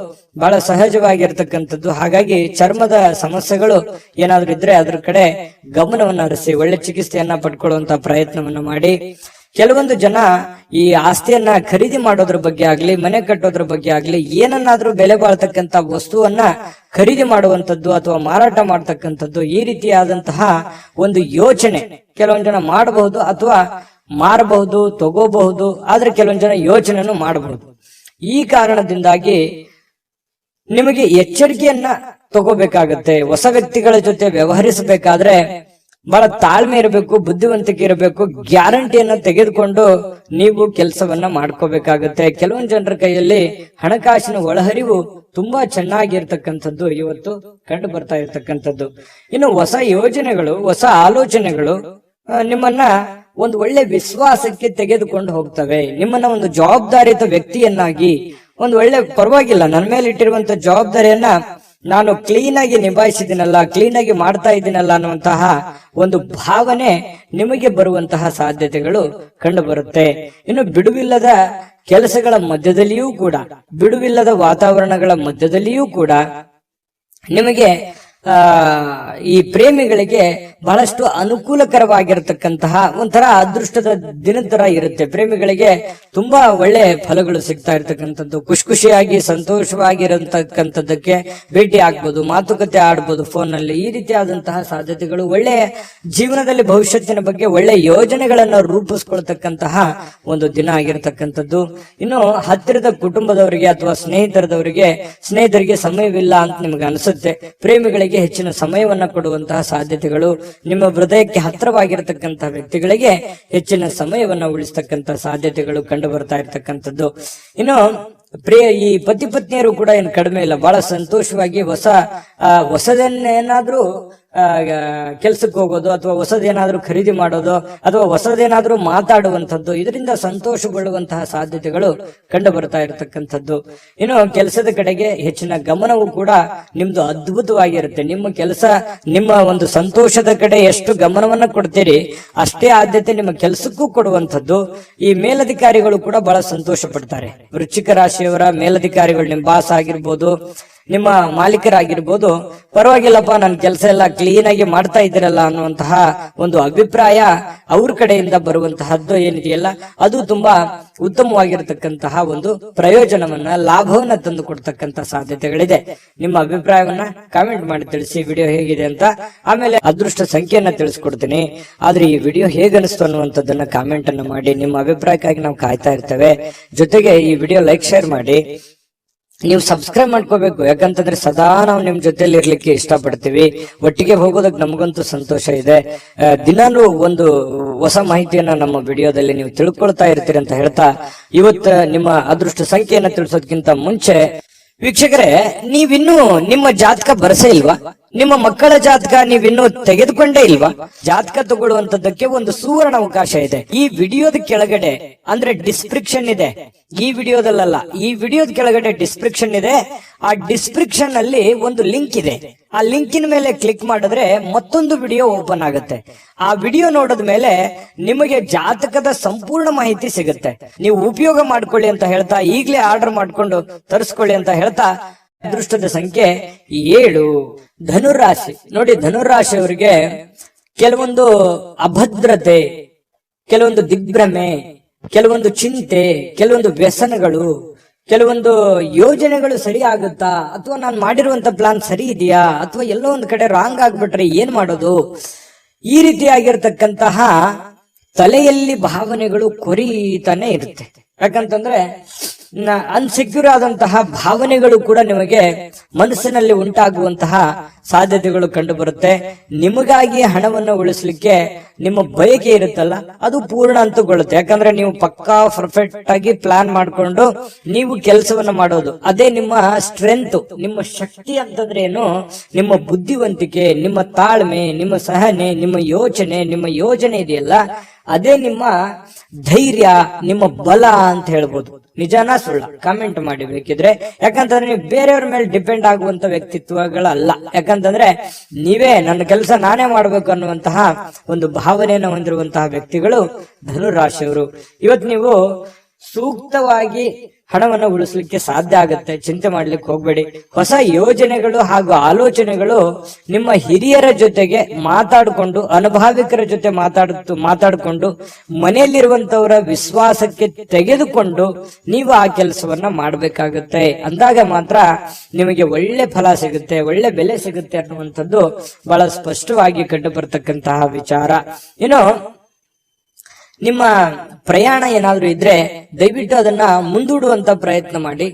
ಬಹಳ ಸಹಜವಾಗಿರ್ತಕ್ಕಂಥದ್ದು. ಹಾಗಾಗಿ ಚರ್ಮದ ಸಮಸ್ಯೆಗಳು ಏನಾದ್ರೂ ಇದ್ರೆ ಅದ್ರ ಕಡೆ ಗಮನವನ್ನ ಹರಿಸಿ ಒಳ್ಳೆ ಚಿಕಿತ್ಸೆಯನ್ನ ಪಡ್ಕೊಳ್ಳುವಂತ ಪ್ರಯತ್ನವನ್ನ ಮಾಡಿ. ಕೆಲವೊಂದು ಜನ ಈ ಆಸ್ತಿಯನ್ನ ಖರೀದಿ ಮಾಡೋದ್ರ ಬಗ್ಗೆ ಆಗ್ಲಿ, ಮನೆ ಕಟ್ಟೋದ್ರ ಬಗ್ಗೆ ಆಗ್ಲಿ, ಏನನ್ನಾದ್ರೂ ಬೆಲೆ ಬಾಳ್ತಕ್ಕಂತ ವಸ್ತುವನ್ನ ಖರೀದಿ ಮಾಡುವಂತದ್ದು ಅಥವಾ ಮಾರಾಟ ಮಾಡ್ತಕ್ಕಂಥದ್ದು, ಈ ರೀತಿಯಾದಂತಹ ಒಂದು ಯೋಚನೆ ಕೆಲವೊಂದು ಜನ ಮಾಡಬಹುದು ಅಥವಾ ಮಾರಬಹುದು, ತಗೋಬಹುದು. ಆದ್ರೆ ಕೆಲವೊಂದು ಜನ ಯೋಚನೆಯನ್ನು ಮಾಡಬಹುದು. ಈ ಕಾರಣದಿಂದಾಗಿ ನಿಮಗೆ ಎಚ್ಚರಿಕೆಯನ್ನ ತಗೋಬೇಕಾಗತ್ತೆ. ಹೊಸ ವ್ಯಕ್ತಿಗಳ ಜೊತೆ ವ್ಯವಹರಿಸಬೇಕಾದ್ರೆ ಬಹಳ ತಾಳ್ಮೆ ಇರಬೇಕು, ಬುದ್ಧಿವಂತಿಕೆ ಇರಬೇಕು. ಗ್ಯಾರಂಟಿಯನ್ನ ತೆಗೆದುಕೊಂಡು ನೀವು ಕೆಲಸವನ್ನ ಮಾಡ್ಕೋಬೇಕಾಗತ್ತೆ. ಕೆಲವೊಂದು ಜನರ ಕೈಯಲ್ಲಿ ಹಣಕಾಸಿನ ಒಳಹರಿವು ತುಂಬಾ ಚೆನ್ನಾಗಿರ್ತಕ್ಕಂಥದ್ದು ಇವತ್ತು ಕಂಡು ಬರ್ತಾ ಇರ್ತಕ್ಕಂಥದ್ದು. ಇನ್ನು ಹೊಸ ಯೋಜನೆಗಳು, ಹೊಸ ಆಲೋಚನೆಗಳು ನಿಮ್ಮನ್ನ ಒಂದು ಒಳ್ಳೆ ವಿಶ್ವಾಸಕ್ಕೆ ತೆಗೆದುಕೊಂಡು ಹೋಗ್ತವೆ. ನಿಮ್ಮನ್ನ ಒಂದು ಜವಾಬ್ದಾರಿತ ವ್ಯಕ್ತಿಯನ್ನಾಗಿ, ಒಂದು ಒಳ್ಳೆ ಪರವಾಗಿಲ್ಲ, ನನ್ನ ಮೇಲೆ ಇಟ್ಟಿರುವಂತ ಜವಾಬ್ದಾರಿಯನ್ನ ನಾನು ಕ್ಲೀನ್ ಆಗಿ ನಿಭಾಯಿಸಿದ್ದೀನಲ್ಲ, ಕ್ಲೀನ್ ಆಗಿ ಮಾಡ್ತಾ ಇದ್ದೀನಲ್ಲ ಅನ್ನುವಂತಹ ಒಂದು ಭಾವನೆ ನಿಮಗೆ ಬರುವಂತಹ ಸಾಧ್ಯತೆಗಳು ಕಂಡು ಬರುತ್ತೆ. ಇನ್ನು ಬಿಡುವಿಲ್ಲದ ಕೆಲಸಗಳ ಮಧ್ಯದಲ್ಲಿಯೂ ಕೂಡ, ಬಿಡುವಿಲ್ಲದ ವಾತಾವರಣಗಳ ಮಧ್ಯದಲ್ಲಿಯೂ ಕೂಡ ನಿಮಗೆ ಈ ಪ್ರೇಮಿಗಳಿಗೆ ಬಹಳಷ್ಟು ಅನುಕೂಲಕರವಾಗಿರತಕ್ಕಂತಹ ಒಂಥರ ಅದೃಷ್ಟದ ದಿನದ ತರ ಇರುತ್ತೆ. ಪ್ರೇಮಿಗಳಿಗೆ ತುಂಬಾ ಒಳ್ಳೆ ಫಲಗಳು ಸಿಗ್ತಾ ಇರ್ತಕ್ಕಂಥದ್ದು, ಖುಷಿಯಾಗಿ ಸಂತೋಷವಾಗಿರತಕ್ಕಂಥದ್ದಕ್ಕೆ ಭೇಟಿ ಆಗ್ಬೋದು, ಮಾತುಕತೆ ಆಡ್ಬೋದು ಫೋನ್ ನಲ್ಲಿ. ಈ ರೀತಿಯಾದಂತಹ ಸಾಧ್ಯತೆಗಳು, ಒಳ್ಳೆಯ ಜೀವನದಲ್ಲಿ ಭವಿಷ್ಯತ್ತಿನ ಬಗ್ಗೆ ಒಳ್ಳೆ ಯೋಜನೆಗಳನ್ನ ರೂಪಿಸ್ಕೊಳ್ತಕ್ಕಂತಹ ಒಂದು ದಿನ ಆಗಿರತಕ್ಕಂಥದ್ದು. ಇನ್ನು ಹತ್ತಿರದ ಕುಟುಂಬದವರಿಗೆ ಅಥವಾ ಸ್ನೇಹಿತರಿಗೆ ಸಮಯವಿಲ್ಲ ಅಂತ ನಿಮ್ಗೆ ಅನಿಸುತ್ತೆ. ಪ್ರೇಮಿಗಳಿಗೆ ಹೆಚ್ಚಿನ ಸಮಯವನ್ನ ಕೊಡುವಂತಹ ಸಾಧ್ಯತೆಗಳು, ನಿಮ್ಮ ಹೃದಯಕ್ಕೆ ಹತ್ತಿರವಾಗಿರತಕ್ಕಂತಹ ವ್ಯಕ್ತಿಗಳಿಗೆ ಹೆಚ್ಚಿನ ಸಮಯವನ್ನ ಉಳಿಸ್ತಕ್ಕಂತಹ ಸಾಧ್ಯತೆಗಳು ಕಂಡು ಬರ್ತಾ ಇರ್ತಕ್ಕಂಥದ್ದು. ಇನ್ನು ಈ ಪತಿ ಪತ್ನಿಯರು ಕೂಡ ಏನು ಕಡಿಮೆ ಇಲ್ಲ, ಬಹಳ ಸಂತೋಷವಾಗಿ ಹೊಸದನ್ನೇನಾದ್ರೂ ಕೆಲ್ಸಕ್ಕೆ ಹೋಗೋದು ಅಥವಾ ಹೊಸದೇನಾದ್ರೂ ಖರೀದಿ ಮಾಡೋದು ಅಥವಾ ಹೊಸದೇನಾದ್ರೂ ಮಾತಾಡುವಂಥದ್ದು, ಇದರಿಂದ ಸಂತೋಷಗೊಳ್ಳುವಂತಹ ಸಾಧ್ಯತೆಗಳು ಕಂಡು ಬರ್ತಾ ಇರತಕ್ಕಂಥದ್ದು. ಇನ್ನು ಕೆಲಸದ ಕಡೆಗೆ ಹೆಚ್ಚಿನ ಗಮನವೂ ಕೂಡ ನಿಮ್ದು ಅದ್ಭುತವಾಗಿರುತ್ತೆ. ನಿಮ್ಮ ಕೆಲಸ, ನಿಮ್ಮ ಒಂದು ಸಂತೋಷದ ಕಡೆ ಎಷ್ಟು ಗಮನವನ್ನ ಕೊಡ್ತೀರಿ ಅಷ್ಟೇ ಆದ್ಯತೆ ನಿಮ್ಮ ಕೆಲಸಕ್ಕೂ ಕೊಡುವಂಥದ್ದು. ಈ ಮೇಲಧಿಕಾರಿಗಳು ಕೂಡ ಬಹಳ ಸಂತೋಷ ಪಡ್ತಾರೆ. ವೃಶ್ಚಿಕ ರಾಶಿಯವರ ಮೇಲಧಿಕಾರಿಗಳು, ನಿಮ್ಮ ಬಾಸ್ ಆಗಿರ್ಬೋದು, ನಿಮ್ಮ ಮಾಲೀಕರಾಗಿರ್ಬೋದು, ಪರವಾಗಿಲ್ಲಪ್ಪ ನನ್ನ ಕೆಲಸ ಎಲ್ಲ ಕ್ಲೀನ್ ಆಗಿ ಮಾಡ್ತಾ ಇದ್ದೀರಲ್ಲ ಅನ್ನುವಂತಹ ಒಂದು ಅಭಿಪ್ರಾಯ ಅವ್ರ ಕಡೆಯಿಂದ ಬರುವಂತಹದ್ದು ಏನಿದೆಯಲ್ಲ, ಅದು ತುಂಬಾ ಉತ್ತಮವಾಗಿರತಕ್ಕಂತಹ ಒಂದು ಪ್ರಯೋಜನವನ್ನ, ಲಾಭವನ್ನ ತಂದು ಕೊಡ್ತಕ್ಕಂತಹ ಸಾಧ್ಯತೆಗಳಿದೆ. ನಿಮ್ಮ ಅಭಿಪ್ರಾಯವನ್ನ ಕಾಮೆಂಟ್ ಮಾಡಿ ತಿಳಿಸಿ, ವಿಡಿಯೋ ಹೇಗಿದೆ ಅಂತ. ಆಮೇಲೆ ಅದೃಷ್ಟ ಸಂಖ್ಯೆಯನ್ನ ತಿಳಿಸ್ಕೊಡ್ತೀನಿ. ಆದ್ರೆ ಈ ವಿಡಿಯೋ ಹೇಗನಿಸ್ತು ಅನ್ನುವಂಥದ್ದನ್ನ ಕಾಮೆಂಟ್ ಅನ್ನ ಮಾಡಿ. ನಿಮ್ಮ ಅಭಿಪ್ರಾಯಕ್ಕಾಗಿ ನಾವು ಕಾಯ್ತಾ ಇರ್ತೇವೆ. ಜೊತೆಗೆ ಈ ವಿಡಿಯೋ ಲೈಕ್, ಶೇರ್ ಮಾಡಿ. ನೀವು ಸಬ್ಸ್ಕ್ರೈಬ್ ಮಾಡ್ಕೋಬೇಕು, ಯಾಕಂತಂದ್ರೆ ಸದಾ ನಾವು ನಿಮ್ ಜೊತೆಲಿ ಇರ್ಲಿಕ್ಕೆ ಇಷ್ಟಪಡ್ತೀವಿ. ಒಟ್ಟಿಗೆ ಹೋಗೋದಕ್ಕೆ ನಮಗಂತೂ ಸಂತೋಷ ಇದೆ. ದಿನಾಲೂ ಒಂದು ಹೊಸ ಮಾಹಿತಿಯನ್ನ ನಮ್ಮ ವಿಡಿಯೋದಲ್ಲಿ ನೀವು ತಿಳ್ಕೊಳ್ತಾ ಇರ್ತೀರಿ ಅಂತ ಹೇಳ್ತಾ, ಇವತ್ತು ನಿಮ್ಮ ಅದೃಷ್ಟ ಸಂಖ್ಯೆಯನ್ನ ತಿಳಿಸೋದಕ್ಕಿಂತ ಮುಂಚೆ ವೀಕ್ಷಕರೇ, ನೀವಿನ್ನೂ ನಿಮ್ಮ ಜಾತಕ ಬರಸೇ ಇಲ್ವಾ? ನಿಮ್ಮ ಮಕ್ಕಳ ಜಾತಕ ನೀವಿನ್ನೂ ತೆಗೆದುಕೊಂಡೇ ಇಲ್ವಾ? ಜಾತಕ ತಗೊಳ್ಳುವಂತದ್ದಕ್ಕೆ ಒಂದು ಸುವರ್ಣ ಅವಕಾಶ ಇದೆ. ಈ ವಿಡಿಯೋದ ಕೆಳಗಡೆ, ಅಂದ್ರೆ ಡಿಸ್ಕ್ರಿಪ್ಷನ್ ಇದೆ, ಈ ವಿಡಿಯೋದಲ್ಲ, ಈ ವಿಡಿಯೋದ ಕೆಳಗಡೆ ಡಿಸ್ಕ್ರಿಪ್ಷನ್ ಇದೆ. ಆ ಡಿಸ್ಕ್ರಿಪ್ಷನ್ ಅಲ್ಲಿ ಒಂದು ಲಿಂಕ್ ಇದೆ. ಆ ಲಿಂಕಿನ ಮೇಲೆ ಕ್ಲಿಕ್ ಮಾಡಿದ್ರೆ ಮತ್ತೊಂದು ವಿಡಿಯೋ ಓಪನ್ ಆಗುತ್ತೆ. ಆ ವಿಡಿಯೋ ನೋಡಿದ ಮೇಲೆ ನಿಮಗೆ ಜಾತಕದ ಸಂಪೂರ್ಣ ಮಾಹಿತಿ ಸಿಗುತ್ತೆ. ನೀವು ಉಪಯೋಗ ಮಾಡ್ಕೊಳ್ಳಿ ಅಂತ ಹೇಳ್ತಾ, ಈಗಲೇ ಆರ್ಡರ್ ಮಾಡ್ಕೊಂಡು ತರಿಸ್ಕೊಳ್ಳಿ ಅಂತ ಹೇಳ್ತಾ, ಅದೃಷ್ಟದ ಸಂಖ್ಯೆ 7. ಧನುರಾಶಿ ನೋಡಿ, ಧನುರಾಶಿಯವರಿಗೆ ಕೆಲವೊಂದು ಅಭದ್ರತೆ, ಕೆಲವೊಂದು ದಿಗ್ಭ್ರಮೆ, ಕೆಲವೊಂದು ಚಿಂತೆ, ಕೆಲವೊಂದು ವ್ಯಸನಗಳು, ಕೆಲವೊಂದು ಯೋಜನೆಗಳು ಸರಿ ಆಗುತ್ತಾ, ಅಥವಾ ನಾನು ಮಾಡಿರುವಂತ ಪ್ಲಾನ್ ಸರಿ ಇದೆಯಾ, ಅಥವಾ ಎಲ್ಲೋ ಒಂದು ಕಡೆ ರಾಂಗ್ ಆಗ್ಬಿಟ್ರೆ ಏನ್ ಮಾಡೋದು, ಈ ರೀತಿಯಾಗಿರ್ತಕ್ಕಂತಹ ತಲೆಯಲ್ಲಿ ಭಾವನೆಗಳು ಕೊರೀತಾನೆ ಇರುತ್ತೆ. ಯಾಕಂತಂದ್ರೆ ಅನ್ಸೆಕ್ಯೂರ್ ಆದಂತಹ ಭಾವನೆಗಳು ಕೂಡ ನಿಮಗೆ ಮನಸ್ಸಿನಲ್ಲಿ ಉಂಟಾಗುವಂತಹ ಸಾಧ್ಯತೆಗಳು ಕಂಡು ಬರುತ್ತೆ. ನಿಮಗಾಗಿ ಹಣವನ್ನು ಉಳಿಸ್ಲಿಕ್ಕೆ ನಿಮ್ಮ ಬಯಕೆ ಇರುತ್ತಲ್ಲ, ಅದು ಪೂರ್ಣ ಅಂತಗೊಳ್ಳುತ್ತೆ. ಯಾಕಂದ್ರೆ ನೀವು ಪಕ್ಕಾ ಪರ್ಫೆಕ್ಟ್ ಆಗಿ ಪ್ಲಾನ್ ಮಾಡ್ಕೊಂಡು ನೀವು ಕೆಲಸವನ್ನ ಮಾಡೋದು, ಅದೇ ನಿಮ್ಮ ಸ್ಟ್ರೆಂತ್, ನಿಮ್ಮ ಶಕ್ತಿ ಅಂತಂದ್ರೆ ಏನು, ನಿಮ್ಮ ಬುದ್ಧಿವಂತಿಕೆ, ನಿಮ್ಮ ತಾಳ್ಮೆ, ನಿಮ್ಮ ಸಹನೆ, ನಿಮ್ಮ ಯೋಚನೆ ಇದೆಯಲ್ಲ, ಅದೇ ನಿಮ್ಮ ಧೈರ್ಯ, ನಿಮ್ಮ ಬಲ ಅಂತ ಹೇಳ್ಬೋದು. ನಿಜಾನ ಸುಳ್ಳ ಕಾಮೆಂಟ್ ಮಾಡಿ ಬೇಕಿದ್ರೆ. ಯಾಕಂತಂದ್ರೆ ನೀವು ಬೇರೆಯವ್ರ ಮೇಲೆ ಡಿಪೆಂಡ್ ಆಗುವಂತ ವ್ಯಕ್ತಿತ್ವಗಳಲ್ಲ. ಯಾಕಂತಂದ್ರೆ ನೀವೇ ನನ್ನ ಕೆಲಸ ನಾನೇ ಮಾಡ್ಬೇಕು ಅನ್ನುವಂತಹ ಒಂದು ಭಾವನೆಯನ್ನು ಹೊಂದಿರುವಂತಹ ವ್ಯಕ್ತಿಗಳು ಧನುರಾಶಿಯವರು. ಇವತ್ತು ನೀವು ಸೂಕ್ತವಾಗಿ ಹಣವನ್ನು ಉಳಿಸ್ಲಿಕ್ಕೆ ಸಾಧ್ಯ ಆಗುತ್ತೆ. ಚಿಂತೆ ಮಾಡ್ಲಿಕ್ಕೆ ಹೋಗ್ಬೇಡಿ. ಹೊಸ ಯೋಜನೆಗಳು ಹಾಗೂ ಆಲೋಚನೆಗಳು ನಿಮ್ಮ ಹಿರಿಯರ ಜೊತೆಗೆ ಮಾತಾಡಿಕೊಂಡು, ಅನುಭಾವಿಕರ ಜೊತೆ ಮಾತಾಡಿಕೊಂಡು ಮನೆಯಲ್ಲಿರುವಂತವರ ವಿಶ್ವಾಸಕ್ಕೆ ತೆಗೆದುಕೊಂಡು ನೀವು ಆ ಕೆಲಸವನ್ನ ಮಾಡ್ಬೇಕಾಗುತ್ತೆ. ಅಂದಾಗ ಮಾತ್ರ ನಿಮಗೆ ಒಳ್ಳೆ ಫಲ ಸಿಗುತ್ತೆ, ಒಳ್ಳೆ ಬೆಲೆ ಸಿಗುತ್ತೆ ಅನ್ನುವಂಥದ್ದು ಬಹಳ ಸ್ಪಷ್ಟವಾಗಿ ಕಂಡು ಬರ್ತಕ್ಕಂತಹ ವಿಚಾರ. ಇನ್ನು ನಿಮ್ಮ ಪ್ರಯಾಣ ಏನಾದ್ರೂ ಇದ್ರೆ ದಯವಿಟ್ಟು ಅದನ್ನ ಮುಂದೂಡುವಂತ ಪ್ರಯತ್ನ ಮಾಡಿ.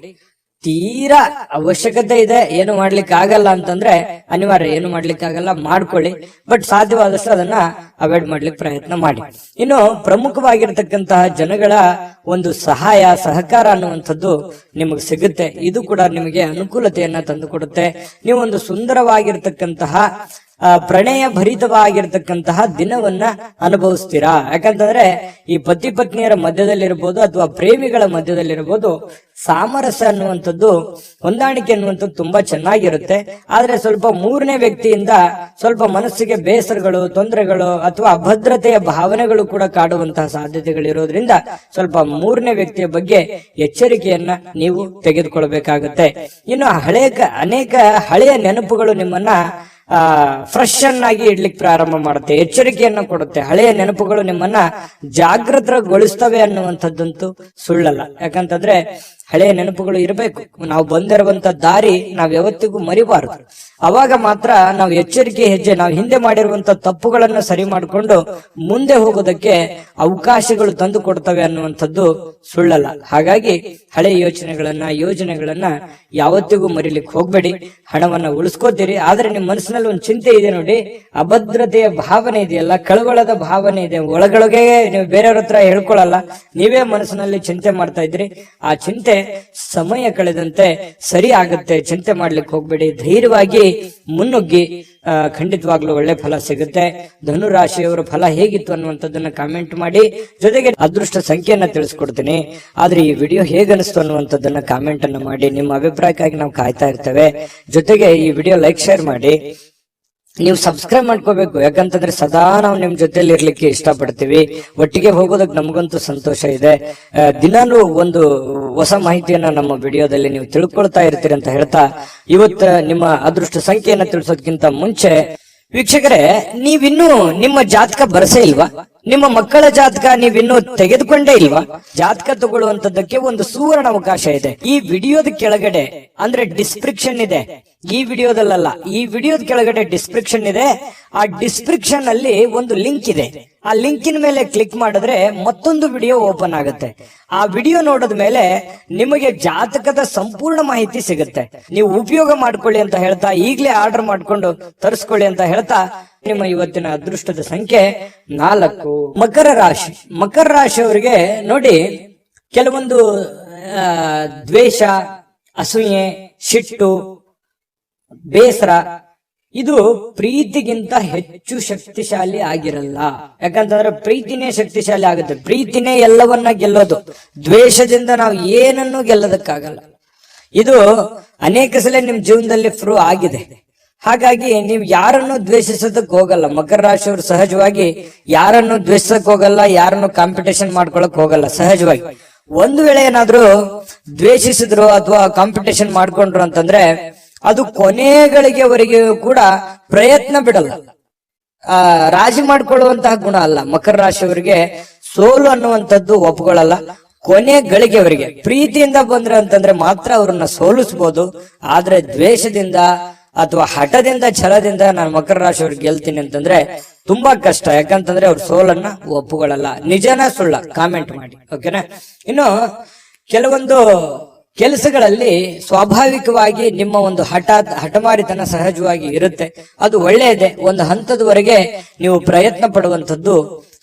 ತೀರಾ ಅವಶ್ಯಕತೆ ಇದೆ, ಏನು ಮಾಡ್ಲಿಕ್ಕೆ ಆಗಲ್ಲ ಅಂತಂದ್ರೆ ಅನಿವಾರ್ಯ, ಏನು ಮಾಡ್ಲಿಕ್ಕೆ ಆಗಲ್ಲ ಮಾಡ್ಕೊಳ್ಳಿ. ಬಟ್ ಸಾಧ್ಯವಾದಷ್ಟು ಅದನ್ನ ಅವಾಯ್ಡ್ ಮಾಡ್ಲಿಕ್ಕೆ ಪ್ರಯತ್ನ ಮಾಡಿ. ಇನ್ನು ಪ್ರಮುಖವಾಗಿರ್ತಕ್ಕಂತಹ ಜನಗಳ ಒಂದು ಸಹಕಾರ ಅನ್ನುವಂಥದ್ದು ನಿಮಗೆ ಸಿಗುತ್ತೆ. ಇದು ಕೂಡ ನಿಮಗೆ ಅನುಕೂಲತೆಯನ್ನ ತಂದುಕೊಡುತ್ತೆ. ನೀವು ಒಂದು ಸುಂದರವಾಗಿರ್ತಕ್ಕಂತಹ ಪ್ರಣಯ ಭರಿತವಾಗಿರ್ತಕ್ಕಂತಹ ದಿನವನ್ನ ಅನುಭವಿಸ್ತೀರಾ. ಯಾಕಂತಂದ್ರೆ ಈ ಪತಿ ಪತ್ನಿಯರ ಮಧ್ಯದಲ್ಲಿರ್ಬೋದು ಅಥವಾ ಪ್ರೇಮಿಗಳ ಮಧ್ಯದಲ್ಲಿರ್ಬೋದು, ಸಾಮರಸ್ಯ ಅನ್ನುವಂಥದ್ದು, ಹೊಂದಾಣಿಕೆ ಅನ್ನುವಂಥದ್ದು ತುಂಬಾ ಚೆನ್ನಾಗಿರುತ್ತೆ. ಆದ್ರೆ ಸ್ವಲ್ಪ ಮೂರನೇ ವ್ಯಕ್ತಿಯಿಂದ ಸ್ವಲ್ಪ ಮನಸ್ಸಿಗೆ ಬೇಸರಗಳು, ತೊಂದರೆಗಳು ಅಥವಾ ಅಭದ್ರತೆಯ ಭಾವನೆಗಳು ಕೂಡ ಕಾಡುವಂತಹ ಸಾಧ್ಯತೆಗಳಿರೋದ್ರಿಂದ ಸ್ವಲ್ಪ ಮೂರನೇ ವ್ಯಕ್ತಿಯ ಬಗ್ಗೆ ಎಚ್ಚರಿಕೆಯನ್ನ ನೀವು ತೆಗೆದುಕೊಳ್ಬೇಕಾಗುತ್ತೆ. ಇನ್ನು ಅನೇಕ ಹಳೆಯ ನೆನಪುಗಳು ನಿಮ್ಮನ್ನ ಫ್ರೆಶ್ ಆಗಿ ಇಡ್ಲಿಕ್ಕೆ ಪ್ರಾರಂಭ ಮಾಡುತ್ತೆ, ಎಚ್ಚರಿಕೆಯನ್ನ ಕೊಡುತ್ತೆ. ಹಳೆಯ ನೆನಪುಗಳು ನಿಮ್ಮನ್ನ ಜಾಗೃತಗೊಳಿಸ್ತವೆ ಅನ್ನುವಂಥದ್ದಂತೂ ಸುಳ್ಳಲ್ಲ. ಯಾಕಂತಂದ್ರೆ ಹಳೆಯ ನೆನಪುಗಳು ಇರಬೇಕು. ನಾವು ಬಂದಿರುವಂತ ದಾರಿ ನಾವ್ ಯಾವತ್ತಿಗೂ ಮರಿಬಾರದು. ಅವಾಗ ಮಾತ್ರ ನಾವು ಎಚ್ಚರಿಕೆ ಹೆಜ್ಜೆ, ನಾವು ಹಿಂದೆ ಮಾಡಿರುವಂತ ತಪ್ಪುಗಳನ್ನ ಸರಿ ಮಾಡಿಕೊಂಡು ಮುಂದೆ ಹೋಗೋದಕ್ಕೆ ಅವಕಾಶಗಳು ತಂದು ಕೊಡ್ತವೆ ಅನ್ನುವಂಥದ್ದು ಸುಳ್ಳಲ್ಲ. ಹಾಗಾಗಿ ಹಳೆಯ ಯೋಜನೆಗಳನ್ನ ಯಾವತ್ತಿಗೂ ಮರಿಲಿಕ್ಕೆ ಹೋಗ್ಬೇಡಿ. ಹಣವನ್ನ ಉಳಿಸ್ಕೋತೀರಿ, ಆದ್ರೆ ನಿಮ್ ಮನಸ್ಸಿನಲ್ಲಿ ಒಂದು ಚಿಂತೆ ಇದೆ ನೋಡಿ, ಅಭದ್ರತೆಯ ಭಾವನೆ ಇದೆಯಲ್ಲ, ಕಳವಳದ ಭಾವನೆ ಇದೆ. ಒಳಗೊಳಗೆ ನೀವು ಬೇರೆಯವ್ರ ಹತ್ರ ಹೇಳ್ಕೊಳಲ್ಲ, ನೀವೇ ಮನಸ್ಸಿನಲ್ಲಿ ಚಿಂತೆ ಮಾಡ್ತಾ ಇದ್ರಿ. ಆ ಚಿಂತೆ ಸಮಯ ಕಳೆದಂತೆ ಸರಿ ಆಗುತ್ತೆ. ಚಿಂತೆ ಮಾಡ್ಲಿಕ್ಕೆ ಹೋಗ್ಬೇಡಿ, ಧೈರ್ಯವಾಗಿ ಮುನ್ನುಗ್ಗಿ. ಖಂಡಿತವಾಗ್ಲೂ ಒಳ್ಳೆ ಫಲ ಸಿಗುತ್ತೆ. ಧನುರಾಶಿಯವರ ಫಲ ಹೇಗಿತ್ತು ಅನ್ನುವಂಥದ್ದನ್ನ ಕಾಮೆಂಟ್ ಮಾಡಿ. ಜೊತೆಗೆ ಅದೃಷ್ಟ ಸಂಖ್ಯೆಯನ್ನ ತಿಳಿಸ್ಕೊಡ್ತೀನಿ. ಆದ್ರೆ ಈ ವಿಡಿಯೋ ಹೇಗನಿಸ್ತು ಅನ್ನುವಂಥದ್ದನ್ನ ಕಾಮೆಂಟ್ ಅನ್ನ ಮಾಡಿ. ನಿಮ್ಮ ಅಭಿಪ್ರಾಯಕ್ಕಾಗಿ ನಾವು ಕಾಯ್ತಾ ಇರ್ತೇವೆ. ಜೊತೆಗೆ ಈ ವಿಡಿಯೋ ಲೈಕ್ ಶೇರ್ ಮಾಡಿ. ನೀವು ಸಬ್ಸ್ಕ್ರೈಬ್ ಮಾಡ್ಕೋಬೇಕು, ಯಾಕಂತಂದ್ರೆ ಸದಾ ನಾವು ನಿಮ್ ಜೊತೆಲಿ ಇರ್ಲಿಕ್ಕೆ ಇಷ್ಟಪಡ್ತೀವಿ. ಒಟ್ಟಿಗೆ ಹೋಗೋದಕ್ಕೆ ನಮಗಂತೂ ಸಂತೋಷ ಇದೆ. ದಿನಾನು ಒಂದು ಹೊಸ ಮಾಹಿತಿಯನ್ನ ನಮ್ಮ ವಿಡಿಯೋದಲ್ಲಿ ನೀವು ತಿಳ್ಕೊಳ್ತಾ ಇರ್ತೀರಿ ಅಂತ ಹೇಳ್ತಾ, ಇವತ್ತು ನಿಮ್ಮ ಅದೃಷ್ಟ ಸಂಖ್ಯೆಯನ್ನ ತಿಳಿಸೋದಕ್ಕಿಂತ ಮುಂಚೆ ವೀಕ್ಷಕರೇ, ನೀವಿನ್ನೂ ನಿಮ್ಮ ಜಾತಕ ಬರಸೇ ಇಲ್ವಾ? ನಿಮ್ಮ ಮಕ್ಕಳ ಜಾತಕ ನೀವಿನ್ನೂ ತೆಗೆದುಕೊಂಡೇ ಇಲ್ವಾ? ಜಾತಕ ತಗೊಳ್ಳುವಂತದ್ದಕ್ಕೆ ಒಂದು ಸುವರ್ಣ ಅವಕಾಶ ಇದೆ. ಈ ವಿಡಿಯೋದ ಕೆಳಗಡೆ ಅಂದ್ರೆ ಡಿಸ್ಕ್ರಿಪ್ಷನ್ ಇದೆ. ಈ ವಿಡಿಯೋದಲ್ಲ, ಈ ವಿಡಿಯೋದ ಕೆಳಗಡೆ ಡಿಸ್ಕ್ರಿಪ್ಷನ್ ಇದೆ. ಆ ಡಿಸ್ಕ್ರಿಪ್ಷನ್ ಅಲ್ಲಿ ಒಂದು ಲಿಂಕ್ ಇದೆ. ಆ ಲಿಂಕಿನ ಮೇಲೆ ಕ್ಲಿಕ್ ಮಾಡಿದ್ರೆ ಮತ್ತೊಂದು ವಿಡಿಯೋ ಓಪನ್ ಆಗುತ್ತೆ. ಆ ವಿಡಿಯೋ ನೋಡಿದ ಮೇಲೆ ನಿಮಗೆ ಜಾತಕದ ಸಂಪೂರ್ಣ ಮಾಹಿತಿ ಸಿಗುತ್ತೆ. ನೀವು ಉಪಯೋಗ ಮಾಡ್ಕೊಳ್ಳಿ ಅಂತ ಹೇಳ್ತಾ, ಈಗಲೇ ಆರ್ಡರ್ ಮಾಡ್ಕೊಂಡು ತರಿಸ್ಕೊಳ್ಳಿ ಅಂತ ಹೇಳ್ತಾ, ನಿಮ್ಮ ಇವತ್ತಿನ ಅದೃಷ್ಟದ ಸಂಖ್ಯೆ 4. ಮಕರ ರಾಶಿ. ಮಕರ ರಾಶಿಯವರಿಗೆ ನೋಡಿ, ಕೆಲವೊಂದು ದ್ವೇಷ, ಅಸೂಯೆ, ಸಿಟ್ಟು, ಬೇಸರ ಇದು ಪ್ರೀತಿಗಿಂತ ಹೆಚ್ಚು ಶಕ್ತಿಶಾಲಿ ಆಗಿರಲ್ಲ. ಯಾಕಂತಂದ್ರೆ ಪ್ರೀತಿನೇ ಶಕ್ತಿಶಾಲಿ ಆಗುತ್ತೆ. ಪ್ರೀತಿನೇ ಎಲ್ಲವನ್ನ ಗೆಲ್ಲೋದು. ದ್ವೇಷದಿಂದ ನಾವು ಏನನ್ನೂ ಗೆಲ್ಲೋದಕ್ಕಾಗಲ್ಲ. ಇದು ಅನೇಕ ಸಲ ನಿಮ್ ಜೀವನದಲ್ಲಿ ಪ್ರೂವ್ ಆಗಿದೆ. ಹಾಗಾಗಿ ನೀವು ಯಾರನ್ನು ದ್ವೇಷಿಸೋದಕ್ಕೆ ಹೋಗಲ್ಲ. ಮಕರ ರಾಶಿಯವರು ಸಹಜವಾಗಿ ಯಾರನ್ನು ದ್ವೇಷಿಸಕ್ ಹೋಗಲ್ಲ, ಯಾರನ್ನು ಕಾಂಪಿಟೇಷನ್ ಮಾಡ್ಕೊಳಕ್ ಹೋಗಲ್ಲ. ಸಹಜವಾಗಿ ಒಂದು ವೇಳೆ ಏನಾದ್ರೂ ದ್ವೇಷಿಸಿದ್ರು ಅಥವಾ ಕಾಂಪಿಟೇಷನ್ ಮಾಡ್ಕೊಂಡ್ರು ಅಂತಂದ್ರೆ ಅದು ಕೊನೆಗಳಿಗೆವರೆಗೆ ಕೂಡ ಪ್ರಯತ್ನ ಬಿಡಲ್ಲ. ರಾಜಿ ಮಾಡ್ಕೊಳ್ಳುವಂತಹ ಗುಣ ಅಲ್ಲ. ಮಕರ ರಾಶಿಯವರಿಗೆ ಸೋಲು ಅನ್ನುವಂಥದ್ದು ಒಪ್ಕೊಳ್ಳಲ್ಲ. ಕೊನೆ ಗಳಿಗೆವರೆಗೆ ಪ್ರೀತಿಯಿಂದ ಬಂದ್ರೆ ಅಂತಂದ್ರೆ ಮಾತ್ರ ಅವ್ರನ್ನ ಸೋಲಿಸಬಹುದು. ಆದ್ರೆ ದ್ವೇಷದಿಂದ ಅಥವಾ ಹಠದಿಂದ, ಛಲದಿಂದ ನಾನು ಮಕರ ರಾಶಿಯವ್ರಿಗೆ ಗೆಲ್ತೀನಿ ಅಂತಂದ್ರೆ ತುಂಬಾ ಕಷ್ಟ. ಯಾಕಂತಂದ್ರೆ ಅವ್ರ ಸೋಲನ್ನ ಒಪ್ಪುಗಳಲ್ಲ. ನಿಜನ ಸುಳ್ಳ ಕಾಮೆಂಟ್ ಮಾಡಿ, ಓಕೆನಾ? ಇನ್ನು ಕೆಲವೊಂದು ಕೆಲಸಗಳಲ್ಲಿ ಸ್ವಾಭಾವಿಕವಾಗಿ ನಿಮ್ಮ ಒಂದು ಹಠಮಾರಿತನ ಸಹಜವಾಗಿ ಇರುತ್ತೆ. ಅದು ಒಳ್ಳೆಯದೇ. ಒಂದು ಹಂತದವರೆಗೆ ನೀವು ಪ್ರಯತ್ನ ಪಡುವಂಥದ್ದು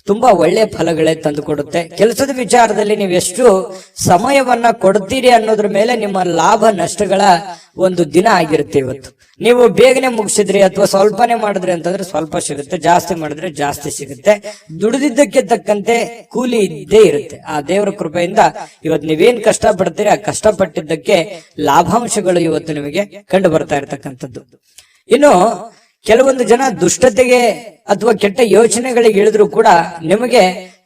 ತುಂಬಾ ಒಳ್ಳೆ ಫಲಗಳೇ ತಂದು ಕೊಡುತ್ತೆ. ಕೆಲಸದ ವಿಚಾರದಲ್ಲಿ ನೀವು ಎಷ್ಟು ಸಮಯವನ್ನ ಕೊಡ್ತೀರಿ ಅನ್ನೋದ್ರ ಮೇಲೆ ನಿಮ್ಮ ಲಾಭ ನಷ್ಟಗಳ ಒಂದು ದಿನ ಆಗಿರುತ್ತೆ ಇವತ್ತು. ನೀವು ಬೇಗನೆ ಮುಗಿಸಿದ್ರಿ ಅಥವಾ ಸ್ವಲ್ಪನೇ ಮಾಡಿದ್ರಿ ಅಂತಂದ್ರೆ ಸ್ವಲ್ಪ ಸಿಗುತ್ತೆ, ಜಾಸ್ತಿ ಮಾಡಿದ್ರೆ ಜಾಸ್ತಿ ಸಿಗುತ್ತೆ. ದುಡಿದಿದ್ದಕ್ಕೆ ತಕ್ಕಂತೆ ಕೂಲಿ ಇದ್ದೇ ಇರುತ್ತೆ. ಆ ದೇವರ ಕೃಪೆಯಿಂದ ಇವತ್ತು ನೀವೇನ್ ಕಷ್ಟ ಪಡ್ತೀರಿ, ಆ ಕಷ್ಟಪಟ್ಟಿದ್ದಕ್ಕೆ ಲಾಭಾಂಶಗಳು ಇವತ್ತು ನಿಮಗೆ ಕಂಡು ಬರ್ತಾ ಇರತಕ್ಕಂಥದ್ದು. ಇನ್ನು ಕೆಲವೊಂದು ಜನ ದುಷ್ಟತೆಗೆ ಅಥವಾ ಕೆಟ್ಟ ಯೋಚನೆಗಳಿಗೆ ಇಳಿದ್ರು ಕೂಡ ನಿಮಗೆ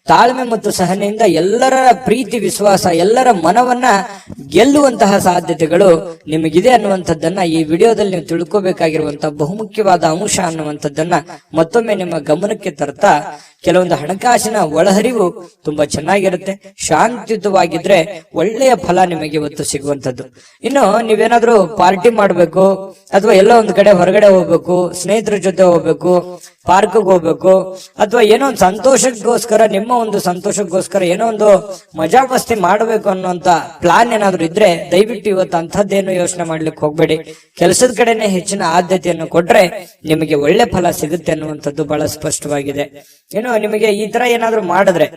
ತಾಳ್ಮೆ ಮತ್ತು ಸಹನೆಯಿಂದ ಎಲ್ಲರ ಪ್ರೀತಿ, ವಿಶ್ವಾಸ, ಎಲ್ಲರ ಮನವನ್ನ ಗೆಲ್ಲುವಂತಹ ಸಾಧ್ಯತೆಗಳು ನಿಮಗಿದೆ ಅನ್ನುವಂಥದ್ದನ್ನ ಈ ವಿಡಿಯೋದಲ್ಲಿ ನೀವು ತಿಳ್ಕೋಬೇಕಾಗಿರುವಂತಹ ಬಹುಮುಖ್ಯವಾದ ಅಂಶ ಅನ್ನುವಂಥದ್ದನ್ನ ಮತ್ತೊಮ್ಮೆ ನಿಮ್ಮ ಗಮನಕ್ಕೆ ತರ್ತಾ, ಕೆಲವೊಂದು ಹಣಕಾಸಿನ ಒಳಹರಿವು ತುಂಬಾ ಚೆನ್ನಾಗಿರುತ್ತೆ. ಶಾಂತಿಯುತವಾಗಿದ್ರೆ ಒಳ್ಳೆಯ ಫಲ ನಿಮಗೆ ಇವತ್ತು ಸಿಗುವಂತದ್ದು. ಇನ್ನು ನೀವೇನಾದ್ರೂ ಪಾರ್ಟಿ ಮಾಡ್ಬೇಕು ಅಥವಾ ಎಲ್ಲೋ ಒಂದು ಕಡೆ ಹೊರಗಡೆ ಹೋಗ್ಬೇಕು, ಸ್ನೇಹಿತರ ಜೊತೆ ಹೋಗ್ಬೇಕು, ಪಾರ್ಕ್ ಹೋಗ್ಬೇಕು, ಅಥವಾ ಏನೋ ಒಂದು ಸಂತೋಷಕ್ಕೋಸ್ಕರ, ನಿಮ್ಮ ಒಂದು ಸಂತೋಷಕ್ಕೋಸ್ಕರ ಏನೋ ಒಂದು ಮಜಾ ಮಸ್ತಿ ಮಾಡಬೇಕು ಅನ್ನುವಂತ ಪ್ಲಾನ್ ಏನಾದ್ರು ಇದ್ರೆ ದಯವಿಟ್ಟು ಇವತ್ತು ಅಂಥದ್ದೇನು ಯೋಚನೆ ಮಾಡ್ಲಿಕ್ಕೆ ಹೋಗ್ಬೇಡಿ. ಕೆಲಸದ ಕಡೆನೆ ಹೆಚ್ಚಿನ ಆದ್ಯತೆಯನ್ನು ಕೊಟ್ರೆ ನಿಮಗೆ ಒಳ್ಳೆ ಫಲ ಸಿಗುತ್ತೆ ಅನ್ನುವಂಥದ್ದು ಬಹಳ ಸ್ಪಷ್ಟವಾಗಿದೆ. ಏನು ನಿಮಗೆ ಈ ತರ ಏನಾದ್ರು ಮಾಡಿದ್ರೆ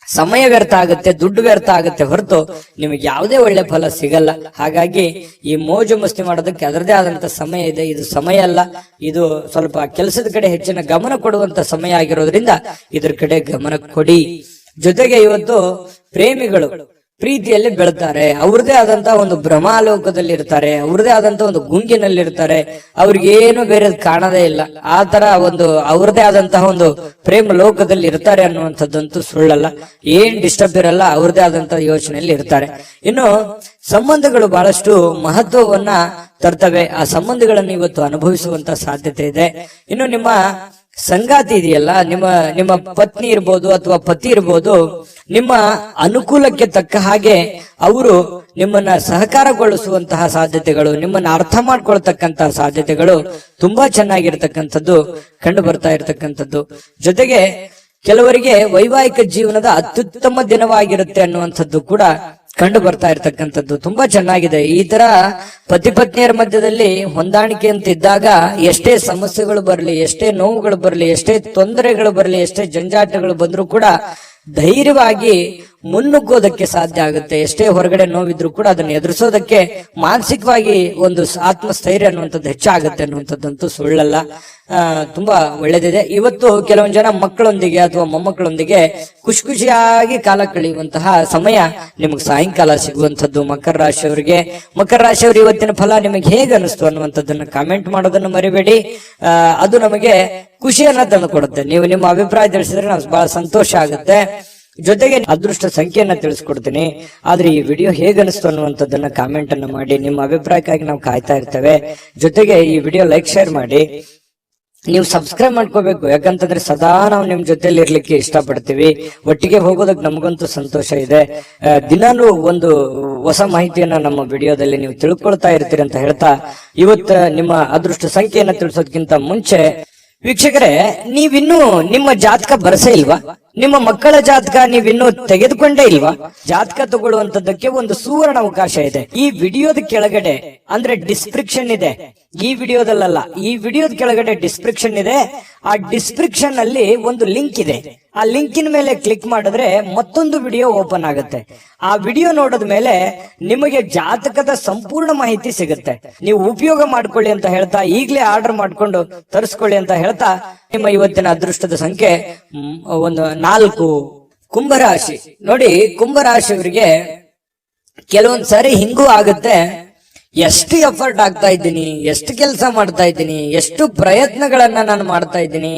ಸಮಯ ವ್ಯರ್ಥ ಆಗುತ್ತೆ, ದುಡ್ಡು ವ್ಯರ್ಥ ಆಗುತ್ತೆ ಹೊರತು ನಿಮಗೆ ಯಾವುದೇ ಒಳ್ಳೆ ಫಲ ಸಿಗಲ್ಲ. ಹಾಗಾಗಿ ಈ ಮೋಜು ಮಸ್ತಿ ಮಾಡೋದಕ್ಕೆ ಅದರದೇ ಆದಂತ ಸಮಯ ಇದೆ. ಇದು ಸಮಯ ಅಲ್ಲ, ಇದು ಸ್ವಲ್ಪ ಕೆಲಸದ ಕಡೆ ಹೆಚ್ಚಿನ ಗಮನ ಕೊಡುವಂತ ಸಮಯ ಆಗಿರೋದ್ರಿಂದ ಇದ್ರ ಕಡೆ ಗಮನ ಕೊಡಿ. ಜೊತೆಗೆ ಇವತ್ತು ಪ್ರೇಮಿಗಳು ಪ್ರೀತಿಯಲ್ಲಿ ಬೆಳ್ತಾರೆ, ಅವ್ರದೇ ಆದಂತ ಒಂದು ಭ್ರಮಾಲೋಕದಲ್ಲಿ ಇರ್ತಾರೆ, ಅವ್ರದೇ ಆದಂತ ಒಂದು ಗುಂಗಿನಲ್ಲಿ ಇರ್ತಾರೆ, ಅವ್ರಿಗೇನು ಬೇರೆ ಕಾಣದೇ ಇಲ್ಲ. ಆ ತರ ಒಂದು ಅವ್ರದೇ ಆದಂತಹ ಒಂದು ಪ್ರೇಮ ಲೋಕದಲ್ಲಿ ಇರ್ತಾರೆ ಅನ್ನುವಂಥದ್ದಂತೂ ಸುಳ್ಳಲ್ಲ. ಏನ್ ಡಿಸ್ಟರ್ಬ್ ಇರಲ್ಲ, ಅವ್ರದೇ ಆದಂತಹ ಯೋಚನೆಯಲ್ಲಿ ಇರ್ತಾರೆ. ಇನ್ನು ಸಂಬಂಧಗಳು ಬಹಳಷ್ಟು ಮಹತ್ವವನ್ನ ತರ್ತವೆ. ಆ ಸಂಬಂಧಗಳನ್ನು ಇವತ್ತು ಅನುಭವಿಸುವಂತ ಸಾಧ್ಯತೆ ಇದೆ. ಇನ್ನು ನಿಮ್ಮ ಸಂಗಾತಿ ಇದೆಯಲ್ಲ, ನಿಮ್ಮ ಪತ್ನಿ ಇರ್ಬೋದು ಅಥವಾ ಪತಿ ಇರ್ಬೋದು, ನಿಮ್ಮ ಅನುಕೂಲಕ್ಕೆ ತಕ್ಕ ಹಾಗೆ ಅವರು ನಿಮ್ಮನ್ನ ಸಹಕಾರಗೊಳಿಸುವಂತಹ ಸಾಧ್ಯತೆಗಳು, ನಿಮ್ಮನ್ನ ಅರ್ಥ ಮಾಡ್ಕೊಳ್ತಕ್ಕಂತಹ ಸಾಧ್ಯತೆಗಳು ತುಂಬಾ ಚೆನ್ನಾಗಿರ್ತಕ್ಕಂಥದ್ದು ಕಂಡು ಬರ್ತಾ ಇರತಕ್ಕಂಥದ್ದು. ಜೊತೆಗೆ ಕೆಲವರಿಗೆ ವೈವಾಹಿಕ ಜೀವನದ ಅತ್ಯುತ್ತಮ ದಿನವಾಗಿರುತ್ತೆ ಅನ್ನುವಂಥದ್ದು ಕೂಡ ಕಂಡು ಬರ್ತಾ ಇರ್ತಕ್ಕಂಥದ್ದು ತುಂಬಾ ಚೆನ್ನಾಗಿದೆ. ಈ ತರ ಪತಿ ಪತ್ನಿಯರ ಮಧ್ಯದಲ್ಲಿ ಹೊಂದಾಣಿಕೆ ಅಂತ ಇದ್ದಾಗ ಎಷ್ಟೇ ಸಮಸ್ಯೆಗಳು ಬರಲಿ, ಎಷ್ಟೇ ನೋವುಗಳು ಬರಲಿ, ಎಷ್ಟೇ ತೊಂದರೆಗಳು ಬರಲಿ, ಎಷ್ಟೇ ಜಂಜಾಟಗಳು ಬಂದ್ರೂ ಕೂಡ ಧೈರ್ಯವಾಗಿ ಮುನ್ನುಗ್ಗೋದಕ್ಕೆ ಸಾಧ್ಯ ಆಗುತ್ತೆ. ಎಷ್ಟೇ ಹೊರಗಡೆ ನೋವಿದ್ರು ಕೂಡ ಅದನ್ನ ಎದುರಿಸೋದಕ್ಕೆ ಮಾನಸಿಕವಾಗಿ ಒಂದು ಆತ್ಮಸ್ಥೈರ್ಯ ಅನ್ನುವಂಥದ್ದು ಹೆಚ್ಚಾಗುತ್ತೆ ಅನ್ನುವಂಥದ್ದಂತೂ ಸುಳ್ಳಲ್ಲ. ತುಂಬಾ ಒಳ್ಳೇದಿದೆ. ಇವತ್ತು ಕೆಲವೊಂದು ಜನ ಮಕ್ಕಳೊಂದಿಗೆ ಅಥವಾ ಮೊಮ್ಮಕ್ಕಳೊಂದಿಗೆ ಖುಷಿ ಖುಷಿಯಾಗಿ ಕಾಲ ಕಳೆಯುವಂತಹ ಸಮಯ ನಿಮಗೆ ಸಾಯಂಕಾಲ ಸಿಗುವಂತದ್ದು. ಮಕರ ರಾಶಿಯವರಿಗೆ, ಮಕರ ರಾಶಿಯವರು ಇವತ್ತಿನ ಫಲ ನಿಮಗೆ ಹೇಗೆ ಅನಿಸ್ತು ಅನ್ನುವಂಥದ್ದನ್ನ ಕಾಮೆಂಟ್ ಮಾಡೋದನ್ನು ಮರಿಬೇಡಿ. ಅದು ನಮಗೆ ಖುಷಿಯನ್ನ ತಂದು ಕೊಡುತ್ತೆ. ನೀವು ನಿಮ್ಮ ಅಭಿಪ್ರಾಯ ತಿಳಿಸಿದ್ರೆ ನಾವು ಬಹಳ ಸಂತೋಷ ಆಗುತ್ತೆ. ಜೊತೆಗೆ ಅದೃಷ್ಟ ಸಂಖ್ಯೆಯನ್ನ ತಿಳಿಸ್ಕೊಡ್ತೀನಿ. ಆದ್ರೆ ಈ ವಿಡಿಯೋ ಹೇಗೆ ಅನಿಸ್ತು ಅನ್ನುವಂಥದ್ದನ್ನ ಕಾಮೆಂಟ್ ಅನ್ನ ಮಾಡಿ. ನಿಮ್ಮ ಅಭಿಪ್ರಾಯಕ್ಕಾಗಿ ನಾವು ಕಾಯ್ತಾ ಇರ್ತೇವೆ. ಜೊತೆಗೆ ಈ ವಿಡಿಯೋ ಲೈಕ್ ಶೇರ್ ಮಾಡಿ. ನೀವು ಸಬ್ಸ್ಕ್ರೈಬ್ ಮಾಡ್ಕೋಬೇಕು, ಯಾಕಂತಂದ್ರೆ ಸದಾ ನಾವು ನಿಮ್ ಜೊತೆಲಿ ಇರ್ಲಿಕ್ಕೆ ಇಷ್ಟಪಡ್ತೀವಿ. ಒಟ್ಟಿಗೆ ಹೋಗೋದಕ್ಕೆ ನಮಗಂತೂ ಸಂತೋಷ ಇದೆ. ದಿನಾನು ಒಂದು ಹೊಸ ಮಾಹಿತಿಯನ್ನ ನಮ್ಮ ವಿಡಿಯೋದಲ್ಲಿ ನೀವು ತಿಳ್ಕೊಳ್ತಾ ಇರ್ತೀರಿ ಅಂತ ಹೇಳ್ತಾ, ಇವತ್ತು ನಿಮ್ಮ ಅದೃಷ್ಟ ಸಂಖ್ಯೆಯನ್ನ ತಿಳಿಸೋದಕ್ಕಿಂತ ಮುಂಚೆ ವೀಕ್ಷಕರೇ, ನೀವಿನ್ನೂ ನಿಮ್ಮ ಜಾತಕ ಬರಸೇ ಇಲ್ವಾ? ನಿಮ್ಮ ಮಕ್ಕಳ ಜಾತಕ ನೀವಿನ್ನೂ ತೆಗೆದುಕೊಂಡೇ ಇಲ್ವಾ? ಜಾತಕ ತಗೊಳ್ಳುವಂತದ್ದಕ್ಕೆ ಒಂದು ಸುವರ್ಣ ಅವಕಾಶ ಇದೆ. ಈ ವಿಡಿಯೋದ ಕೆಳಗಡೆ ಅಂದ್ರೆ ಡಿಸ್ಕ್ರಿಪ್ಷನ್ ಇದೆ. ಈ ವಿಡಿಯೋದಲ್ಲ, ಈ ವಿಡಿಯೋದ ಕೆಳಗಡೆ ಡಿಸ್ಕ್ರಿಪ್ಷನ್ ಇದೆ. ಆ ಡಿಸ್ಕ್ರಿಪ್ಷನ್ ಅಲ್ಲಿ ಒಂದು ಲಿಂಕ್ ಇದೆ. ಆ ಲಿಂಕಿನ ಮೇಲೆ ಕ್ಲಿಕ್ ಮಾಡಿದ್ರೆ ಮತ್ತೊಂದು ವಿಡಿಯೋ ಓಪನ್ ಆಗುತ್ತೆ. ಆ ವಿಡಿಯೋ ನೋಡಿದ ಮೇಲೆ ನಿಮಗೆ ಜಾತಕದ ಸಂಪೂರ್ಣ ಮಾಹಿತಿ ಸಿಗುತ್ತೆ. ನೀವು ಉಪಯೋಗ ಮಾಡ್ಕೊಳ್ಳಿ ಅಂತ ಹೇಳ್ತಾ, ಈಗಲೇ ಆರ್ಡರ್ ಮಾಡ್ಕೊಂಡು ತರಿಸ್ಕೊಳ್ಳಿ ಅಂತ ಹೇಳ್ತಾ, ನಿಮ್ಮ ಇವತ್ತಿನ ಅದೃಷ್ಟದ ಸಂಖ್ಯೆ ಒಂದು 4. ಕುಂಭರಾಶಿ ನೋಡಿ, ಕುಂಭರಾಶಿಯವರಿಗೆ ಕೆಲವೊಂದ್ ಸಾರಿ ಹಿಂಗೂ ಆಗುತ್ತೆ. ಎಷ್ಟು ಎಫರ್ಟ್ ಆಗ್ತಾ ಇದ್ದೀನಿ, ಎಷ್ಟು ಕೆಲಸ ಮಾಡ್ತಾ ಇದ್ದೀನಿ, ಎಷ್ಟು ಪ್ರಯತ್ನಗಳನ್ನ ನಾನು ಮಾಡ್ತಾ ಇದ್ದೀನಿ,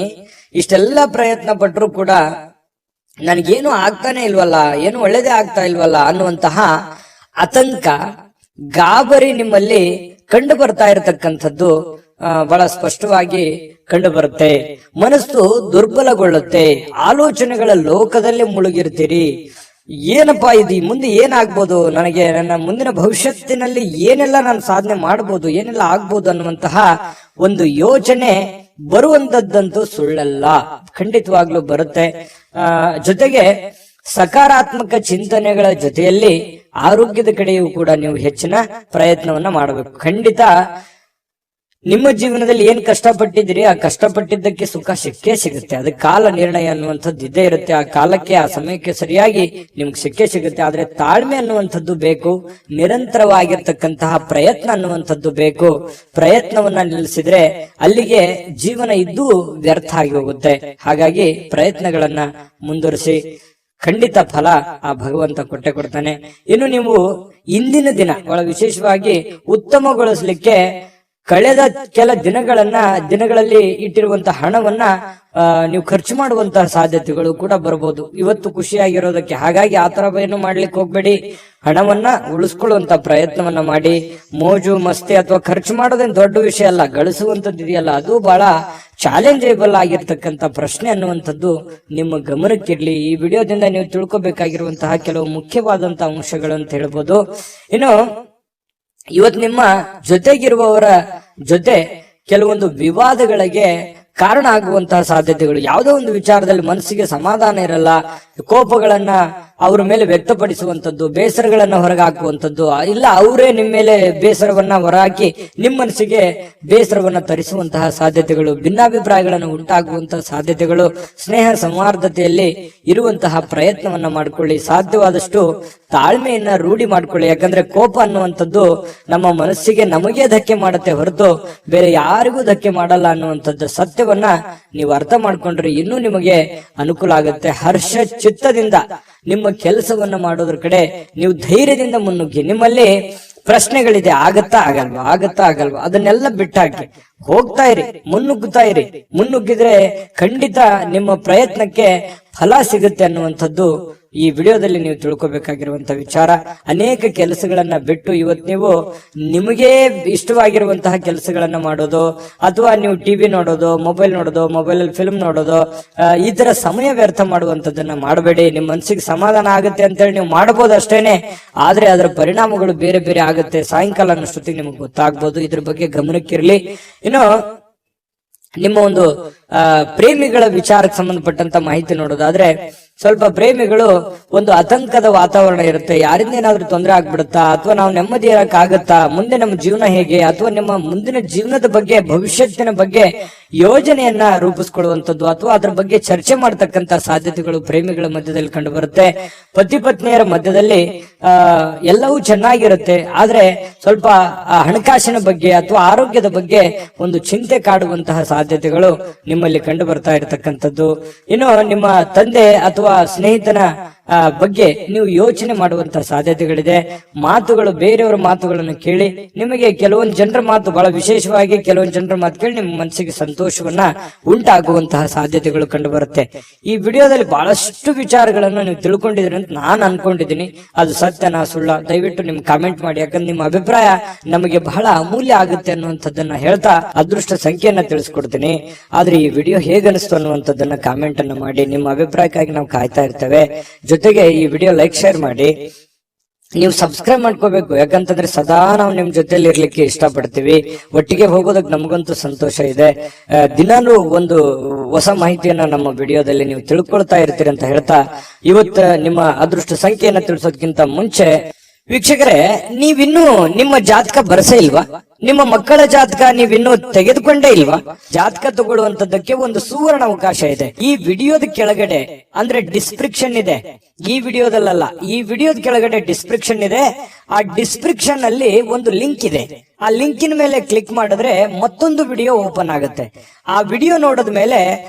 ಇಷ್ಟೆಲ್ಲ ಪ್ರಯತ್ನ ಪಟ್ಟರು ಕೂಡ ನನಗೇನು ಆಗ್ತಾನೆ ಇಲ್ವಲ್ಲ, ಏನು ಒಳ್ಳೇದೇ ಆಗ್ತಾ ಇಲ್ವಲ್ಲ ಅನ್ನುವಂತಹ ಆತಂಕ, ಗಾಬರಿ ನಿಮ್ಮಲ್ಲಿ ಕಂಡು ಬರ್ತಾ ಇರತಕ್ಕಂಥದ್ದು ಬಹಳ ಸ್ಪಷ್ಟವಾಗಿ ಕಂಡು ಬರುತ್ತೆ. ಮನಸ್ಸು ದುರ್ಬಲಗೊಳ್ಳುತ್ತೆ. ಆಲೋಚನೆಗಳ ಲೋಕದಲ್ಲಿ ಮುಳುಗಿರ್ತೀರಿ. ಏನಪ್ಪಾ ಇದು, ಮುಂದೆ ಏನಾಗ್ಬೋದು, ನನಗೆ ನನ್ನ ಮುಂದಿನ ಭವಿಷ್ಯತ್ತಿನಲ್ಲಿ ಏನೆಲ್ಲ ನಾನು ಸಾಧನೆ ಮಾಡ್ಬೋದು, ಏನೆಲ್ಲ ಆಗ್ಬೋದು ಅನ್ನುವಂತಹ ಒಂದು ಯೋಚನೆ ಬರುವಂತದ್ದಂತೂ ಸುಳ್ಳಲ್ಲ, ಖಂಡಿತವಾಗ್ಲೂ ಬರುತ್ತೆ. ಜೊತೆಗೆ ಸಕಾರಾತ್ಮಕ ಚಿಂತನೆಗಳ ಜೊತೆಯಲ್ಲಿ ಆರೋಗ್ಯದ ಕಡೆಯೂ ಕೂಡ ನೀವು ಹೆಚ್ಚಿನ ಪ್ರಯತ್ನವನ್ನ ಮಾಡಬೇಕು. ಖಂಡಿತ ನಿಮ್ಮ ಜೀವನದಲ್ಲಿ ಏನ್ ಕಷ್ಟಪಟ್ಟಿದ್ದೀರಿ, ಆ ಕಷ್ಟಪಟ್ಟಿದ್ದಕ್ಕೆ ಸುಖ ಸಿಕ್ಕೇ ಸಿಗುತ್ತೆ. ಅದಕ್ಕೆ ಕಾಲ ನಿರ್ಣಯ ಅನ್ನುವಂಥದ್ದು ಇದ್ದೇ ಇರುತ್ತೆ. ಆ ಕಾಲಕ್ಕೆ, ಆ ಸಮಯಕ್ಕೆ ಸರಿಯಾಗಿ ನಿಮ್ಗೆ ಸಿಕ್ಕೇ ಸಿಗುತ್ತೆ. ಆದ್ರೆ ತಾಳ್ಮೆ ಅನ್ನುವಂಥದ್ದು ಬೇಕು, ನಿರಂತರವಾಗಿರ್ತಕ್ಕಂತಹ ಪ್ರಯತ್ನ ಅನ್ನುವಂಥದ್ದು ಬೇಕು. ಪ್ರಯತ್ನವನ್ನ ನಿಲ್ಲಿಸಿದ್ರೆ ಅಲ್ಲಿಗೆ ಜೀವನ ಇದ್ದು ವ್ಯರ್ಥ ಆಗಿ ಹೋಗುತ್ತೆ. ಹಾಗಾಗಿ ಪ್ರಯತ್ನಗಳನ್ನ ಮುಂದುವರಿಸಿ, ಖಂಡಿತ ಫಲ ಆ ಭಗವಂತ ಕೊಟ್ಟೆ ಕೊಡ್ತಾನೆ. ಇನ್ನು ನೀವು ಇಂದಿನ ದಿನ ಬಹಳ ವಿಶೇಷವಾಗಿ ಉತ್ತಮಗೊಳಿಸ್ಲಿಕ್ಕೆ ಕಳೆದ ಕೆಲ ದಿನಗಳಲ್ಲಿ ಇಟ್ಟಿರುವಂತಹ ಹಣವನ್ನ ನೀವು ಖರ್ಚು ಮಾಡುವಂತಹ ಸಾಧ್ಯತೆಗಳು ಕೂಡ ಬರಬಹುದು. ಇವತ್ತು ಖುಷಿಯಾಗಿರೋದಕ್ಕೆ, ಹಾಗಾಗಿ ಆತರ ಏನು ಮಾಡ್ಲಿಕ್ಕೆ ಹೋಗ್ಬೇಡಿ. ಹಣವನ್ನ ಉಳಿಸ್ಕೊಳ್ಳುವಂತ ಪ್ರಯತ್ನವನ್ನ ಮಾಡಿ. ಮೋಜು ಮಸ್ತಿ ಅಥವಾ ಖರ್ಚು ಮಾಡೋದೇನು ದೊಡ್ಡ ವಿಷಯ ಅಲ್ಲ, ಗಳಿಸುವಂತದ್ದು ಇದೆಯಲ್ಲ ಅದು ಬಹಳ ಚಾಲೆಂಜೇಬಲ್ ಆಗಿರ್ತಕ್ಕಂಥ ಪ್ರಶ್ನೆ ಅನ್ನುವಂಥದ್ದು ನಿಮ್ಮ ಗಮನಕ್ಕಿರ್ಲಿ. ಈ ವಿಡಿಯೋದಿಂದ ನೀವು ತಿಳ್ಕೊಬೇಕಾಗಿರುವಂತಹ ಕೆಲವು ಮುಖ್ಯವಾದಂತಹ ಅಂಶಗಳು ಅಂತ ಹೇಳ್ಬೋದು. ಇನ್ನು ಇವತ್ತು ನಿಮ್ಮ ಜೊತೆಗಿರುವವರ ಜೊತೆ ಕೆಲವೊಂದು ವಿವಾದಗಳಿಗೆ ಕಾರಣ ಆಗುವಂತಹ ಸಾಧ್ಯತೆಗಳು. ಯಾವುದೋ ಒಂದು ವಿಚಾರದಲ್ಲಿ ಮನಸ್ಸಿಗೆ ಸಮಾಧಾನ ಇರಲ್ಲ, ಕೋಪಗಳನ್ನ ಅವ್ರ ಮೇಲೆ ವ್ಯಕ್ತಪಡಿಸುವಂತದ್ದು, ಬೇಸರಗಳನ್ನ ಹೊರಗಾಕುವಂತದ್ದು, ಇಲ್ಲ ಅವರೇ ನಿಮ್ಮ ಮೇಲೆ ಬೇಸರವನ್ನ ಹೊರಹಾಕಿ ನಿಮ್ಮ ಮನಸ್ಸಿಗೆ ಬೇಸರವನ್ನ ತರಿಸುವಂತಹ ಸಾಧ್ಯತೆಗಳು, ಭಿನ್ನಾಭಿಪ್ರಾಯಗಳನ್ನು ಉಂಟಾಗುವಂತಹ ಸಾಧ್ಯತೆಗಳು. ಸ್ನೇಹ ಸೌಹಾರ್ದತೆಯಲ್ಲಿ ಇರುವಂತಹ ಪ್ರಯತ್ನವನ್ನ ಮಾಡ್ಕೊಳ್ಳಿ. ಸಾಧ್ಯವಾದಷ್ಟು ತಾಳ್ಮೆಯನ್ನ ರೂಢಿ ಮಾಡ್ಕೊಳ್ಳಿ. ಯಾಕಂದ್ರೆ ಕೋಪ ಅನ್ನುವಂಥದ್ದು ನಮ್ಮ ಮನಸ್ಸಿಗೆ ನಮಗೆ ಧಕ್ಕೆ ಮಾಡುತ್ತೆ ಹೊರತು ಬೇರೆ ಯಾರಿಗೂ ಧಕ್ಕೆ ಮಾಡಲ್ಲ ಅನ್ನುವಂಥದ್ದು ಸತ್ಯವನ್ನ ನೀವು ಅರ್ಥ ಮಾಡ್ಕೊಂಡ್ರೆ ಇನ್ನೂ ನಿಮಗೆ ಅನುಕೂಲ ಆಗುತ್ತೆ. ಹರ್ಷ ಚಿತ್ತದಿಂದ ನಿಮ್ಮ ಕೆಲಸವನ್ನ ಮಾಡೋದ್ರ ಕಡೆ ನೀವು ಧೈರ್ಯದಿಂದ ಮುನ್ನುಗ್ಗಿ. ನಿಮ್ಮಲ್ಲಿ ಪ್ರಶ್ನೆಗಳಿದೆ, ಆಗತ್ತಾ ಆಗಲ್ವಾ ಅದನ್ನೆಲ್ಲ ಬಿಟ್ಟಾಕಿ ಹೋಗ್ತಾ ಇರಿ, ಮುನ್ನುಗ್ಗಿದ್ರೆ ಖಂಡಿತ ನಿಮ್ಮ ಪ್ರಯತ್ನಕ್ಕೆ ಫಲ ಸಿಗುತ್ತೆ ಅನ್ನುವಂಥದ್ದು ಈ ವಿಡಿಯೋದಲ್ಲಿ ನೀವು ತಿಳ್ಕೊಬೇಕಾಗಿರುವಂತಹ ವಿಚಾರ. ಅನೇಕ ಕೆಲಸಗಳನ್ನ ಬಿಟ್ಟು ಇವತ್ತು ನೀವು ನಿಮಗೆ ಇಷ್ಟವಾಗಿರುವಂತಹ ಕೆಲಸಗಳನ್ನ ಮಾಡೋದು, ಅಥವಾ ನೀವು ಟಿವಿ ನೋಡೋದು, ಮೊಬೈಲ್ ಅಲ್ಲಿ ಫಿಲ್ಮ್ ನೋಡೋದು, ಈ ತರ ಸಮಯ ವ್ಯರ್ಥ ಮಾಡುವಂತದನ್ನ ಮಾಡಬೇಡಿ. ನಿಮ್ಮ ಮನಸ್ಸಿಗೆ ಸಮಾಧಾನ ಆಗುತ್ತೆ ಅಂತೇಳಿ ನೀವು ಮಾಡಬಹುದು ಅಷ್ಟೇನೆ, ಆದ್ರೆ ಅದರ ಪರಿಣಾಮಗಳು ಬೇರೆ ಬೇರೆ ಆಗುತ್ತೆ. ಸಾಯಂಕಾಲ ಅನ್ನೋಷ್ಟೊತ್ತಿಗೆ ನಿಮಗೆ ಗೊತ್ತಾಗ್ಬೋದು. ಇದ್ರ ಬಗ್ಗೆ ಗಮನಕ್ಕಿರ್ಲಿ. ಇನ್ನು ನಿಮ್ಮ ಒಂದು ಪ್ರೇಮಿಗಳ ವಿಚಾರಕ್ಕೆ ಸಂಬಂಧಪಟ್ಟಂತ ಮಾಹಿತಿ ನೋಡೋದಾದ್ರೆ, ಸ್ವಲ್ಪ ಪ್ರೇಮಿಗಳು ಒಂದು ಆತಂಕದ ವಾತಾವರಣ ಇರುತ್ತೆ. ಯಾರಿಂದ ಏನಾದ್ರೂ ತೊಂದರೆ ಆಗ್ಬಿಡುತ್ತಾ, ಅಥವಾ ನಾವು ನೆಮ್ಮದಿ ಇರಕ್ಕಾಗತ್ತಾ, ಮುಂದೆ ನಮ್ಮ ಜೀವನ ಹೇಗೆ, ಅಥವಾ ನಿಮ್ಮ ಮುಂದಿನ ಜೀವನದ ಬಗ್ಗೆ, ಭವಿಷ್ಯತ್ತಿನ ಬಗ್ಗೆ ಯೋಜನೆಯನ್ನ ರೂಪಿಸ್ಕೊಳ್ಳುವಂಥದ್ದು, ಅಥವಾ ಅದ್ರ ಬಗ್ಗೆ ಚರ್ಚೆ ಮಾಡತಕ್ಕಂತ ಸಾಧ್ಯತೆಗಳು ಪ್ರೇಮಿಗಳ ಮಧ್ಯದಲ್ಲಿ ಕಂಡು ಬರುತ್ತೆ. ಪತಿ ಪತ್ನಿಯರ ಮಧ್ಯದಲ್ಲಿ ಎಲ್ಲವೂ ಚೆನ್ನಾಗಿರುತ್ತೆ, ಆದ್ರೆ ಸ್ವಲ್ಪ ಹಣಕಾಸಿನ ಬಗ್ಗೆ ಅಥವಾ ಆರೋಗ್ಯದ ಬಗ್ಗೆ ಒಂದು ಚಿಂತೆ ಕಾಡುವಂತಹ ಸಾಧ್ಯತೆಗಳು ನಿಮ್ಮಲ್ಲಿ ಕಂಡು ಬರ್ತಾ ಇರತಕ್ಕಂಥದ್ದು. ಇನ್ನು ನಿಮ್ಮ ತಂದೆ ಅಥವಾ ಸ್ನೇಹಿತನ ಬಗ್ಗೆ ನೀವು ಯೋಚನೆ ಮಾಡುವಂತಹ ಸಾಧ್ಯತೆಗಳಿದೆ. ಮಾತುಗಳು, ಬೇರೆಯವರ ಮಾತುಗಳನ್ನು ಕೇಳಿ ನಿಮಗೆ ಕೆಲವೊಂದು ಜನರ ಮಾತು, ಬಹಳ ವಿಶೇಷವಾಗಿ ಕೆಲವೊಂದು ಜನರ ಮಾತು ಕೇಳಿ ನಿಮ್ಮ ಮನಸ್ಸಿಗೆ ಸಂತೋಷವನ್ನ ಉಂಟಾಗುವಂತಹ ಸಾಧ್ಯತೆಗಳು ಕಂಡು ಬರುತ್ತೆ. ಈ ವಿಡಿಯೋದಲ್ಲಿ ಬಹಳಷ್ಟು ವಿಚಾರಗಳನ್ನು ನೀವು ತಿಳ್ಕೊಂಡಿದ್ರಿ ಅಂತ ನಾನು ಅನ್ಕೊಂಡಿದ್ದೀನಿ. ಅದು ಸತ್ಯನಾ ಸುಳ್ಳ, ದಯವಿಟ್ಟು ನಿಮ್ ಕಾಮೆಂಟ್ ಮಾಡಿ. ಯಾಕಂದ್ರೆ ನಿಮ್ಮ ಅಭಿಪ್ರಾಯ ನಮಗೆ ಬಹಳ ಅಮೂಲ್ಯ ಆಗುತ್ತೆ ಅನ್ನುವಂಥದ್ದನ್ನ ಹೇಳ್ತಾ ಅದೃಷ್ಟ ಸಂಖ್ಯೆಯನ್ನ ತಿಳಿಸ್ಕೊಡ್ತೀನಿ. ಆದ್ರೆ ಈ ವಿಡಿಯೋ ಹೇಗನಿಸ್ತು ಅನ್ನುವಂಥದ್ದನ್ನ ಕಾಮೆಂಟ್ ಅನ್ನ ಮಾಡಿ. ನಿಮ್ಮ ಅಭಿಪ್ರಾಯಕ್ಕಾಗಿ ನಾವು ಕಾಯ್ತಾ ಇರ್ತೇವೆ. ಜೊತೆಗೆ ಈ ವಿಡಿಯೋ ಲೈಕ್, ಶೇರ್ ಮಾಡಿ. ನೀವು ಸಬ್ಸ್ಕ್ರೈಬ್ ಮಾಡ್ಕೋಬೇಕು, ಯಾಕಂತಂದ್ರೆ ಸದಾ ನಾವು ನಿಮ್ ಜೊತೆಲಿ ಇರ್ಲಿಕ್ಕೆ ಇಷ್ಟಪಡ್ತೀವಿ. ಒಟ್ಟಿಗೆ ಹೋಗೋದಕ್ಕೆ ನಮಗಂತೂ ಸಂತೋಷ ಇದೆ. ದಿನಾಲೂ ಒಂದು ಹೊಸ ಮಾಹಿತಿಯನ್ನ ನಮ್ಮ ವಿಡಿಯೋದಲ್ಲಿ ನೀವು ತಿಳ್ಕೊಳ್ತಾ ಇರ್ತೀರಿ ಅಂತ ಹೇಳ್ತಾ, ಇವತ್ತು ನಿಮ್ಮ ಅದೃಷ್ಟ ಸಂಖ್ಯೆಯನ್ನ ತಿಳಿಸೋದಕ್ಕಿಂತ ಮುಂಚೆ ವೀಕ್ಷಕರೇ, ನೀವಿನ್ನೂ ನಿಮ್ಮ ಜಾತಕ ಬರಸೇ ಇಲ್ವಾ? ನಿಮ್ಮ ಮಕ್ಕಳ ಜಾತಕ ನೀವಿನ್ನೂ ತೆಗೆದುಕೊಂಡೇ ಇಲ್ವಾ? ಜಾತಕ ತಗೊಳ್ಳುವಂತದ್ದಕ್ಕೆ ಒಂದು ಸುವರ್ಣ ಅವಕಾಶ ಇದೆ. ಈ ವಿಡಿಯೋದ ಕೆಳಗಡೆ, ಅಂದ್ರೆ ಡಿಸ್ಕ್ರಿಪ್ಷನ್ ಇದೆ, ಈ ವಿಡಿಯೋದಲ್ಲ, ಈ ವಿಡಿಯೋದ ಕೆಳಗಡೆ ಡಿಸ್ಕ್ರಿಪ್ಷನ್ ಇದೆ. ಆ ಡಿಸ್ಕ್ರಿಪ್ಷನ್ ಅಲ್ಲಿ ಒಂದು ಲಿಂಕ್ ಇದೆ. ಆ ಲಿಂಕಿನ ಮೇಲೆ ಕ್ಲಿಕ್ ಮಾಡಿದ್ರೆ ಮತ್ತೊಂದು ವಿಡಿಯೋ ಓಪನ್ ಆಗುತ್ತೆ. ಆ ವಿಡಿಯೋ ನೋಡಿದ ಮೇಲೆ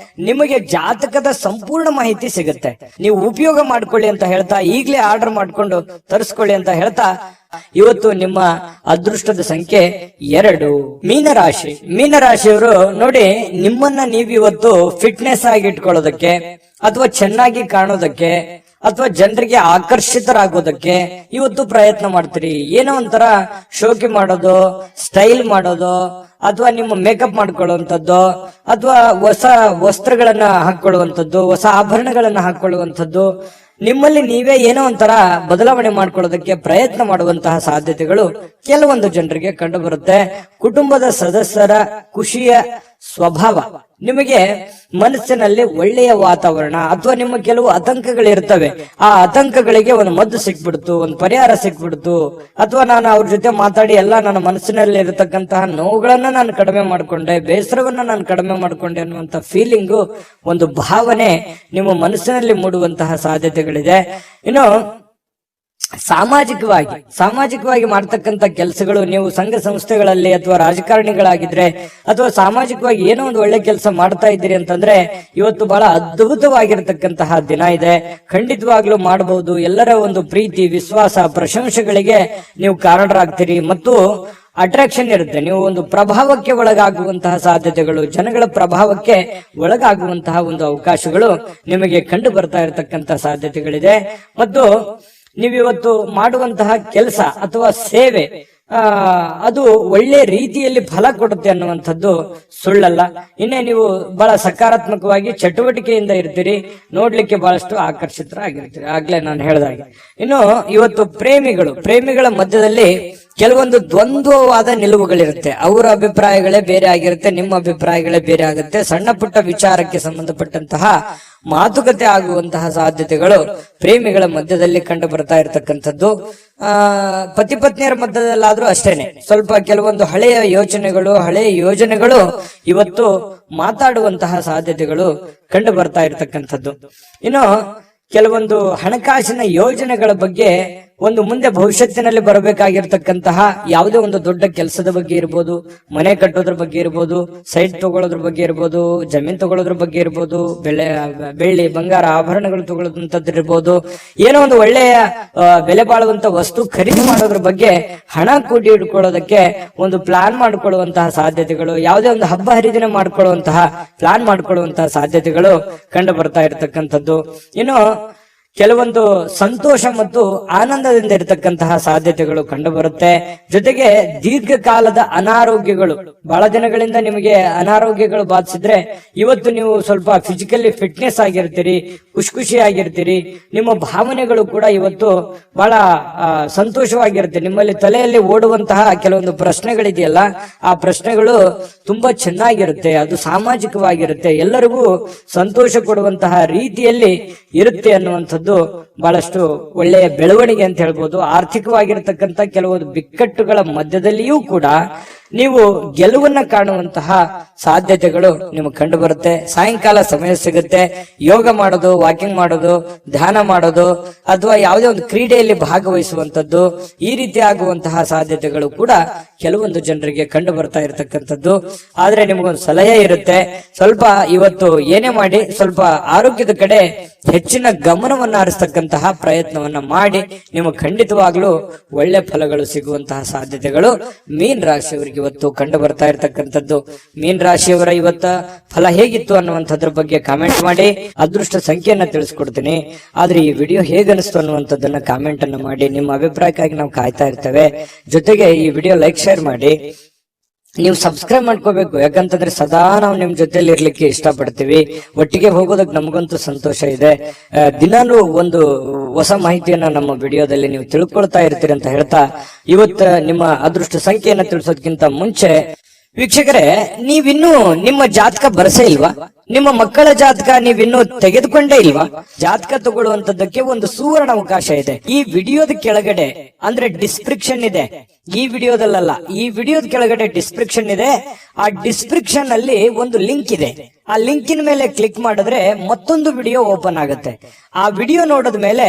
ನಿಮಗೆ ಜಾತಕದ ಸಂಪೂರ್ಣ ಮಾಹಿತಿ ಸಿಗುತ್ತೆ. ನೀವು ಉಪಯೋಗ ಮಾಡ್ಕೊಳ್ಳಿ ಅಂತ ಹೇಳ್ತಾ, ಈಗಲೇ ಆರ್ಡರ್ ಮಾಡ್ಕೊಂಡು ತರಿಸ್ಕೊಳ್ಳಿ ಅಂತ ಹೇಳ್ತಾ, ಇವತ್ತು ನಿಮ್ಮ ಅದೃಷ್ಟದ ಸಂಖ್ಯೆ 2, ಮೀನರಾಶಿ. ಮೀನರಾಶಿಯವರು ನೋಡಿ, ನಿಮ್ಮನ್ನ ನೀವಿವತ್ತು ಫಿಟ್ನೆಸ್ ಆಗಿ ಇಟ್ಕೊಳ್ಳೋದಕ್ಕೆ, ಅಥವಾ ಚೆನ್ನಾಗಿ ಕಾಣೋದಕ್ಕೆ, ಅಥವಾ ಜನರಿಗೆ ಆಕರ್ಷಿತರಾಗೋದಕ್ಕೆ ಇವತ್ತು ಪ್ರಯತ್ನ ಮಾಡ್ತೀರಿ. ಏನೋ ಒಂಥರ ಶೋಕಿ ಮಾಡೋದು, ಸ್ಟೈಲ್ ಮಾಡೋದು, ಅಥವಾ ನಿಮ್ಮ ಮೇಕಪ್ ಮಾಡ್ಕೊಳ್ಳುವಂಥದ್ದು, ಅಥವಾ ಹೊಸ ವಸ್ತ್ರಗಳನ್ನ ಹಾಕೊಳ್ಳುವಂಥದ್ದು, ಹೊಸ ಆಭರಣಗಳನ್ನ ಹಾಕೊಳ್ಳುವಂಥದ್ದು, ನಿಮ್ಮಲ್ಲಿ ನೀವೇ ಏನೋ ಒಂಥರ ಬದಲಾವಣೆ ಮಾಡ್ಕೊಳ್ಳೋದಕ್ಕೆ ಪ್ರಯತ್ನ ಮಾಡುವಂತಹ ಸಾಧ್ಯತೆಗಳು ಕೆಲವೊಂದು ಜನರಿಗೆ ಕಂಡು ಬರುತ್ತೆ. ಕುಟುಂಬದ ಸದಸ್ಯರ ಖುಷಿಯ ಸ್ವಭಾವ, ನಿಮಗೆ ಮನಸ್ಸಿನಲ್ಲಿ ಒಳ್ಳೆಯ ವಾತಾವರಣ, ಅಥವಾ ನಿಮ್ಮ ಕೆಲವು ಆತಂಕಗಳಿರ್ತವೆ, ಆ ಆತಂಕಗಳಿಗೆ ಒಂದು ಮದ್ದು ಸಿಕ್ಬಿಡ್ತು, ಒಂದು ಪರಿಹಾರ ಸಿಕ್ಬಿಡ್ತು, ಅಥವಾ ನಾನು ಅವ್ರ ಜೊತೆ ಮಾತಾಡಿ ಎಲ್ಲ ನನ್ನ ಮನಸ್ಸಿನಲ್ಲಿ ಇರತಕ್ಕಂತಹ ನೋವುಗಳನ್ನ ನಾನು ಕಡಿಮೆ ಮಾಡ್ಕೊಂಡೆ, ಬೇಸರವನ್ನ ನಾನು ಕಡಿಮೆ ಮಾಡ್ಕೊಂಡೆ ಅನ್ನುವಂತ ಫೀಲಿಂಗು, ಒಂದು ಭಾವನೆ ನಿಮ್ಮ ಮನಸ್ಸಿನಲ್ಲಿ ಮೂಡುವಂತಹ ಸಾಧ್ಯತೆಗಳಿದೆ. ಇನ್ನು ಸಾಮಾಜಿಕವಾಗಿ ಮಾಡ್ತಕ್ಕಂಥ ಕೆಲಸಗಳು, ನೀವು ಸಂಘ ಸಂಸ್ಥೆಗಳಲ್ಲಿ ಅಥವಾ ರಾಜಕಾರಣಿಗಳಾಗಿದ್ರೆ, ಅಥವಾ ಸಾಮಾಜಿಕವಾಗಿ ಏನೋ ಒಂದು ಒಳ್ಳೆ ಕೆಲಸ ಮಾಡ್ತಾ ಇದ್ದೀರಿ ಅಂತಂದ್ರೆ ಇವತ್ತು ಬಹಳ ಅದ್ಭುತವಾಗಿರತಕ್ಕಂತಹ ದಿನ ಇದೆ. ಖಂಡಿತವಾಗ್ಲೂ ಮಾಡಬಹುದು. ಎಲ್ಲರ ಒಂದು ಪ್ರೀತಿ, ವಿಶ್ವಾಸ, ಪ್ರಶಂಸೆಗಳಿಗೆ ನೀವು ಕಾರಣರಾಗ್ತೀರಿ ಮತ್ತು ಅಟ್ರಾಕ್ಷನ್ ಇರುತ್ತೆ. ನೀವು ಒಂದು ಪ್ರಭಾವಕ್ಕೆ ಒಳಗಾಗುವಂತಹ ಸಾಧ್ಯತೆಗಳು, ಜನಗಳ ಪ್ರಭಾವಕ್ಕೆ ಒಳಗಾಗುವಂತಹ ಒಂದು ಅವಕಾಶಗಳು ನಿಮಗೆ ಕಂಡು ಬರ್ತಾ ಇರತಕ್ಕಂತಹ ಸಾಧ್ಯತೆಗಳಿದೆ. ಮತ್ತು ನೀವಿವತ್ತು ಮಾಡುವಂತಹ ಕೆಲಸ ಅಥವಾ ಸೇವೆ ಅದು ಒಳ್ಳೆ ರೀತಿಯಲ್ಲಿ ಫಲ ಕೊಡುತ್ತೆ ಅನ್ನುವಂಥದ್ದು ಸುಳ್ಳಲ್ಲ. ಇನ್ನೇ ನೀವು ಬಹಳ ಸಕಾರಾತ್ಮಕವಾಗಿ ಚಟುವಟಿಕೆಯಿಂದ ಇರ್ತೀರಿ, ನೋಡ್ಲಿಕ್ಕೆ ಬಹಳಷ್ಟು ಆಕರ್ಷಿತರಾಗಿರ್ತೀರಿ, ಆಗ್ಲೇ ನಾನು ಹೇಳಿದಾಗೆ. ಇನ್ನು ಇವತ್ತು ಪ್ರೇಮಿಗಳ ಮಧ್ಯದಲ್ಲಿ ಕೆಲವೊಂದು ದ್ವಂದ್ವವಾದ ನಿಲುವುಗಳಿರುತ್ತೆ. ಅವರ ಅಭಿಪ್ರಾಯಗಳೇ ಬೇರೆ ಆಗಿರುತ್ತೆ, ನಿಮ್ಮ ಅಭಿಪ್ರಾಯಗಳೇ ಬೇರೆ ಆಗುತ್ತೆ. ಸಣ್ಣ ಪುಟ್ಟ ವಿಚಾರಕ್ಕೆ ಸಂಬಂಧಪಟ್ಟಂತಹ ಮಾತುಕತೆ ಆಗುವಂತಹ ಸಾಧ್ಯತೆಗಳು ಪ್ರೇಮಿಗಳ ಮಧ್ಯದಲ್ಲಿ ಕಂಡು ಬರ್ತಾ ಇರತಕ್ಕಂಥದ್ದು. ಪತಿ ಪತ್ನಿಯರ ಮಧ್ಯದಲ್ಲಾದ್ರೂ ಅಷ್ಟೇನೆ ಸ್ವಲ್ಪ ಕೆಲವೊಂದು ಹಳೆಯ ಯೋಜನೆಗಳು ಇವತ್ತು ಮಾತಾಡುವಂತಹ ಸಾಧ್ಯತೆಗಳು ಕಂಡು ಬರ್ತಾ ಇರತಕ್ಕಂಥದ್ದು. ಇನ್ನು ಕೆಲವೊಂದು ಹಣಕಾಸಿನ ಯೋಜನೆಗಳ ಬಗ್ಗೆ ಒಂದು ಮುಂದೆ ಭವಿಷ್ಯತ್ತಿನಲ್ಲಿ ಬರಬೇಕಾಗಿರ್ತಕ್ಕಂತಹ ಯಾವುದೇ ಒಂದು ದೊಡ್ಡ ಕೆಲಸದ ಬಗ್ಗೆ ಇರ್ಬೋದು, ಮನೆ ಕಟ್ಟೋದ್ರ ಬಗ್ಗೆ ಇರ್ಬೋದು, ಸೈಟ್ ತಗೊಳ್ಳೋದ್ರ ಬಗ್ಗೆ ಇರ್ಬೋದು, ಜಮೀನ್ ತಗೊಳ್ಳೋದ್ರ ಬಗ್ಗೆ ಇರ್ಬೋದು, ಬೆಳ್ಳಿ ಬಂಗಾರ ಆಭರಣಗಳು ತಗೊಳ್ಳೋದಂತದ್ದು ಇರ್ಬೋದು, ಏನೋ ಒಂದು ಒಳ್ಳೆಯ ಬೆಲೆ ಬಾಳುವಂತ ವಸ್ತು ಖರೀದಿ ಮಾಡೋದ್ರ ಬಗ್ಗೆ ಹಣ ಕೂಡಿ ಇಟ್ಕೊಳ್ಳೋದಕ್ಕೆ ಒಂದು ಪ್ಲಾನ್ ಮಾಡ್ಕೊಳ್ಳುವಂತಹ ಸಾಧ್ಯತೆಗಳು, ಯಾವುದೇ ಒಂದು ಹಬ್ಬ ಹರಿದಿನ ಮಾಡ್ಕೊಳ್ಳುವಂತಹ ಪ್ಲಾನ್ ಮಾಡ್ಕೊಳ್ಳುವಂತಹ ಸಾಧ್ಯತೆಗಳು ಕಂಡು ಬರ್ತಾ ಇರತಕ್ಕಂಥದ್ದು. ಇನ್ನು ಕೆಲವೊಂದು ಸಂತೋಷ ಮತ್ತು ಆನಂದದಿಂದ ಇರತಕ್ಕಂತಹ ಸಾಧ್ಯತೆಗಳು ಕಂಡು ಬರುತ್ತೆ. ಜೊತೆಗೆ ದೀರ್ಘಕಾಲದ ಅನಾರೋಗ್ಯಗಳು, ಬಹಳ ದಿನಗಳಿಂದ ನಿಮಗೆ ಅನಾರೋಗ್ಯಗಳು ಬಾಧಿಸಿದ್ರೆ ಇವತ್ತು ನೀವು ಸ್ವಲ್ಪ ಫಿಸಿಕಲಿ ಫಿಟ್ನೆಸ್ ಆಗಿರ್ತೀರಿ, ಖುಷಿ ಆಗಿರ್ತೀರಿ. ನಿಮ್ಮ ಭಾವನೆಗಳು ಕೂಡ ಇವತ್ತು ಬಹಳ ಸಂತೋಷವಾಗಿರುತ್ತೆ. ನಿಮ್ಮಲ್ಲಿ ತಲೆಯಲ್ಲಿ ಓಡುವಂತಹ ಕೆಲವೊಂದು ಪ್ರಶ್ನೆಗಳಿದೆಯಲ್ಲ, ಆ ಪ್ರಶ್ನೆಗಳು ತುಂಬಾ ಚೆನ್ನಾಗಿರುತ್ತೆ, ಅದು ಸಾಮಾಜಿಕವಾಗಿರುತ್ತೆ, ಎಲ್ಲರಿಗೂ ಸಂತೋಷ ಕೊಡುವಂತಹ ರೀತಿಯಲ್ಲಿ ಇರುತ್ತೆ ಅನ್ನುವಂಥದ್ದು ಬಹಳಷ್ಟು ಒಳ್ಳೆಯ ಬೆಳವಣಿಗೆ ಅಂತ ಹೇಳ್ಬೋದು. ಆರ್ಥಿಕವಾಗಿರತಕ್ಕಂತ ಕೆಲವೊಂದು ಬಿಕ್ಕಟ್ಟುಗಳ ಮಧ್ಯದಲ್ಲಿಯೂ ಕೂಡ ನೀವು ಗೆಲುವನ್ನ ಕಾಣುವಂತಹ ಸಾಧ್ಯತೆಗಳು ನಿಮಗೆ ಕಂಡು ಬರುತ್ತೆ. ಸಾಯಂಕಾಲ ಸಮಯ ಸಿಗುತ್ತೆ, ಯೋಗ ಮಾಡೋದು, ವಾಕಿಂಗ್ ಮಾಡೋದು, ಧ್ಯಾನ ಮಾಡೋದು, ಅಥವಾ ಯಾವುದೇ ಒಂದು ಕ್ರೀಡೆಯಲ್ಲಿ ಭಾಗವಹಿಸುವಂತದ್ದು, ಈ ರೀತಿ ಆಗುವಂತಹ ಸಾಧ್ಯತೆಗಳು ಕೂಡ ಕೆಲವೊಂದು ಜನರಿಗೆ ಕಂಡು ಬರ್ತಾ ಇರತಕ್ಕಂಥದ್ದು. ಆದ್ರೆ ನಿಮಗೊಂದು ಸಲಹೆ ಇರುತ್ತೆ, ಸ್ವಲ್ಪ ಇವತ್ತು ಏನೇ ಮಾಡಿ ಸ್ವಲ್ಪ ಆರೋಗ್ಯದ ಕಡೆ ಹೆಚ್ಚಿನ ಗಮನವನ್ನ ಹರಿಸ್ತಕ್ಕಂತಹ ಪ್ರಯತ್ನವನ್ನ ಮಾಡಿ, ನಿಮಗೆ ಖಂಡಿತವಾಗ್ಲೂ ಒಳ್ಳೆ ಫಲಗಳು ಸಿಗುವಂತಹ ಸಾಧ್ಯತೆಗಳು ಮೀನ್ ರಾಶಿಯವರಿಗೆ ಇವತ್ತು ಕಂಡು ಬರ್ತಾ ಇರತಕ್ಕಂಥದ್ದು. ಮೀನ್ ರಾಶಿಯವರ ಇವತ್ತ ಫಲ ಹೇಗಿತ್ತು ಅನ್ನುವಂಥದ್ರ ಬಗ್ಗೆ ಕಾಮೆಂಟ್ ಮಾಡಿ. ಅದೃಷ್ಟ ಸಂಖ್ಯೆಯನ್ನ ತಿಳಿಸ್ಕೊಡ್ತೀನಿ, ಆದ್ರೆ ಈ ವಿಡಿಯೋ ಹೇಗನಿಸ್ತು ಅನ್ನುವಂಥದ್ದನ್ನ ಕಾಮೆಂಟ್ ಅನ್ನ ಮಾಡಿ. ನಿಮ್ಮ ಅಭಿಪ್ರಾಯಕ್ಕಾಗಿ ನಾವು ಕಾಯ್ತಾ ಇರ್ತೇವೆ. ಜೊತೆಗೆ ಈ ವಿಡಿಯೋ ಲೈಕ್ ಶೇರ್ ಮಾಡಿ. ನೀವು ಸಬ್ಸ್ಕ್ರೈಬ್ ಮಾಡ್ಕೋಬೇಕು, ಯಾಕಂತಂದ್ರೆ ಸದಾ ನಾವು ನಿಮ್ ಜೊತೆಲಿ ಇರ್ಲಿಕ್ಕೆ ಇಷ್ಟಪಡ್ತೀವಿ. ಒಟ್ಟಿಗೆ ಹೋಗೋದಕ್ಕೆ ನಮಗಂತೂ ಸಂತೋಷ ಇದೆ. ದಿನಾನು ಒಂದು ಹೊಸ ಮಾಹಿತಿಯನ್ನ ನಮ್ಮ ವಿಡಿಯೋದಲ್ಲಿ ನೀವು ತಿಳ್ಕೊಳ್ತಾ ಇರ್ತೀರಿ ಅಂತ ಹೇಳ್ತಾ, ಇವತ್ತ ನಿಮ್ಮ ಅದೃಷ್ಟ ಸಂಖ್ಯೆಯನ್ನ ತಿಳಿಸೋದಕ್ಕಿಂತ ಮುಂಚೆ ವೀಕ್ಷಕರೇ, ನೀವಿನ್ನೂ ನಿಮ್ಮ ಜಾತಕ ಬರಸೇ ಇಲ್ವಾ? ನಿಮ್ಮ ಮಕ್ಕಳ ಜಾತಕ ನೀವಿನ್ನೂ ತೆಗೆದುಕೊಂಡೇ ಇಲ್ವಾ? ಜಾತಕ ತಗೊಳ್ಳುವಂತದ್ದಕ್ಕೆ ಒಂದು ಸುವರ್ಣ ಅವಕಾಶ ಇದೆ. ಈ ವಿಡಿಯೋದ ಕೆಳಗಡೆ ಅಂದ್ರೆ ಡಿಸ್ಕ್ರಿಪ್ಷನ್ ಇದೆ, ಈ ವಿಡಿಯೋದಲ್ಲ, ಈ ವಿಡಿಯೋದ ಕೆಳಗಡೆ ಡಿಸ್ಕ್ರಿಪ್ಷನ್ ಇದೆ. ಆ ಡಿಸ್ಕ್ರಿಪ್ಷನ್ ಅಲ್ಲಿ ಒಂದು ಲಿಂಕ್ ಇದೆ. ಆ ಲಿಂಕಿನ ಮೇಲೆ ಕ್ಲಿಕ್ ಮಾಡಿದ್ರೆ ಮತ್ತೊಂದು ವಿಡಿಯೋ ಓಪನ್ ಆಗುತ್ತೆ. ಆ ವಿಡಿಯೋ ನೋಡಿದ ಮೇಲೆ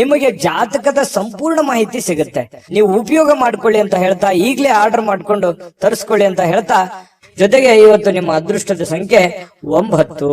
ನಿಮಗೆ ಜಾತಕದ ಸಂಪೂರ್ಣ ಮಾಹಿತಿ ಸಿಗುತ್ತೆ. ನೀವು ಉಪಯೋಗ ಮಾಡ್ಕೊಳ್ಳಿ ಅಂತ ಹೇಳ್ತಾ, ಈಗಲೇ ಆರ್ಡರ್ ಮಾಡ್ಕೊಂಡು ತರಿಸ್ಕೊಳ್ಳಿ ಅಂತ ಹೇಳ್ತಾ, ಜೊತೆಗೆ ಇವತ್ತು ನಿಮ್ಮ ಅದೃಷ್ಟದ ಸಂಖ್ಯೆ 9.